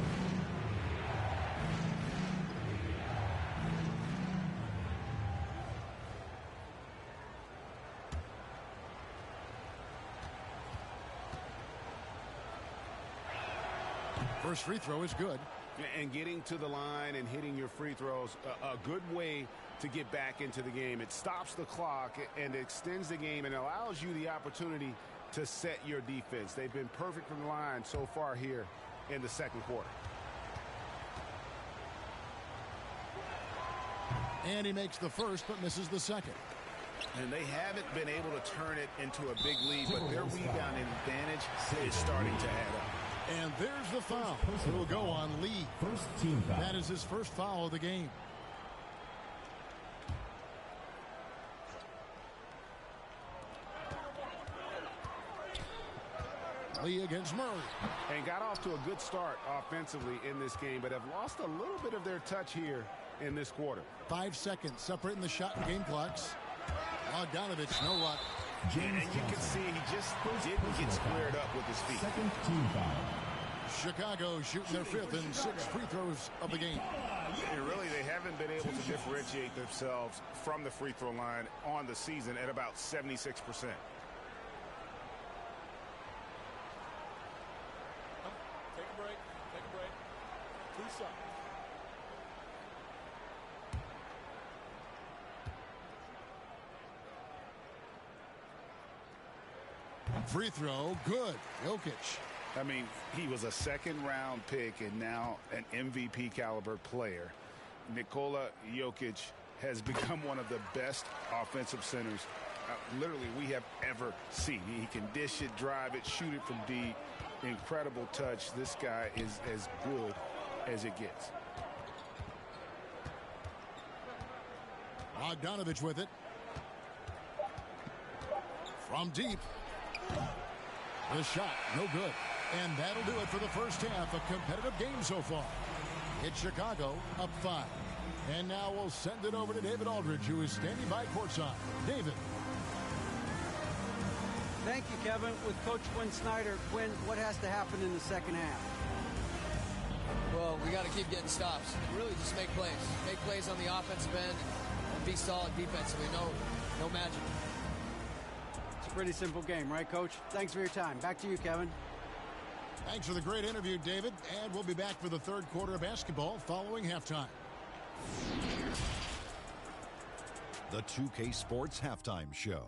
First free throw is good. And getting to the line and hitting your free throws, a good way to get back into the game. It stops the clock and extends the game and allows you the opportunity to set your defense. They've been perfect from the line so far here in the second quarter. And he makes the first but misses the second. And they haven't been able to turn it into a big lead, but their rebounding advantage is starting to add up. And there's the foul. It will go on Lee. First team foul. That is his first foul of the game. Lee against Murray. And got off to a good start offensively in this game, but have lost a little bit of their touch here in this quarter. 5 seconds separating the shot and game clocks. Bogdanovich, no luck. And you can see he just didn't get squared up with his feet. Second team foul. Chicago shooting their 5th and 6th free throws of the game. And really, they haven't been able to differentiate themselves from the free throw line on the season at about 76%. Take a break. Take a break. 2 shots. Free throw, good. Jokic. I mean, he was a second-round pick and now an MVP caliber player. Nikola Jokic has become one of the best offensive centers literally we have ever seen. He can dish it, drive it, shoot it from deep. Incredible touch. This guy is as good as it gets. Bogdanovich with it. From deep. The shot, no good. And that'll do it for the first half. A competitive game so far. It's Chicago up 5. And now we'll send it over to David Aldridge, who is standing by courtside. David. Thank you, Kevin. With Coach Quinn Snyder, Quinn, what has to happen in the second half? Well, we got to keep getting stops. Really just make plays. Make plays on the offensive end and be solid defensively. No magic. Pretty simple game, right, Coach? Thanks for your time. Back to you, Kevin. Thanks for the great interview, David. And we'll be back for the third quarter of basketball following halftime. The 2K Sports Halftime Show.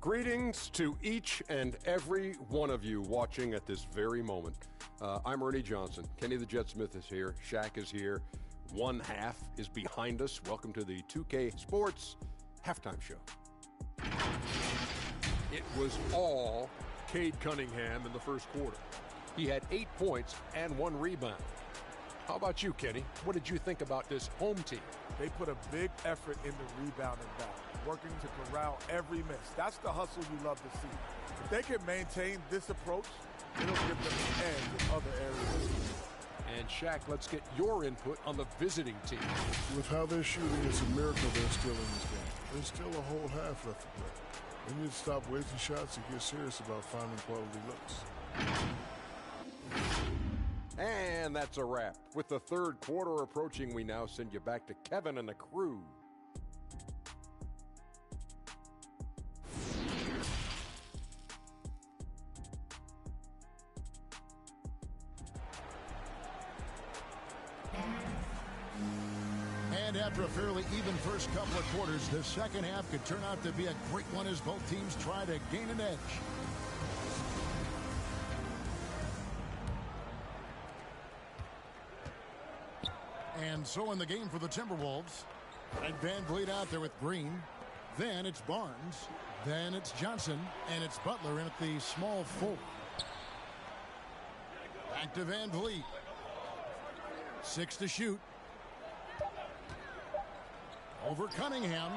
Greetings to each and every one of you watching at this very moment. I'm Ernie Johnson. Kenny the Jet Smith is here. Shaq is here. One half is behind us. Welcome to the 2K Sports Halftime Show. It was all Cade Cunningham in the first quarter. He had 8 points and 1 rebound. How about you, Kenny? What did you think about this home team? They put a big effort in the rebounding battle, working to corral every miss. That's the hustle you love to see. If they can maintain this approach, it'll give them an edge in other areas. And Shaq, let's get your input on the visiting team. With how they're shooting, it's a miracle they're still in this game. There's still a whole half left to play. We need to stop wasting shots and get serious about finding quality looks. And that's a wrap. With the third quarter approaching, we now send you back to Kevin and the crew. And after a fairly even first couple of quarters, the second half could turn out to be a great one as both teams try to gain an edge. And so in the game for the Timberwolves, and Van Vliet out there with Green. Then it's Barnes. Then it's Johnson. And it's Butler in at the small forward. Back to Van Vliet. 6 to shoot. Over Cunningham.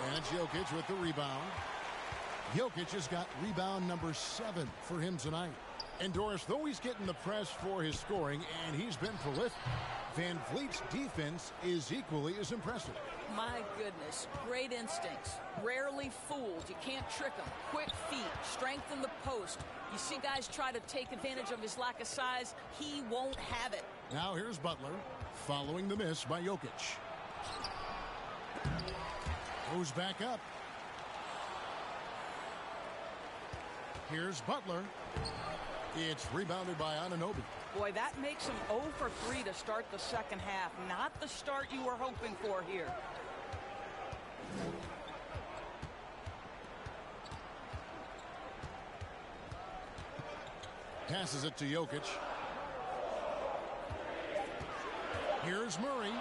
And it's Jokic with the rebound. Jokic has got rebound number 7 for him tonight. And Doris, though he's getting the press for his scoring, and he's been prolific, Van Vliet's defense is equally as impressive. My goodness, great instincts. Rarely fooled. You can't trick him. Quick feet, strength in the post. You see guys try to take advantage of his lack of size. He won't have it. Now here's Butler, following the miss by Jokic. Goes back up. Here's Butler. It's rebounded by Anunoby. Boy, that makes him 0 for 3 to start the second half. Not the start you were hoping for here. Passes it to Jokic. Here's Murray.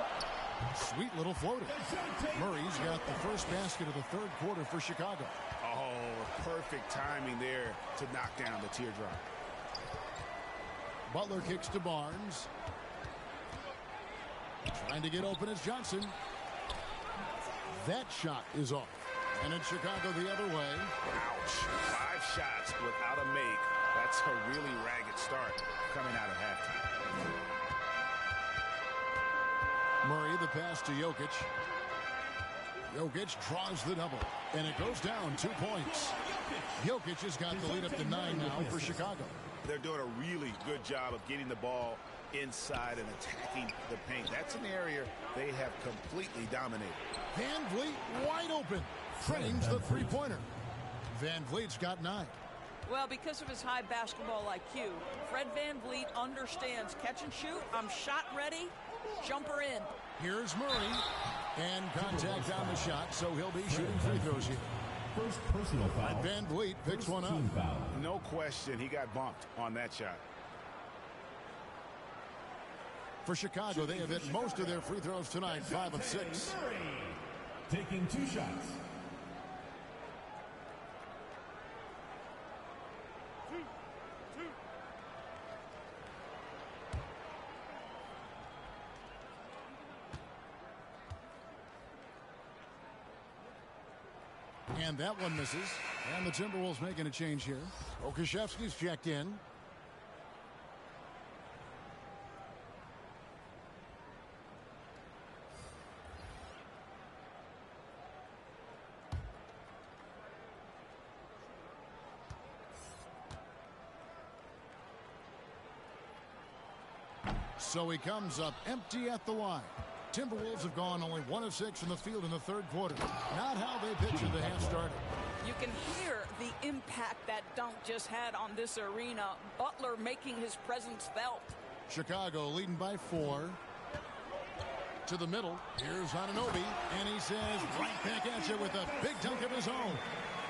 Sweet little floater. Murray's got the first basket of the third quarter for Chicago. Oh, perfect timing there to knock down the teardrop. Butler kicks to Barnes. Trying to get open is Johnson. That shot is off. And it's Chicago the other way. Ouch. 5 shots without a make. That's a really ragged start coming out of halftime. Murray, the pass to Jokic. Jokic draws the double. And it goes down 2 points. Jokic has got the lead up to 9 now for Chicago. They're doing a really good job of getting the ball inside and attacking the paint. That's an area they have completely dominated. Van Vliet wide open. Trains the three-pointer. Van Vliet's got 9. Well, because of his high basketball IQ, Fred Van Vliet understands catch and shoot. I'm shot ready. Jumper in. Here's Murray. And contact on the shot, so he'll be shooting free throws here. First personal foul. Van Vliet picks one up. No question, he got bumped on that shot. For Chicago, they have hit most of their free throws tonight, 5 of 6. Taking 2 shots. And that one misses. And the Timberwolves making a change here. Okashevsky's checked in. So he comes up empty at the line. Timberwolves have gone only 1 of 6 from the field in the third quarter. Not how they pictured the half started. You can hear the impact that dunk just had on this arena. Butler making his presence felt. Chicago leading by 4. To the middle. Here's Anunoby. And he says right back at you with a big dunk of his own.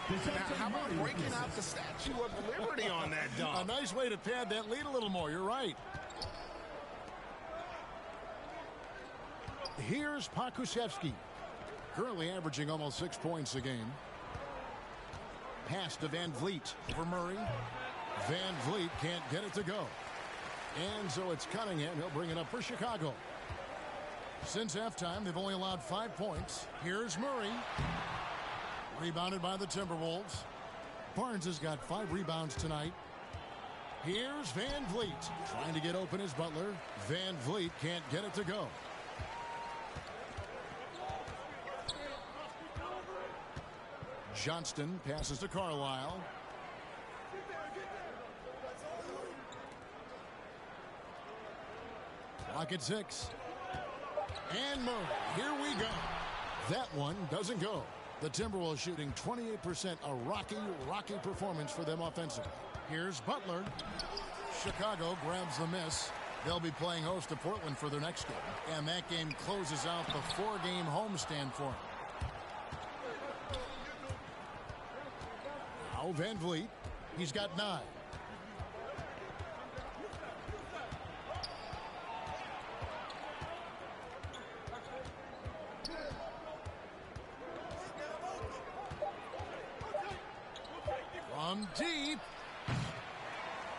Now, how about breaking out the Statue of Liberty on that dunk? A nice way to pad that lead a little more. You're right. Here's Pokusevski, currently averaging almost 6 points a game. Pass to Van Vliet over Murray. Van Vliet can't get it to go. And so it's Cunningham. He'll bring it up for Chicago. Since halftime, they've only allowed 5 points. Here's Murray. Rebounded by the Timberwolves. Barnes has got 5 rebounds tonight. Here's Van Vliet. Trying to get open is Butler. Van Vliet can't get it to go. Johnston passes to Carlisle. Clock at 6. And Murray. Here we go. That one doesn't go. The Timberwolves shooting 28%. A rocky performance for them offensively. Here's Butler. Chicago grabs the miss. They'll be playing host to Portland for their next game. And that game closes out the 4-game homestand for them. Now Van Vliet. He's got 9. From deep.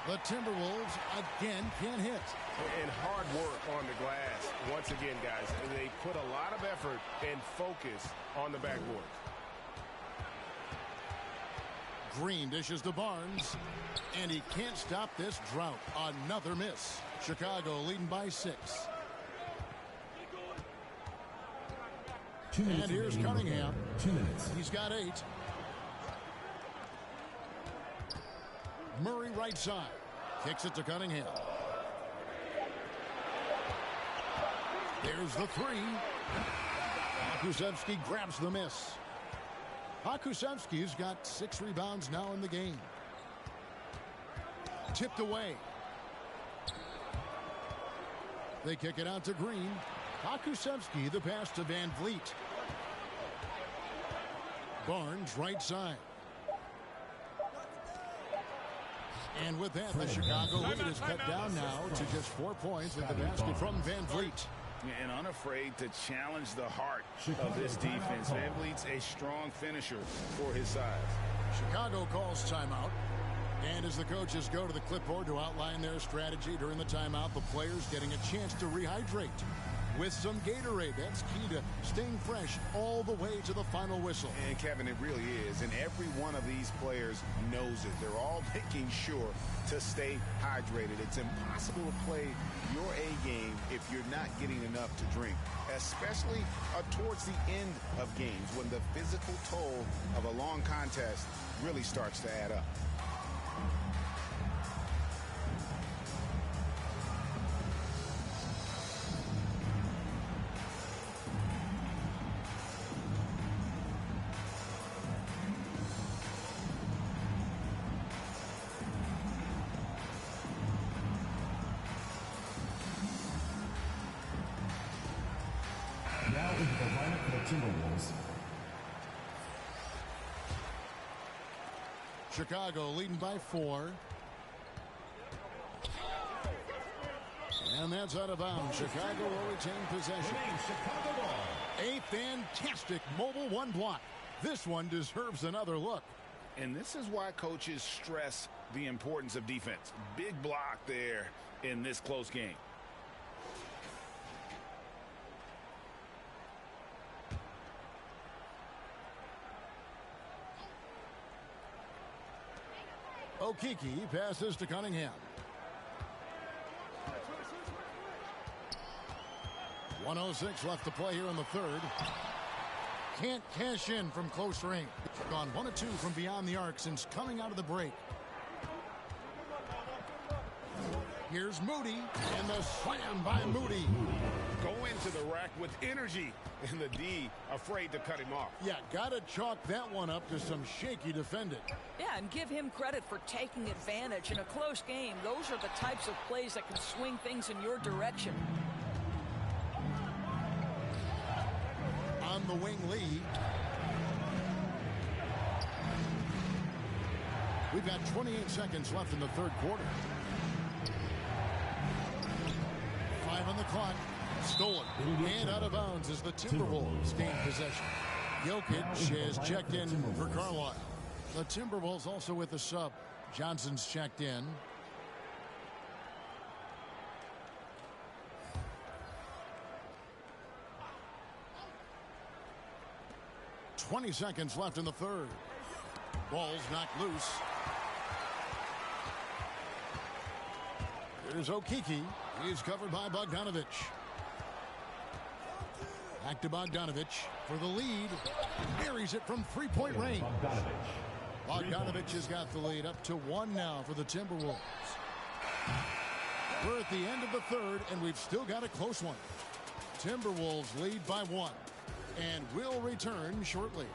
The Timberwolves again can't hit. And hard work on the glass. Once again, guys, they put a lot of effort and focus on the backboard. Green dishes to Barnes. And he can't stop this drought. Another miss. Chicago leading by 6. And here's Cunningham. 2 minutes. He's got 8. Murray right side. Kicks it to Cunningham. There's the 3. Pokusevski grabs the miss. Pokusevski's got 6 rebounds now in the game. Tipped away. They kick it out to Green. Pokusevski, the pass to Van Vliet. Barnes right side. And with that, the Chicago lead is cut down now to just 4 points with the basket from Van Vliet. And unafraid to challenge the heart of this defense. Van Vliet's a strong finisher for his size. Chicago calls timeout. And as the coaches go to the clipboard to outline their strategy during the timeout, the players getting a chance to rehydrate with some Gatorade. That's key to staying fresh all the way to the final whistle. And Kevin, it really is. And every one of these players knows it. They're all making sure to stay hydrated. It's impossible to play your A game if you're not getting enough to drink, especially towards the end of games when the physical toll of a long contest really starts to add up. Now into the lineup for the Timberwolves. Chicago leading by 4. And that's out of bounds. Chicago will retain possession. A fantastic mobile one block. This one deserves another look. And this is why coaches stress the importance of defense. Big block there in this close game. Okeke passes to Cunningham. 1:06 left to play here in the third. Can't cash in from close range. Gone 1 of 2 from beyond the arc since coming out of the break. Here's Moody, and the slam by Moody. Go into the rack with energy, and the D afraid to cut him off. Yeah, gotta chalk that one up to some shaky defending. Yeah, and give him credit for taking advantage in a close game. Those are the types of plays that can swing things in your direction. On the wing lead. We've got 28 seconds left in the third quarter. 5 on the clock. Stolen and out of bounds as the Timberwolves gain possession. Jokic has checked in for Carlisle. The Timberwolves also with the sub. Johnson's checked in. .20 seconds left in the third. Ball's knocked loose. Here's Okeke. He's covered by Bogdanovich. Back to Bogdanovich for the lead. Buries it from three-point range. Bogdanovich has got the lead up to 1 now for the Timberwolves. We're at the end of the third, and we've still got a close one. Timberwolves lead by 1 and will return shortly.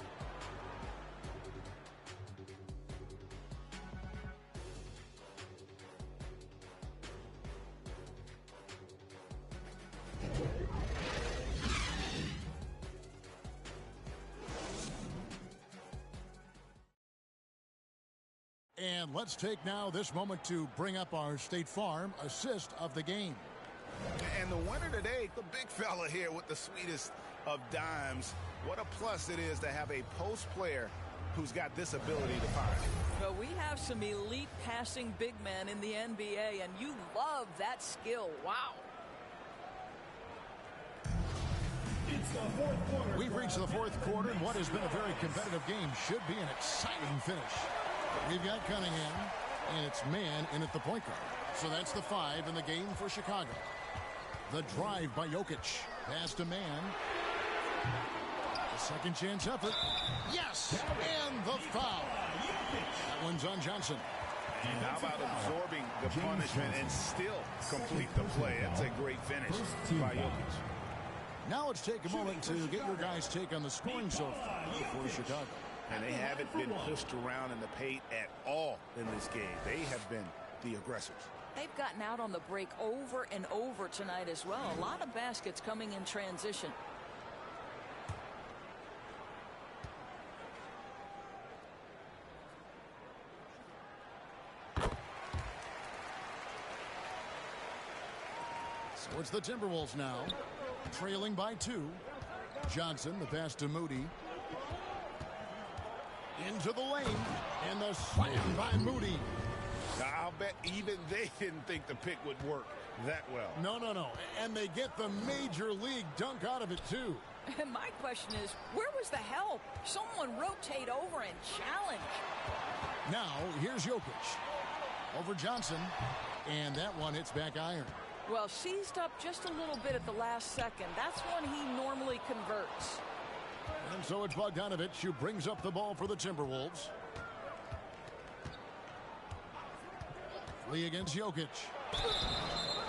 And let's take now this moment to bring up our State Farm assist of the game. And the winner today, the big fella here with the sweetest of dimes. What a plus it is to have a post player who's got this ability to fire. Well, we have some elite passing big men in the NBA, and you love that skill. Wow. We've reached the fourth quarter, and what has been a very competitive game should be an exciting finish. We've got Cunningham, and it's man in at the point guard. So that's the 5 in the game for Chicago. The drive by Jokic. Pass to man. The second chance effort. Yes! And the foul. That one's on Johnson. And how about absorbing the punishment and still complete the play? That's a great finish by Jokic. Now let's take a moment to get your guys' take on the scoring so far for Chicago. And they haven't been pushed around in the paint at all in this game. They have been the aggressors. They've gotten out on the break over and over tonight as well. A lot of baskets coming in transition. Towards the Timberwolves now. Trailing by 2. Johnson, the pass to Moody. Into the lane. And the slam by Moody. I'll bet even they didn't think the pick would work that well. No. And they get the major league dunk out of it, too. And my question is, where was the help? Someone rotate over and challenge. Now, here's Jokic. Over Johnson. And that one hits back iron. Well, seized up just a little bit at the last second. That's when he normally converts. And so it's Bogdanovich who brings up the ball for the Timberwolves. Lee against Jokic.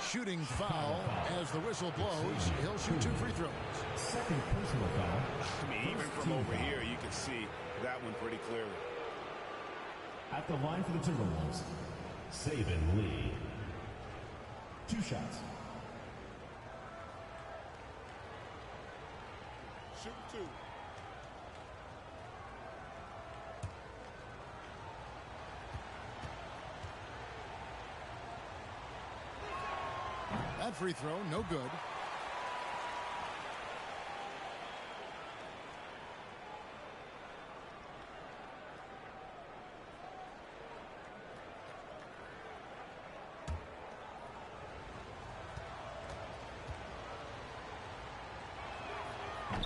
Shooting foul as the whistle blows. He'll shoot 2 free throws. Second personal foul. I mean, even from over here, you can see that one pretty clearly. At the line for the Timberwolves, Saban Lee. 2 shots. Shoot 2. That free throw, no good.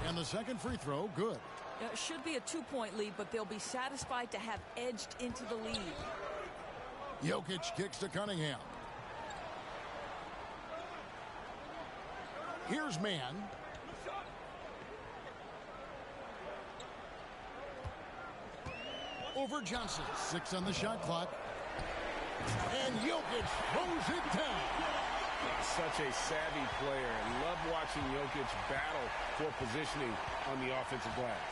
And the second free throw, good. It should be a 2-point lead, but they'll be satisfied to have edged into the lead. Jokic kicks to Cunningham. Here's Mann. Over Johnson. 6 on the shot clock. And Jokic throws it down. Such a savvy player. And love watching Jokic battle for positioning on the offensive glass.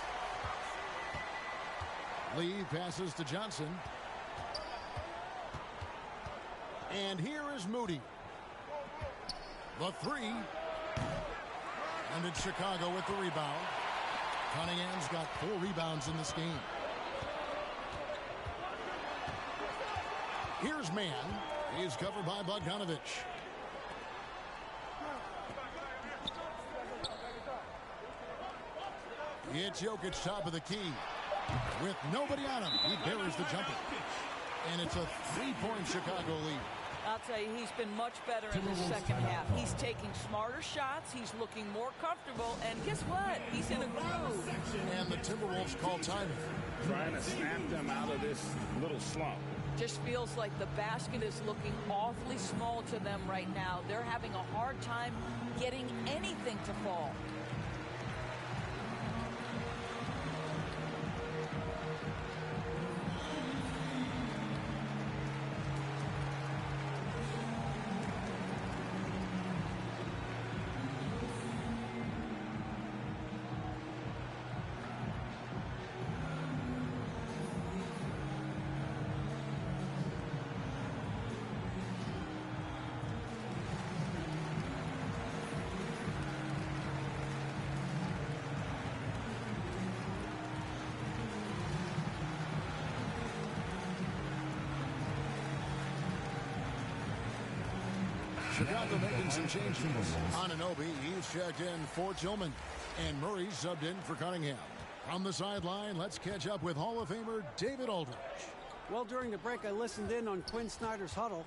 Lee passes to Johnson. And here is Moody. The 3. And it's Chicago with the rebound. Cunningham's got 4 rebounds in this game. Here's Mann. He's covered by Bogdanovich. It's Jokic, top of the key. With nobody on him, he buries the jumper. And it's a 3-point Chicago lead. I'll tell you, he's been much better in the second half. He's taking smarter shots. He's looking more comfortable. And guess what? He's in a groove. And the Timberwolves call time. Trying to snap them out of this little slump. Just feels like the basket is looking awfully small to them right now. They're having a hard time getting anything to fall. Chicago making some changes. Anunoby, he's checked in for Tillman. And Murray subbed in for Cunningham. On the sideline, let's catch up with Hall of Famer David Aldridge. Well, during the break, I listened in on Quinn Snyder's huddle.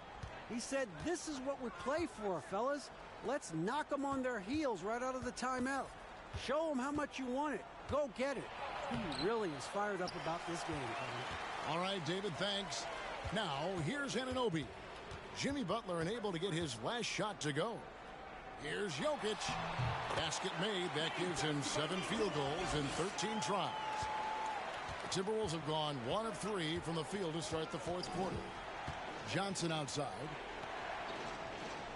He said, this is what we play for, fellas. Let's knock them on their heels right out of the timeout. Show them how much you want it. Go get it. He really is fired up about this game, Kevin. All right, David, thanks. Now, here's Anunoby. Jimmy Butler unable to get his last shot to go. Here's Jokic. Basket made. That gives him 7 field goals in 13 tries. The Timberwolves have gone 1 of 3 from the field to start the 4th quarter. Johnson outside.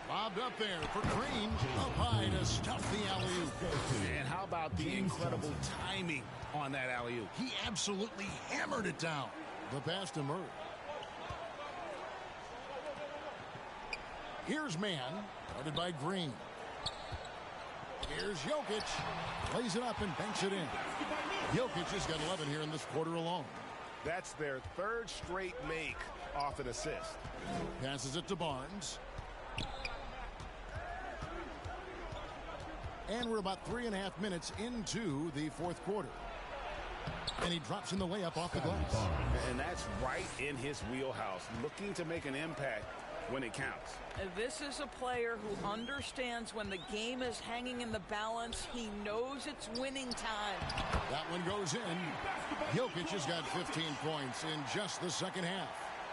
Bobbed up there for Green. Up high to stuff the alley-oop. And how about the incredible timing on that alley-oop? He absolutely hammered it down. The pass to Murray. Here's Mann, guarded by Green. Here's Jokic. Plays it up and banks it in. Jokic has got 11 here in this quarter alone. That's their 3rd straight make off an assist. Passes it to Barnes. And we're about 3.5 minutes into the fourth quarter. And he drops in the layup off the glass. And that's right in his wheelhouse, looking to make an impact when it counts. This is a player who understands when the game is hanging in the balance. He knows it's winning time. That one goes in. Jokic has got 15 points in just the second half.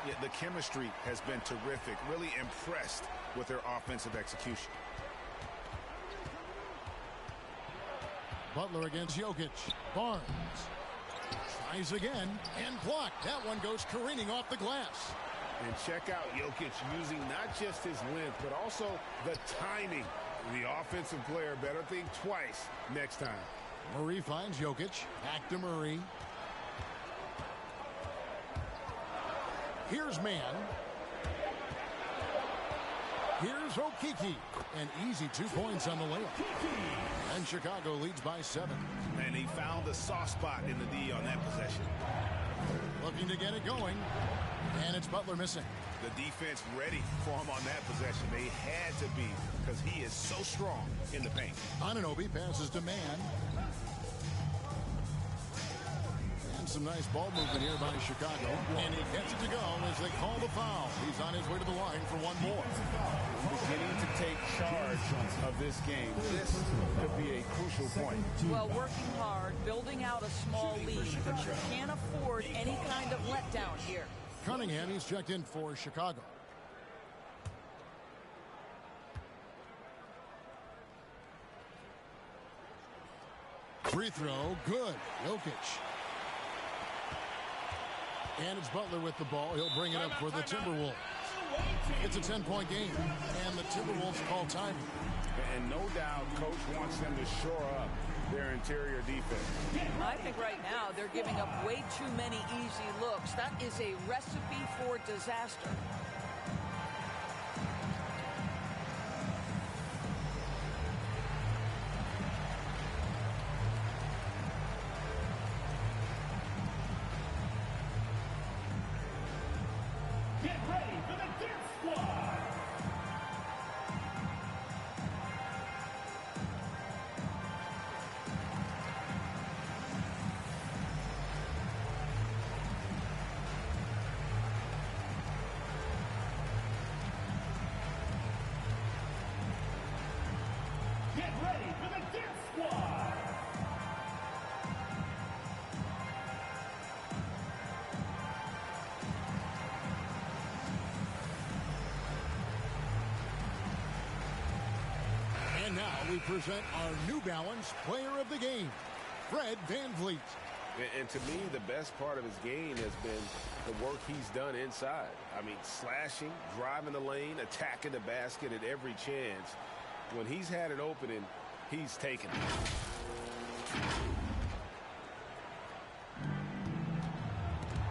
Yeah, the chemistry has been terrific. Really impressed with their offensive execution. Butler against Jokic. Barnes tries again and blocked. That one goes careening off the glass. And check out Jokic using not just his length, but also the timing. The offensive player better think twice next time. Murray finds Jokic. Back to Murray. Here's Mann. Here's Okeke. An easy 2 points on the layup. And Chicago leads by 7. And he found the soft spot in the D on that possession. Looking to get it going. And it's Butler missing. The defense ready for him on that possession. They had to be, because he is so strong in the paint. Anunoby passes to Mann. And some nice ball movement here by Chicago. And he gets it to go as they call the foul. He's on his way to the line for one more. Beginning to take charge of this game. This could be a crucial point. Well, working hard, building out a small lead, but you can't afford any kind of letdown here. Cunningham, he's checked in for Chicago. Free throw, good. Jokic. And it's Butler with the ball. He'll bring it up for the Timberwolves. It's a 10-point game, and the Timberwolves call time. And no doubt, Coach wants them to shore up their interior defense. I think right now they're giving up way too many easy looks. That is a recipe for disaster. Get ready for the dance squad. Get ready for the dance squad. And now we present our New Balance Player of the Game, Fred VanVleet. And to me, the best part of his game has been the work he's done inside. I mean, slashing, driving the lane, attacking the basket at every chance. When he's had an opening, he's taken it.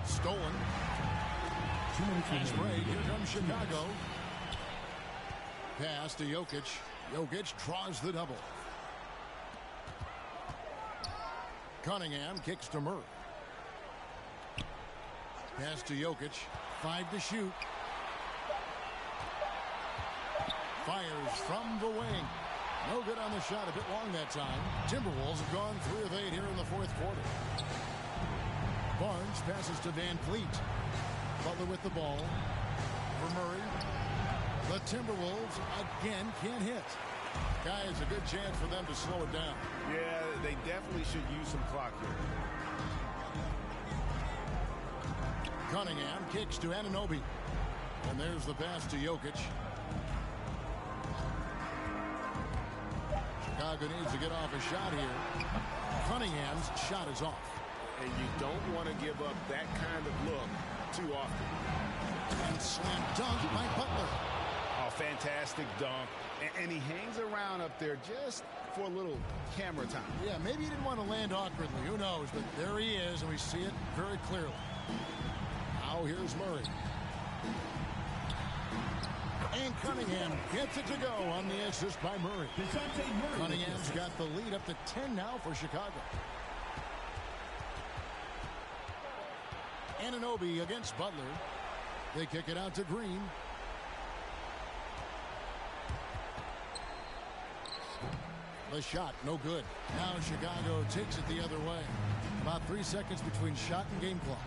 Stolen. Fast break. Here comes Chicago. Pass to Jokic. Jokic draws the double. Cunningham kicks to Murray. Pass to Jokic. 5 to shoot. Fires from the wing. No good on the shot. A bit long that time. Timberwolves have gone 3 of 8 here in the fourth quarter. Barnes passes to VanVleet. Butler with the ball. For Murray. The Timberwolves again can't hit. Guys, a good chance for them to slow it down. Yeah, they definitely should use some clock here. Cunningham kicks to Anunoby. And there's the pass to Jokic. Chicago needs to get off a shot here. Cunningham's shot is off. And you don't want to give up that kind of look too often. And slam dunk by Butler. Oh, fantastic dunk. And he hangs around up there just for a little camera time. Yeah, maybe he didn't want to land awkwardly. Who knows? But there he is, and we see it very clearly. Now here's Murray. And Cunningham gets it to go on the assist by Murray. Cunningham's got the lead up to 10 now for Chicago. Anunoby against Butler. They kick it out to Green. The shot, no good. Now Chicago takes it the other way. About 3 seconds between shot and game clock.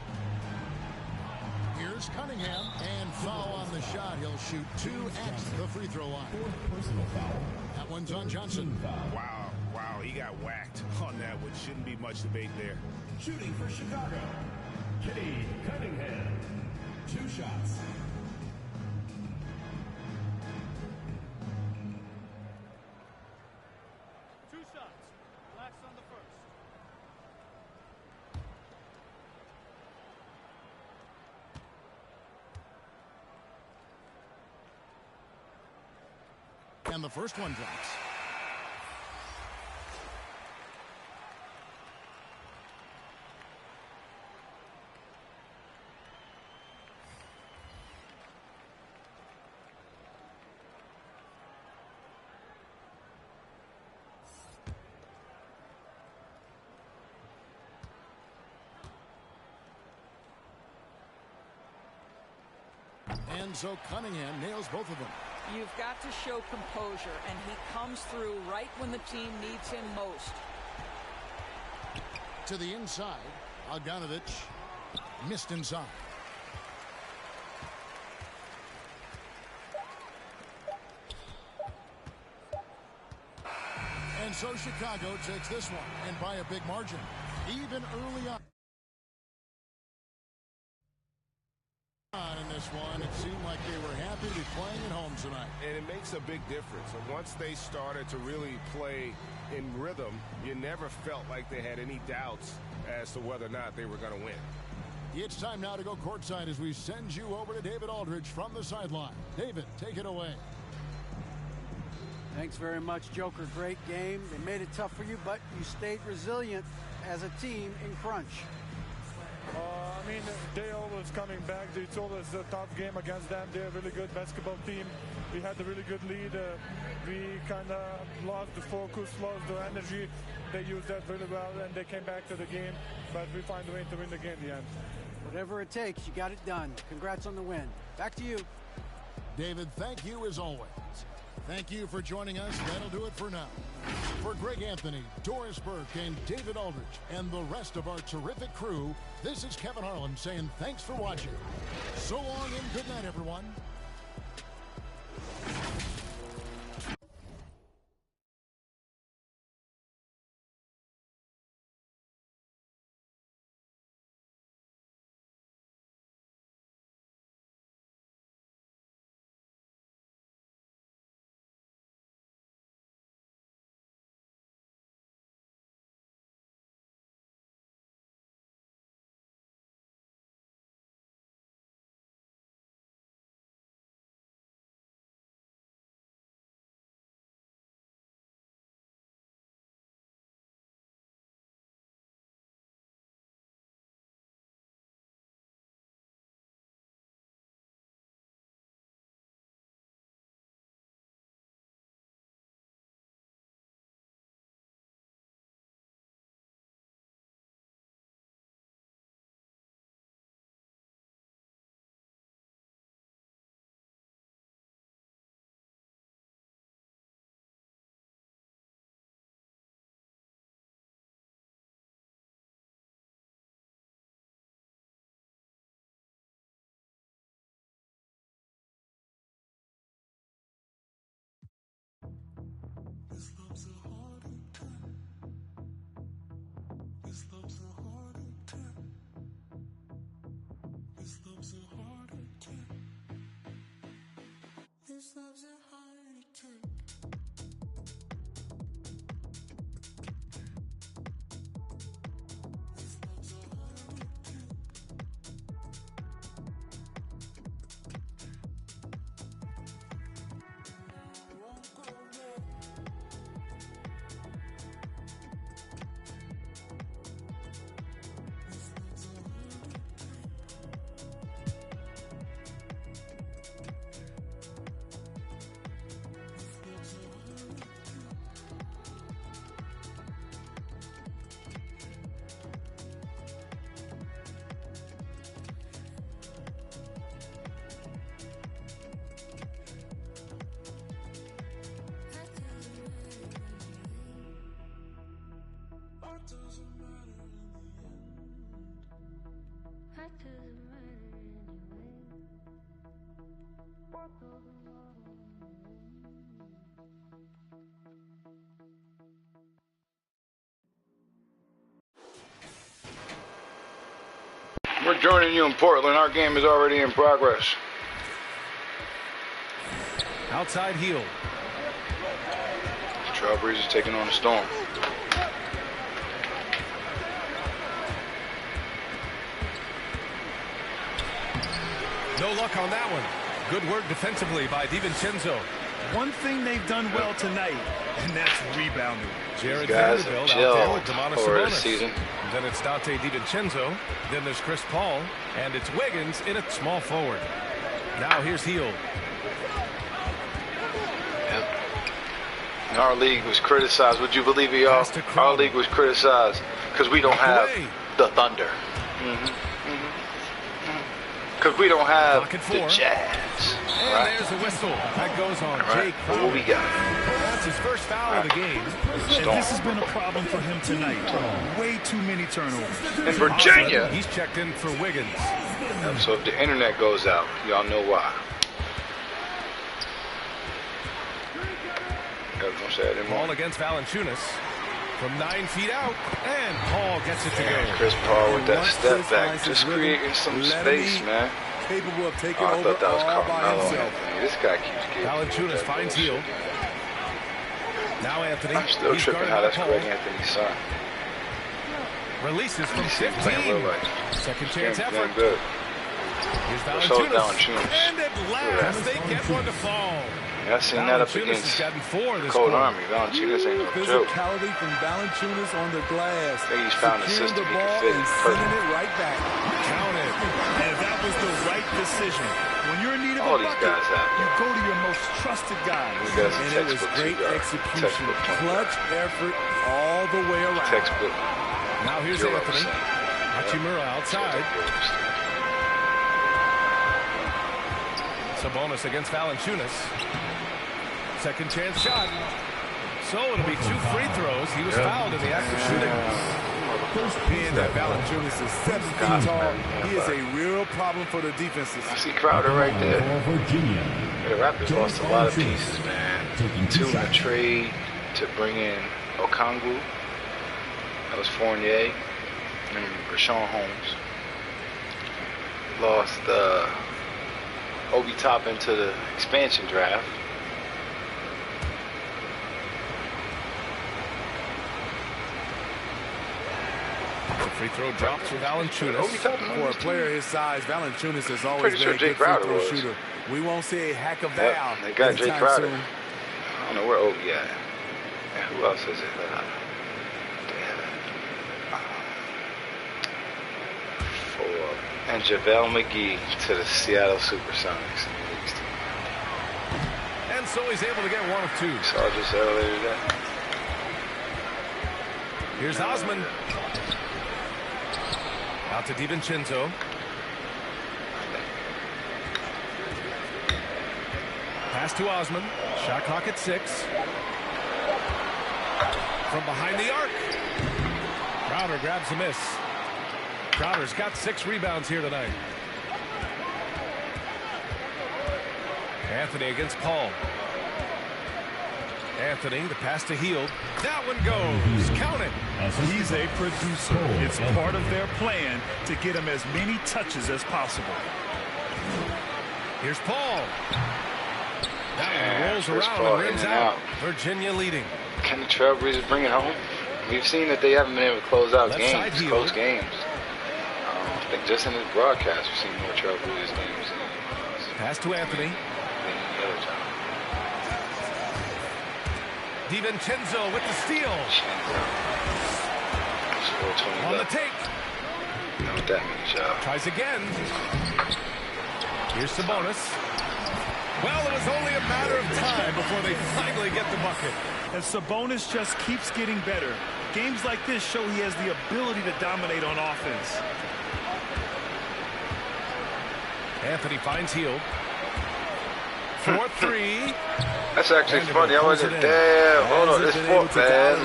Here's Cunningham, and foul on the shot. He'll shoot 2 at the free throw line. Personal foul. That one's on Johnson. Wow, he got whacked on that one. Shouldn't be much debate there. Shooting for Chicago, Kenny Cunningham. 2 shots. Blacks on the first. And the first one drops. And so Cunningham nails both of them. You've got to show composure, and he comes through right when the team needs him most. To the inside, Bogdanovich missed inside. And so Chicago takes this one, and by a big margin, even early on. In this one, it seemed like they were happy to be playing at home tonight. And it makes a big difference. And once they started to really play in rhythm, you never felt like they had any doubts as to whether or not they were going to win. It's time now to go courtside as we send you over to David Aldridge from the sideline. David, take it away. Thanks very much, Joker. Great game. They made it tough for you, but you stayed resilient as a team in crunch. I mean, they always coming back. They told us a tough game against them. They're a really good basketball team. We had a really good lead. We kind of lost the focus, lost the energy. They used that really well, and they came back to the game. But we find a way to win the game in the end. Whatever it takes, you got it done. Congrats on the win. Back to you. David, thank you as always. Thank you for joining us. That'll do it for now. For Greg Anthony, Doris Burke, and David Aldridge, and the rest of our terrific crew, this is Kevin Harlan saying thanks for watching. So long and good night, everyone. This love's a hard attack. This love's a hard attack. This love's a hard attack. This love's a hard attack. This love's a hard attack. I won't go back. We're joining you in Portland. Our game is already in progress. Outside heel. Trailblazers is taking on the Storm. No luck on that one. Good work defensively by DiVincenzo. One thing they've done well tonight, and that's rebounding. Jared guys Vanderbilt have out there gelled with Domantas for the Sabonis. season. Then it's Dante DiVincenzo. Then there's Chris Paul. And it's Wiggins in at small forward. Now here's Hield. And our league was criticized. Would you believe it, y'all? Our league was criticized because we don't have the Thunder. Because we don't have the Jazz. And right? there's a whistle. That goes on Jake Right. What we got? That's his first foul of the game. And this has been a problem for him tonight. Way too many turnovers. In Virginia. He's checked in for Wiggins. So if the internet goes out, y'all know why. Don't say that anymore. Ball against Valanciunas. From 9 feet out. And Paul gets it to go. Chris Paul with that step back. Just creating some space, man. Capable of taking I over thought that was all by Carmelo. himself. Anthony. This guy keeps getting. Valanciunas finds Hield. Now Anthony. I'm still tripping how that's Greg Anthony's son. Releases from He's playing real 15. life. Second chance Damn effort. good. Here's So Valanciunas. And at last they get one to fall. Yeah, I seen that up Valanciunas against has gotten 4 this Cold quarter. Army. Valanciunas ain't no joke. Physicality from Valanciunas on the glass. I think he's found a Securing system the he can ball fit and perfect. sending it right back. Count it. And that was the right decision. When you're in need of All a these bucket, guys have you go to your most trusted guys. These guys are And it was textbook great two guard. execution. Textbook point guard. Clutch effort all the way around. Textbook. Now here's 0%. Anthony. Hachimura outside. Sabonis against Valanciunas. Second chance shot. So it'll be 2 free throws. He was fouled in the act of shooting. Being that Valanciunas is 7 feet tall, he is a real problem for the defenses. I see Crowder right there. Virginia. The Raptors lost a lot of pieces, man. 2 in a trade to bring in Okongwu. That was Fournier and Rashawn Holmes. Lost Obi Toppin to the expansion draft. The free throw drops for Valanciunas. For a player his size, Valanciunas has always Pretty been sure a Jay good free Crowder throw was. shooter. We won't see a hack of Yep, Val. they got Jay anytime Crowder. soon. I don't know where Obi at. And who else is it? And JaVale McGee to the Seattle Supersonics. And so he's able to get 1 of 2. Saw just earlier today. Here's Osman. Out to DiVincenzo. Pass to Osman. Shot clock at 6. From behind the arc. Crowder grabs a miss. Crowder's got 6 rebounds here tonight. Anthony against Paul. Anthony, the pass to Hield. That one goes. Count it. He's a producer. It's part of their plan to get him as many touches as possible. Here's Paul. That one rolls Chris around Paul and in rims and out. out. Virginia leading. Can the Trailblazers bring it home? We've seen that they haven't been able to close out Left side games, Hield. close games. I think just in this broadcast, we've seen more Trailblazers games than Pass to Anthony. any other time. DiVincenzo with the steal. On the take. You know what that means, y'all. Tries again. Here's Sabonis. Well, it was only a matter of time before they finally get the bucket. And Sabonis just keeps getting better. Games like this show he has the ability to dominate on offense. Anthony finds Hield. 4-3. That's actually funny. I wasn't damn. Hold on, this fourth, man.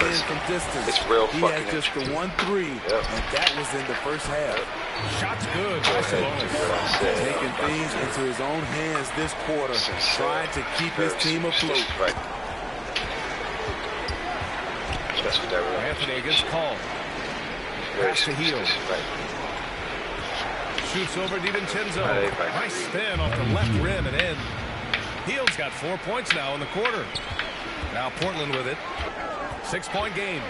It's real He fucking had just the 1-3, and that was in the first half. Shot's good by Sabonis. Taking things into his own hands this quarter, trying to keep his team afloat. Right. Anthony against Paul. Pass to Heel. Shoots over DiVincenzo. Nice spin off the left rim and in. Heel's got 4 points now in the quarter. Now Portland with it. 6-point game.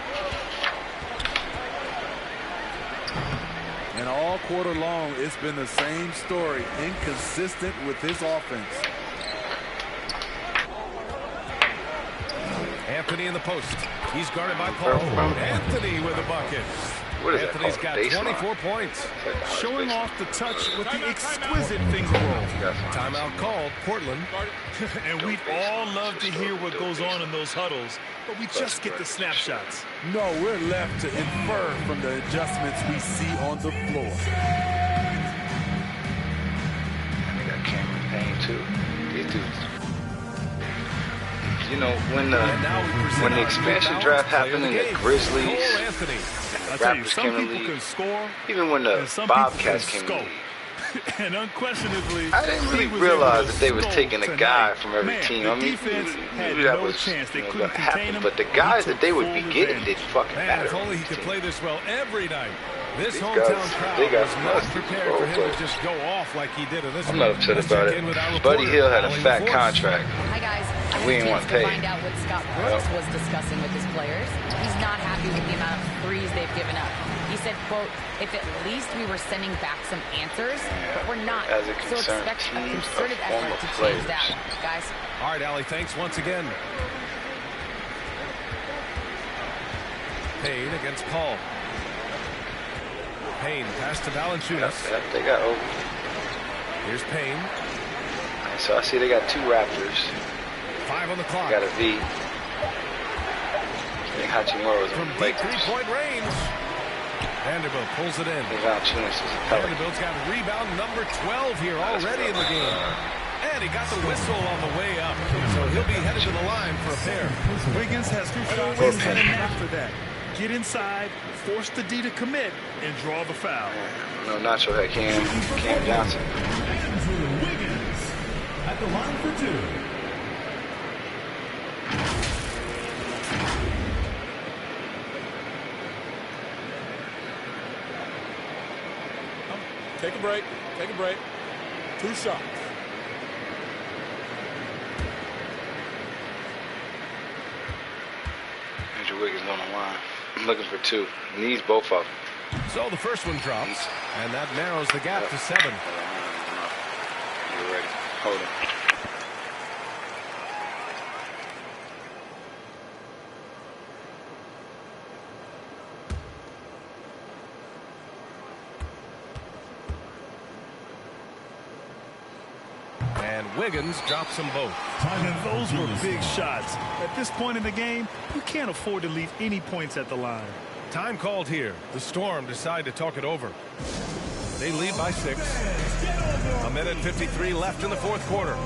And all quarter long, it's been the same story. Inconsistent with his offense. Anthony in the post. He's guarded by Paul. Anthony with a bucket. Anthony's got 24 points. Showing off the touch with the exquisite finger roll. Timeout called, Portland. And we'd all love to hear what goes on in those huddles, but we just get the snapshots. No, we're left to infer from the adjustments we see on the floor. They got Cameron Payne, too. These dudes. You know, when the expansion draft happened and the Grizzlies and the Raptors came in the league, even when the Bobcats came in the league, and unquestionably, I didn't really realize that they was taking a guy from every team. I mean, maybe that was going to happen, but the guys that they would be getting didn't fucking matter. If only he could play this well every night. This hometown crowd was not prepared for him to just go off like he did in this one. I'm not upset about it. Buddy Hield had a fat contract. Hi, guys. We didn't want to pay. Find out what Scott Brooks was discussing with his players. He's not happy with the amount of threes they've given up. He said, quote, if at least we were sending back some answers, but we're not. So expect a concerted effort to change that, guys. All right, Allie, thanks once again. Payne against Paul. Payne pass to Valanciunas. Yep, they got over. Here's Payne. So I see they got 2 Raptors. 5 on the clock. Got a V. I think Hachimura was from deep 3-point range. Vanderbilt pulls it in. Vanderbilt's got rebound number 12 here already in the game. And he got the whistle on the way up. So he'll be headed to the line for a pair. Wiggins has always had a knack for that. Get inside, force the D to commit, and draw the foul. No, Nacho had Cam Johnson. Andrew Wiggins at the line for 2. Take a break. Take a break. 2 shots. Andrew Wiggins on the line. I'm looking for 2. Needs both of them. So the first one drops, and that narrows the gap to 7. You're ready. Hold him. And Wiggins drops them both. And those were big shots. At this point in the game, you can't afford to leave any points at the line. Time called here. The Storm decide to talk it over. They lead by 6. 1:53 left in the fourth quarter.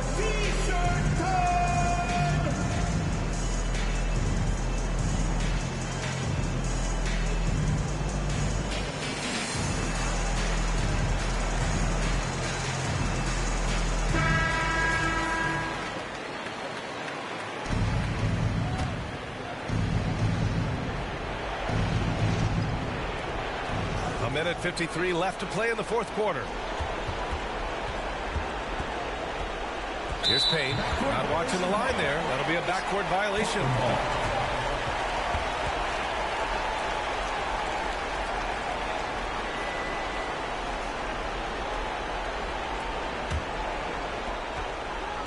A minute 53 left to play in the fourth quarter. Here's Payne. Not watching the line there. That'll be a backcourt violation.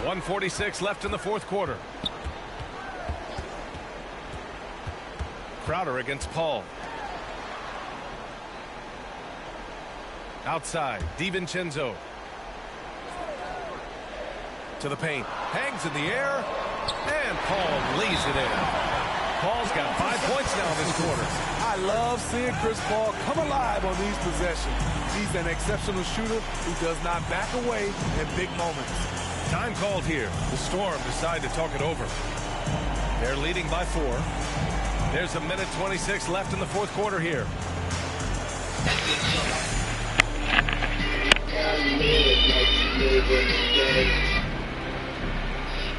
.146 left in the fourth quarter. Crowder against Paul. Outside, DiVincenzo. To the paint. Hangs in the air. And Paul lays it in. Paul's got 5 points now this quarter. I love seeing Chris Paul come alive on these possessions. He's an exceptional shooter who does not back away in big moments. Time called here. The Storm decide to talk it over. They're leading by 4. There's a minute 26 left in the fourth quarter here.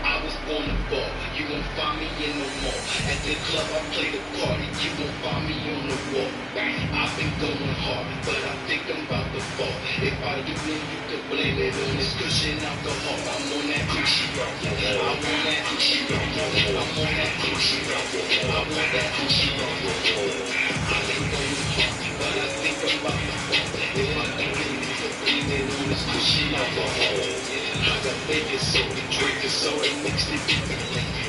I was born to fall, you won't find me in no more. At the club I play the party, you won't find me on the wall. I've been going hard, but I think I'm about to fall. If I do, then you could blame it on this cushion alcohol. I'm on that Gucci rock, I'm on that Gucci rock, I'm on that Gucci rock, I want that Gucci rock. I've been going hard, but I think I'm about to fall. If I do, then you could blame it on this cushion alcohol. I got baking soda, drinking soda mixed it with the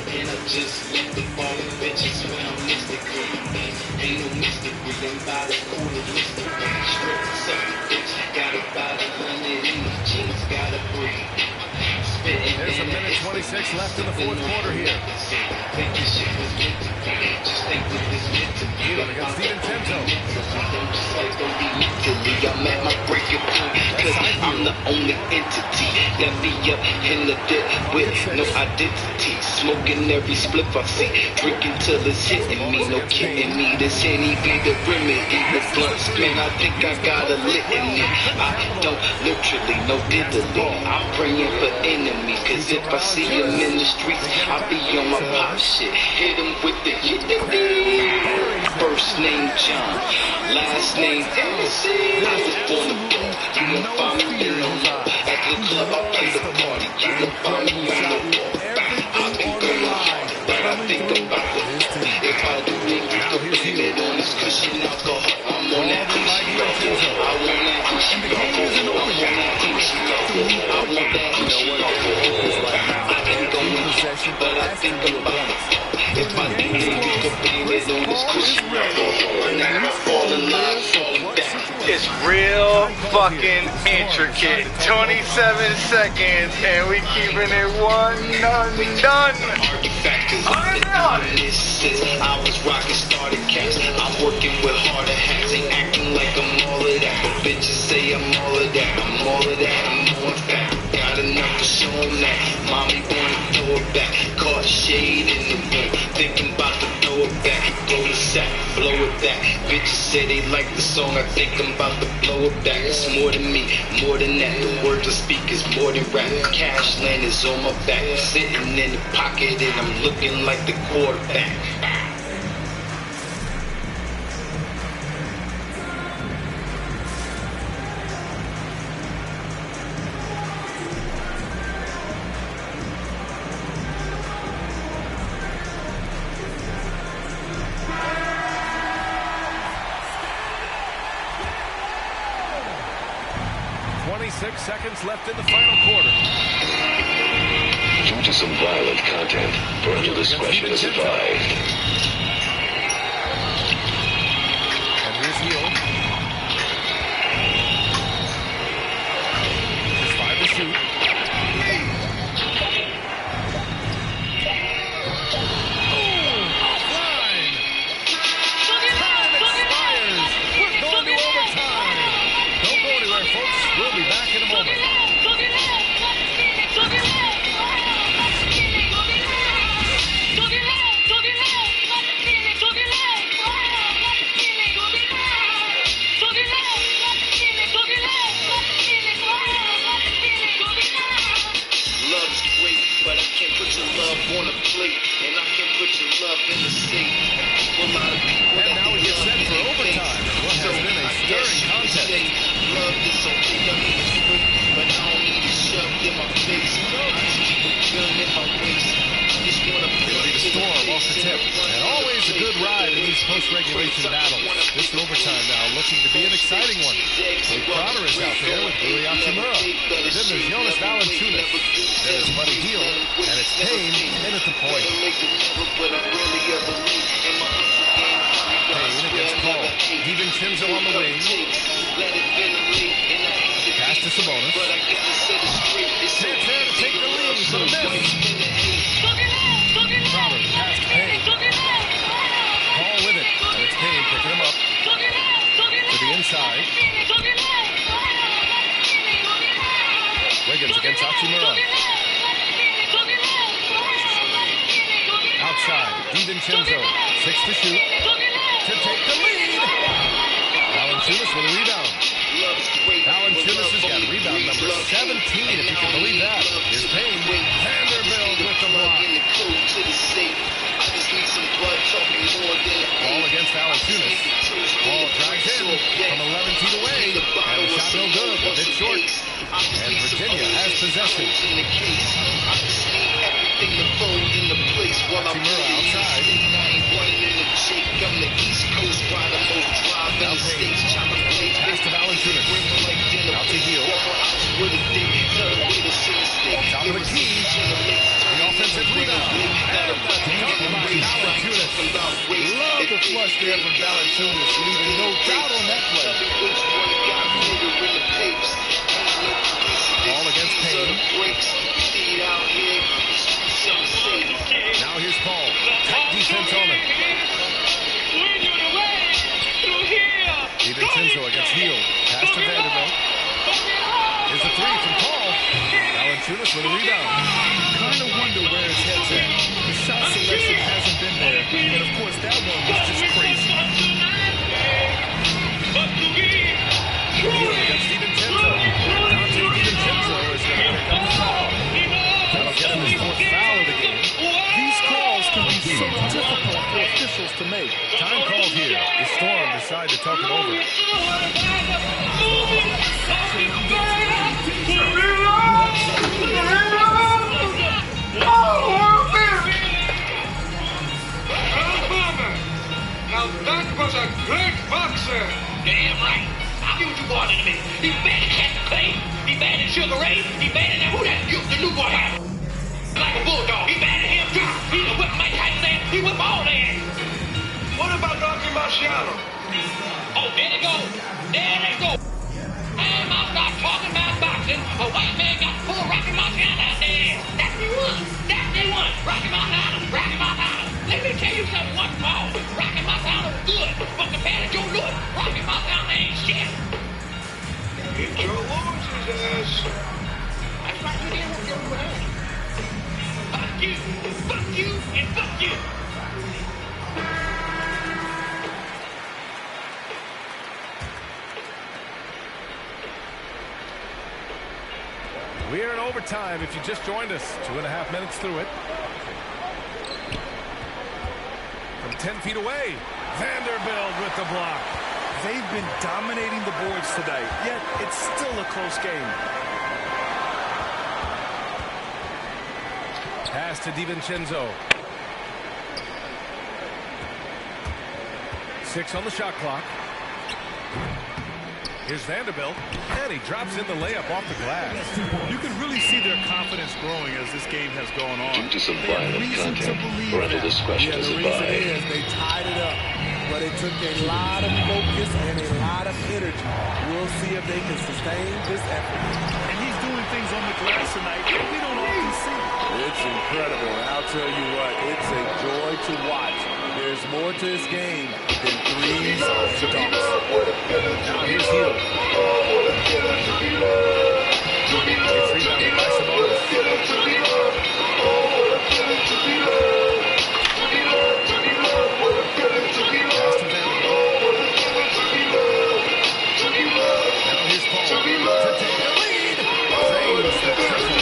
and I just left the ball and bitches when I'm mystically. Ain't no mystery, I'm by the corner listed. Strip something, bitch, gotta buy the 100 in the jeans, gotta breathe. There's a minute 26 left in the fourth quarter here. Healing against DiVincenzo. I'm at my breaking point, cause I'm the only entity that be up in the dip with no identity. Smoking every spliff I see, drinking till it's hitting me. No kidding me, this ain't even the remedy. The blunt spin, I think I got a litany. I don't literally, no diddly. I'm praying for enemies, cause if I see them in the streets, I be on my pop shit. Hit them with the first name John, last name MC. I was born to ball, you won't find me in no more. At the club I play the party, you won't find me on the wall. I've been going hard, but I think I'm about to fall. If I do, then you can blame it on this cushion alcohol. I'm on that Gucci rock, I want that Gucci rock, I'm on that Gucci rock, I want that Gucci rock. I've been going hard, but I think I'm about to fall. If I do, then you can blame it on this cushion alcohol. And I'm falling live, falling back. It's real fucking intricate. 27 seconds, and we keeping it done. I was rocking started caps. I'm working with harder hats. Ain't acting like I'm all of that. But bitches say I'm all of that. I'm all of that. I'm more fat. Got enough to show them that. Mommy wanna throw it back. Caught shade in the room. Thinking about to throw it back. Blow the sack, blow it back. Bitches say they like the song. I think I'm about to blow it back. It's more than me, more than that. The words I speak is more than rap. Cash land is on my back. Sitting in the pocket and I'm looking like the quarterback. 26 seconds left in the final quarter. Due to some violent content, parental discretion is advised. And here's Hill. There's 5 to shoot. Offline. Time expires. We're going to overtime. Don't go anywhere, folks. We'll be back in a moment. Love's great, but I can't put your love on a plate, and I can't put your love in the safe. A lot of people and now we get set for overtime. What has been a stirring contest. Love is okay, I mean it's great, but I don't need it shoved in my face. I just keep a gun in my waist. I just wanna Ready to storm off the tip. And always a good ride in these post-regulation battles. This overtime now looking to be an exciting one. Blake Crowder is out there with Rui Hachimura. Then there's Jonas Valanciunas. There's Buddy Hield, and it's Payne in at the point. Payne against Paul. DiVincenzo on the wing. Pass to Sabonis. Chance there to take the lead for the miss. Crowder, pass to Payne. Paul with it, and it's Payne picking him up to the inside. Wiggins against Hachimura. DiVincenzo. 6 to shoot. To take the lead. Valanciunas with a rebound. Valanciunas has got rebound number 17, if you can believe that. Here's Payne. Vanderbilt with the block. Ball against Valanciunas. Ball drives in from 11 feet away. And the shot no good. A bit short. And Virginia has possession. Chimura outside. Now Payne. Pass to Valanciunas. Out to Hill. Top of the key. The offensive rebound. And the dunk by Valanciunas. Love the flush there from Valanciunas, leaving no doubt on that play. Ball against Payne. Now here's Paul. Tight defense on him. DiVincenzo against Hill. Pass to Vanderbilt. Here's a three from Paul. Valanciunas with a rebound. Kind of wonder where his head's at. The shot selection hasn't been there. And of course, that one was just crazy. Hill against DiVincenzo. Dante DiVincenzo is going to pick up the foul. That'll get him his 4th foul of the game. These calls can be so difficult for officials to make. Time called here. The Storm decide to talk it over. Now that was a great boxer. Damn right. I'll be what you wanted to me. He's bad at Captain Clay. He's bad at Sugar Ray. He's bad at that. Who that? You, the new boy had. Like a bulldog. He's bad at him too. He can whip Mike Tyson's ass. He whip all their ass. What about Rocky Marciano? Oh, there they go. There they go. And I'll start talking about boxing. A white man got full Rocky Marciano out there. That's the one. That's the one. Rocky Marciano. Rocky Marciano. Let me tell you something once more. Rocky Marciano is good, but compared to Joe Louis, Rocky Marciano ain't shit. Get Joe Louis' ass. That's right, you didn't want to go ahead. Fuck you, and fuck you. We are in overtime if you just joined us. 2.5 minutes through it. From 10 feet away, Vanderbilt with the block. They've been dominating the boards tonight, yet it's still a close game. Pass to DiVincenzo. 6 on the shot clock. Here's Vanderbilt, and he drops in the layup off the glass. You can really see their confidence growing as this game has gone on. Due to some violent content, parental discretion is advised. The reason is they tied it up, but it took a lot of focus and a lot of energy. We'll see if they can sustain this effort. And he's doing things on the glass tonight that we don't often see. It's incredible. I'll tell you what, it's a joy to watch. There's more to this game than threes and dunks. Now here's Hill. It's rebounded by Sabonis. Pass to Vanderbilt. Now here's Paul to take the lead. Drains the triple.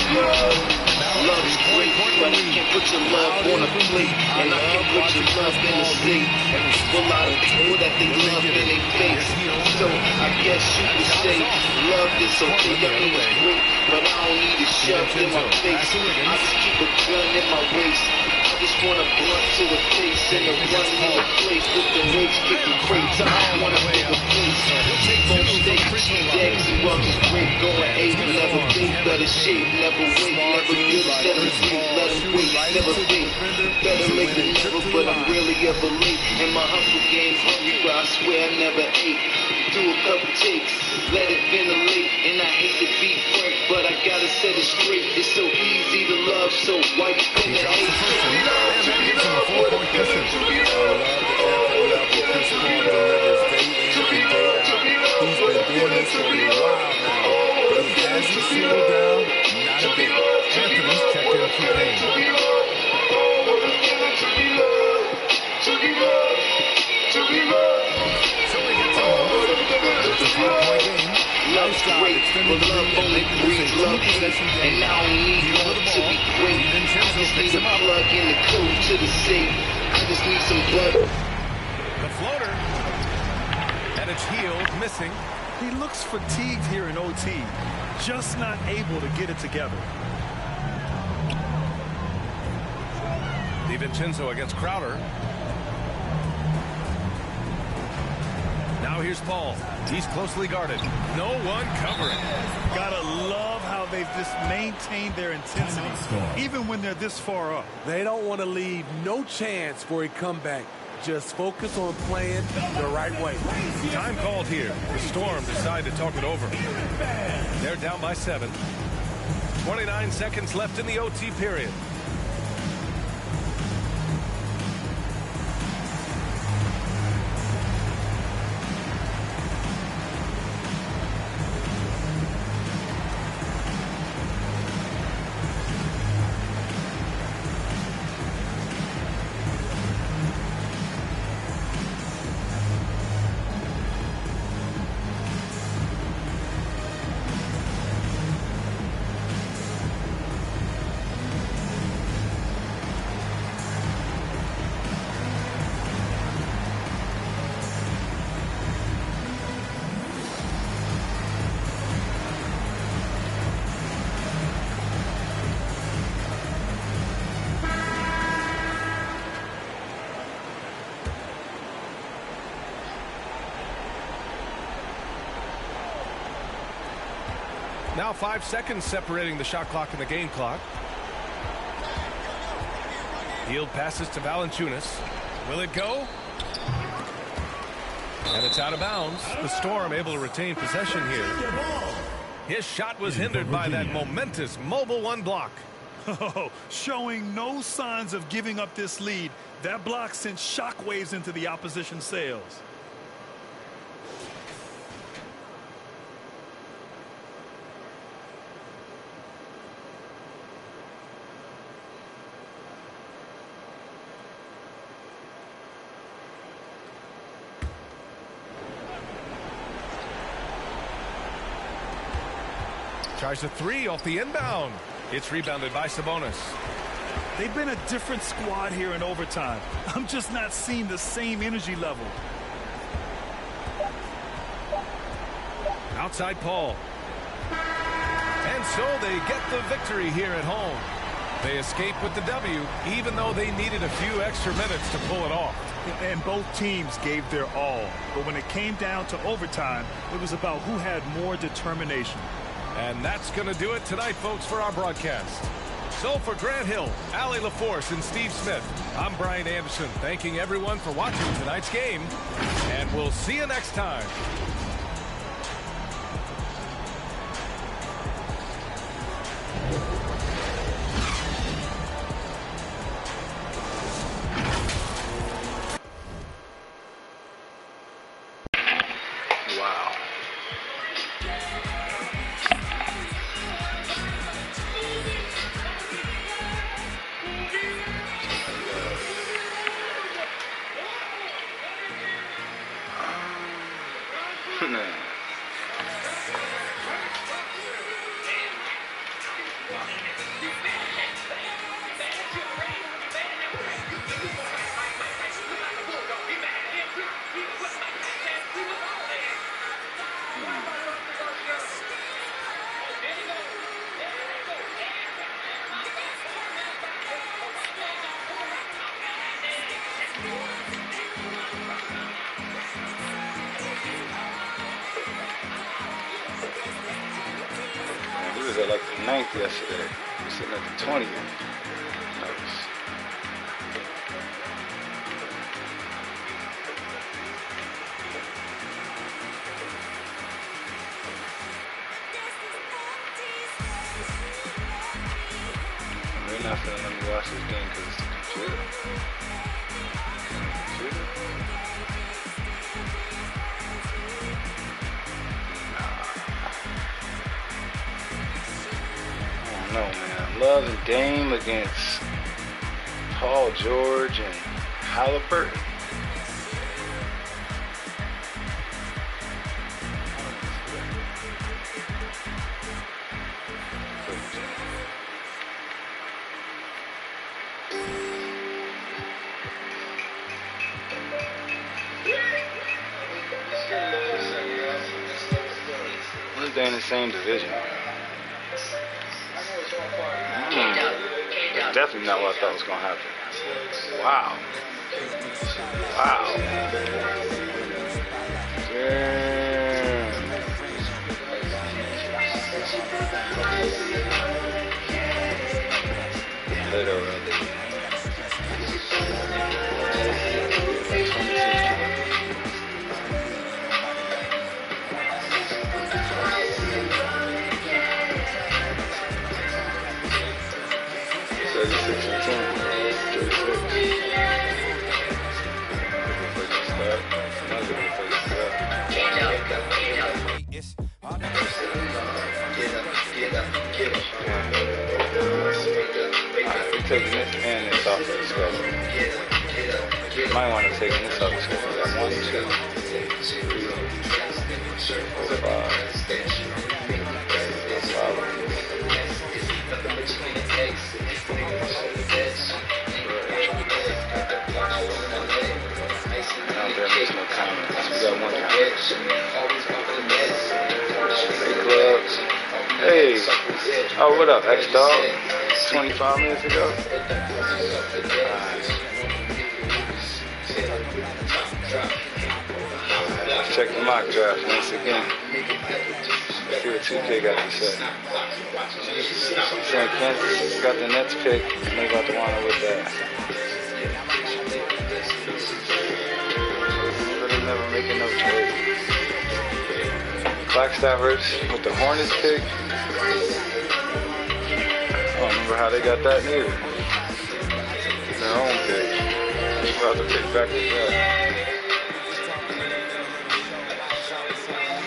Love is great, but I can't put your love on a plate, and I can't put your love in a state. And there's a lot of people that they love in their face. So I guess you could say love is okay, I mean it's great, but I don't need it shoved in my face. I just keep a gun in my waist. I just want a blunt to the face and a run in the place with the legs kicking crates. I don't want to make a place. Keep on stage, Jags and Ruck is great, going 8, never think, better shape, never wait, never get 7 feet, let him wait, never think. Better late than never, but I'm rarely ever late. And my hustle game's hungry, but I swear I never ate. Do a couple takes, let it ventilate, and I hate to be frank, but I gotta set it straight. It's so easy to love, so why you finna hate? And that gives him a 4-point cushion. I love the effort level Chris Paul delivers day in and day out. He's been doing this for a while now, but he hasn't slowed down, not a bit. Anthony's checked in for Payne. was great, but love only breeds love hate, and I don't need love to be great. I just need a plug in the code to the safe. I just need some butter. The floater. And it's healed, missing. He looks fatigued here in OT, just not able to get it together. DiVincenzo against Crowder. Now here's Paul. He's closely guarded. No one covering. Gotta love how they've just maintained their intensity, even when they're this far up. They don't want to leave no chance for a comeback. Just focus on playing the right way. Time called here. The Storm decide to talk it over. They're down by 7. 29 seconds left in the OT period. Now 5 seconds separating the shot clock and the game clock. Field passes to Valanciunas. Will it go? And it's out of bounds. The Storm able to retain possession here. His shot was hindered by that momentous mobile one block. Oh, showing no signs of giving up this lead. That block sent shockwaves into the opposition sails. Tries a 3 off the inbound. It's rebounded by Sabonis. They've been a different squad here in overtime. I'm just not seeing the same energy level. Outside Paul. And so they get the victory here at home. They escape with the W, even though they needed a few extra minutes to pull it off. And both teams gave their all. But when it came down to overtime, it was about who had more determination. And that's going to do it tonight, folks, for our broadcast. So for Grant Hill, Allie LaForce, and Steve Smith, I'm Brian Anderson, thanking everyone for watching tonight's game. And we'll see you next time. At like the 9th yesterday. We're sitting at the 20th. Nice. They're not gonna let me watch this game because it's the computer. No, man. Love and Dame against Paul George and Halliburton. stay in the same division. Definitely not what I thought was going to happen. Wow. Wow. Damn. Later, taking this and this off the schedule. Might want to take this off the schedule. We got 1, 2, 3, 4, 5. There's no comments. We got 1 comment. Hey, clubs. Hey. Oh, what up, X-Dog? 25 minutes ago. Let's check the mock draft once again. Let's see what 2K got to say. Saying Kansas got the Nets pick, and they about to want to with that. But they're never making no trade. Blackstaffers with the Hornets pick. I don't remember how they got that neither. Their own pick. We'll have to pick back to that.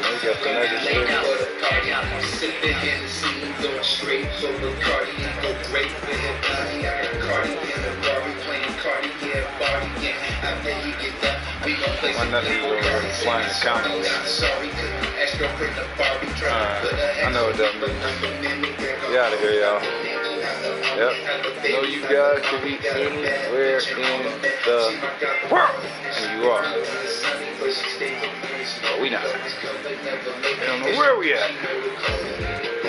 They got the Nuggets pick. My nephew over here flying the comments. I know what that means. Get out of here, y'all. Yep. Know you guys can be anywhere in the world. And you are. But we not. We don't know where we at.